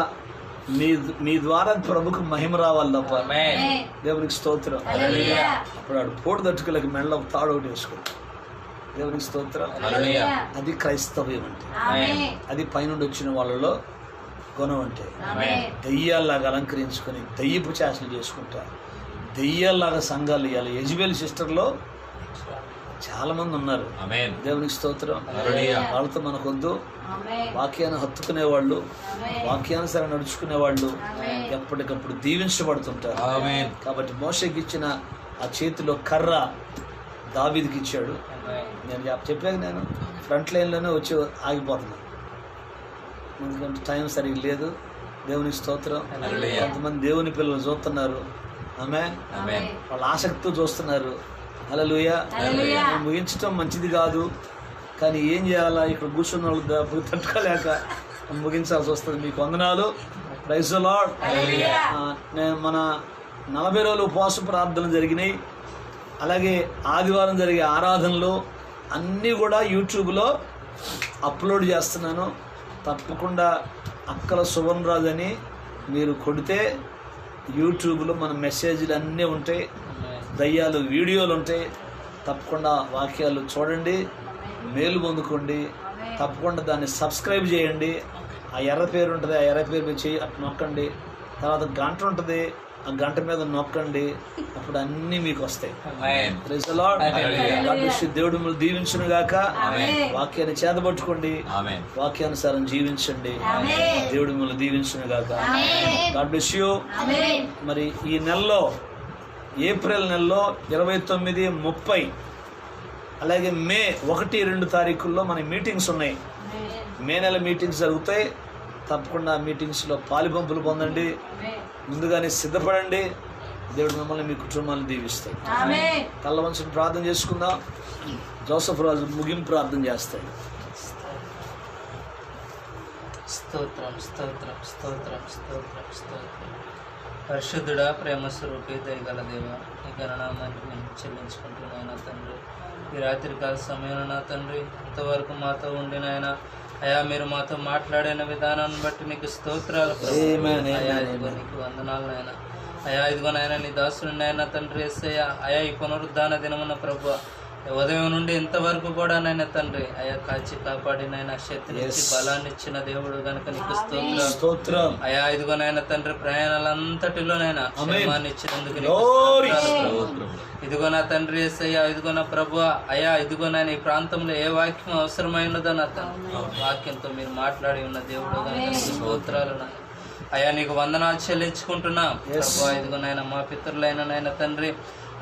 మీ ద్వారా ప్రభుకు మహిమ రావాలి తప్ప. ఆమేన్. దేవునికి స్తోత్రం. హల్లెలూయా. అప్పుడు ఆడు పోటు దట్టుకులకి మెడలో తాడు ఒకటి వేసుకున్నాడు. దేవునికి స్తోత్రం. హల్లెలూయా. అది క్రైస్తవ్యం అంటే, ఆమేన్. అది పైనుండి వచ్చిన వాళ్ళలో గుణం అంటే. ఆమేన్. దెయ్యాల్లాగా అలంకరించుకొని దెయ్యపు చేష్టలు చేసుకుంటా, దెయ్యాల్లాగా సంఘాలు ఇవ్వాలి. యెజబెల్ సిస్టర్లో చాలా మంది ఉన్నారు. ఆమేన్. దేవునికి స్తోత్రం. హల్లెలూయా. వాళ్ళతో మనకొద్దు. ఆమేన్. వాక్యాన్ని హత్తుకునేవాళ్ళు, ఆమేన్. వాక్యానుసారం నడుచుకునేవాళ్ళు ఆమేన్. ఎప్పటికప్పుడు దీవించబడుతుంటారు. ఆమేన్. కాబట్టి మోషేకి ఇచ్చిన ఆ చేతిలో కర్ర దావీదుకి ఇచ్చాడు. ఆమేన్. నేను చెప్పాక నేను ఫ్రంట్ లైన్లోనే వచ్చి ఆగిపోతున్నాను, ఎందుకంటే టైం సరిగ్గా లేదు. దేవునికి స్తోత్రం. హల్లెలూయా. కొంతమంది దేవుని పిల్లలు చూస్తున్నారు. ఆమేన్. ఆమేన్. వాళ్ళు ఆసక్తితో చూస్తున్నారు. హల్లెలూయా. హల్లెలూయా. నేను ముగించడం మంచిది కాదు, కానీ ఏం చేయాలా? ఇక్కడ కూర్చున్న వాళ్ళు తట్టుకోలేక ముగించాల్సి వస్తుంది. మీకు వందనాలు. Praise the Lord. హల్లెలూయా. నేను మన 40 రోజులు ఉపవాస ప్రార్థనలు జరిగినాయి. అలాగే ఆదివారం జరిగే ఆరాధనలు అన్నీ కూడా యూట్యూబ్లో అప్లోడ్ చేస్తున్నాను. తప్పకుండా అక్కల సువర్ణ రాజు అని మీరు కొడితే యూట్యూబ్లో మన మెసేజ్లు అన్నీ ఉంటాయి, దయ్యాలు వీడియోలు ఉంటాయి. తప్పకుండా వాక్యాలు చూడండి, మేలు పొందుకోండి. తప్పకుండా దాన్ని సబ్స్క్రైబ్ చేయండి. ఆ ఎర్ర పేరు ఉంటుంది, ఆ ఎర్ర పేరు మీద చేయి అటు నొక్కండి. తర్వాత గంట ఉంటుంది, ఆ గంట మీద నొక్కండి. అప్పుడు అన్నీ మీకు వస్తాయి. ఆమేన్. Praise the Lord. హల్లెలూయా. God bless you. దేవుడు మిమ్మల్ని దీవించును గాక. ఆమేన్. వాక్యాన్ని చేతబట్టుకోండి, ఆమేన్. వాక్యానుసారం జీవించండి. ఆమేన్. దేవుడు మిమ్మల్ని దీవించును గాక. ఆమేన్. God bless you. ఆమేన్. మరి ఈ నెలలో ఏప్రిల్ నెలలో 29, 30 అలాగే మే 1, 2 తారీఖుల్లో మన మీటింగ్స్ ఉన్నాయి. మే నెల మీటింగ్స్ జరుగుతాయి. తప్పకుండా మీటింగ్స్లో పాలుపంపులు పొందండి. ఆమేన్. ముందుగానే సిద్ధపడండి. దేవుడు మిమ్మల్ని మీ కుటుంబాన్ని దీవిస్తాడు. ఆమేన్. కళ్ళ వంచుని ప్రార్థన చేసుకుందాం. జోసఫ్ రాజు ముగింపు ప్రార్థన చేస్తాడు. స్తోత్రం స్తోత్రం స్తోత్రం స్తోత్రం స్తోత్రం. పరిశుద్ధుడా, ప్రేమ స్వరూపి, దయగల దేవ, ఈ గణనామానికి నేను చెల్లించుకుంటున్నాను తండ్రి. ఈ రాత్రికాల సమయంలో నా తండ్రి ఇంతవరకు మాతో ఉండి నాయన అయా మీరు మాతో మాట్లాడిన విధానాన్ని బట్టి నీకు స్తోత్రాలు ప్రభు. అయా ఇదిగో నీకు వందనాలు నాయన. అయా ఇదిగో నాయన నీ దాసుని నాయన తండ్రి యేసయ్య అయా ఈ పునరుద్ధాన దినమున ప్రభు ఉదయం నుండి ఇంతవరకు కూడా నాయన తండ్రి అయా కాచి కాపాడి నాయన శక్తినిచ్చి బలాన్ని ఇచ్చిన దేవుడు గనుక నీకు స్తోత్రం. అయా ఇదిగో నాయన తండ్రి ప్రయాణాలంతటిలో నాయన క్షేమాన్ని ఇచ్చినందుకు నీకు స్తోత్రాలు. ఇదిగో నా తండ్రి యేసయ్య ఇదిగో నా ప్రభు అయా ఇదిగో నాయన ఈ ప్రాంతంలో ఏ వాక్యం అవసరమైనదో నా తండ్రి వాక్యంతో మీరు మాట్లాడి ఉన్న దేవుడు గనుక నీకు స్తోత్రాలు నాయన. అయా నీకు వందనాలు చెల్లించుకుంటున్నాం ప్రభు. ఇదిగో నాయన మా పితరులైన నాయన తండ్రి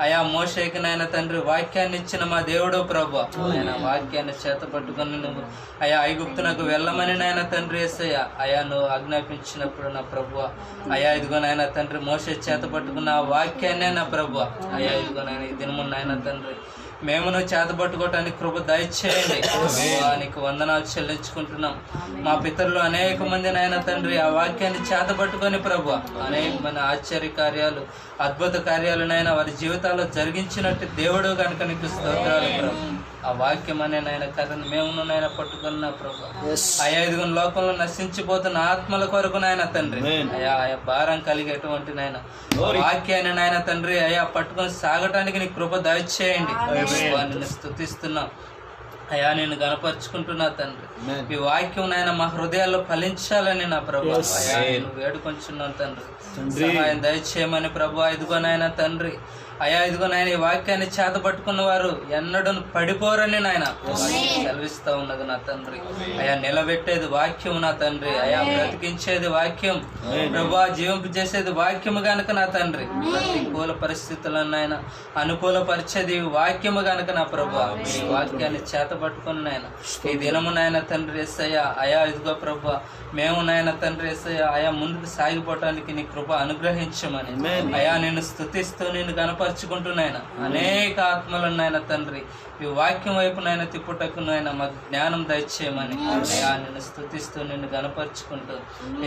అయా మోషేకి నాయన తండ్రి వాక్యాన్ని ఇచ్చిన మా దేవుడు ప్రభు ఆయన వాక్యాన్ని చేత పట్టుకొని నువ్వు అయా ఐగుప్తునకు వెళ్ళమని నాయన తండ్రి యేసయ్య అయా నువ్వు ఆజ్ఞాపించినప్పుడు నా ప్రభు అయా ఇదిగో నాయన తండ్రి మోషే చేత పట్టుకున్న ఆ వాక్యాన్నే నా ప్రభు అయా ఇదిగో నాయన ఈ దినము నాయన తండ్రి మేము నువ్వు చేత పట్టుకోవటానికి కృప దయచేయండి. నీకు వందనాలు చెల్లించుకుంటున్నాం. మా పితరులు అనేక మంది నాయన తండ్రి ఆ వాక్యాన్ని చేత పట్టుకొని ప్రభు అనేక మంది ఆశ్చర్య కార్యాలు అద్భుత కార్యాలు నాయన వారి జీవితాల్లో జరిగించినట్టు దేవుడు కనుక నీకు స్తోత్రాలు ప్రభు. ఆ వాక్యం అనే నాయన కర్రను మేము నాయన పట్టుకున్నా ప్రభు అయా ఇదిగో లోకంలో నశించిపోతున్న ఆత్మల కొరకు నాయన తండ్రి అయా అయా భారం కలిగేటువంటి నాయన వాక్యాన్ని నాయన తండ్రి అయా పట్టుకొని సాగటానికి నీ కృప దయచేయండి. నిన్ను స్తుతిస్తున్నాం అయా నేను గణపరుచుకుంటున్నా తండ్రి. ఈ వాక్యం నాయన మా హృదయాల్లో ఫలించాలని నా ప్రభు అయా నేను వేడుకొంచున్నాను తండ్రి. సహాయం దయచేయమని ప్రభు. ఇదిగో నాయన తండ్రి అయా ఇదిగో నాయన ఈ వాక్యాన్ని చేత పట్టుకున్న వారు ఎన్నడూ పడిపోరని నాయన సెలవిస్తా ఉన్నది నా తండ్రి. అయా నిలబెట్టేది వాక్యం నా తండ్రి. అయా బ్రతికించేది వాక్యం ప్రభా. జీవింపు చేసేది వాక్యము గనుక నా తండ్రి. ప్రతికూల పరిస్థితులను నాయన అనుకూలపరిచేది వాక్యము గనుక నా ప్రభా. ఈ వాక్యాన్ని చేత పట్టుకుని నాయన ఈ దినము నాయన తండ్రి యేసయ్య అయా ఇదిగో ప్రభా మేము నాయన తండ్రి యేసయ్య అయా ముందుకు సాగిపోవటానికి నీ కృప అనుగ్రహించమని అయా నిన్ను స్తుతిస్తూ నిన్ను గణపరుచుకుంటున్నాయన అనేక ఆత్మలను నాయన తండ్రి ఈ వాక్యం వైపు నాయన తిప్పుటకు నాయన మాకు జ్ఞానం దయచేయమని అయా నిన్ను స్తుతిస్తూ నిన్ను గణపరుచుకుంటూ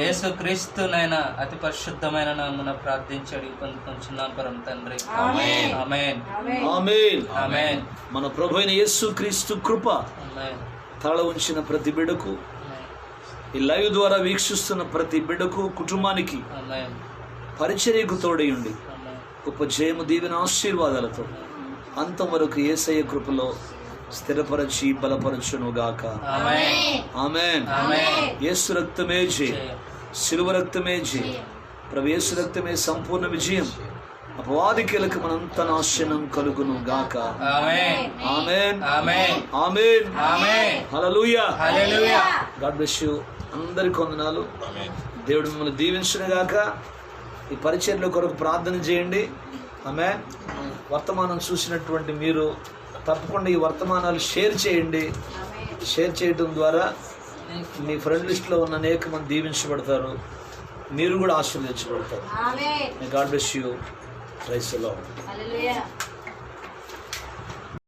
యేసు క్రీస్తు నాయన అతి పరిశుద్ధమైన నామమున ప్రార్థించాడు పొందుకుంటున్నాం పరం తండ్రి. ఆమేన్ ఆమేన్ ఆమేన్ ఆమేన్. మన ప్రభువైన యేసు క్రీస్తు కృప ఆమేన్ తల ఉంచిన ప్రతి బిడ్డకు ఈ లైవ్ ద్వారా వీక్షిస్తున్న ప్రతి బిడ్డకు కుటుంబానికి ఆమేన్ పరిచర్యకు తోడయుండి ఆమేన్ గొప్ప జయము దీవెన ఆశీర్వాదాలతో అంతవరకు యేసయ్య కృపలో స్థిరపరచి బలపరచునుగాక. ఆమేన్ ఆమేన్. ఆమేన్. యేసు రక్తమే జయం, శిలువ రక్తమే జయం, ప్రభు యేసు రక్తమే సంపూర్ణ విజయం. అపవాదికులకు మనంత నాశనం కలుగును గాక. ఆమేన్ ఆమేన్ ఆమేన్ ఆమేన్ ఆమేన్. హల్లెలూయా హల్లెలూయా. God bless you. అందరికి వందనాలు. దేవుడు మిమ్మల్ని దీవించును గాక. ఈ పరిచర్యల కొరకు ప్రార్థన చేయండి. ఆమేన్. వర్తమానం చూసినటువంటి మీరు తప్పకుండా ఈ వర్తమానాలు షేర్ చేయండి. షేర్ చేయడం ద్వారా మీ ఫ్రెండ్ లిస్ట్లో ఉన్న అనేక మంది దీవించబడతారు. మీరు కూడా ఆశీర్వదించబడతారు. ఆమేన్. God bless you. Praise the Lord. Hallelujah.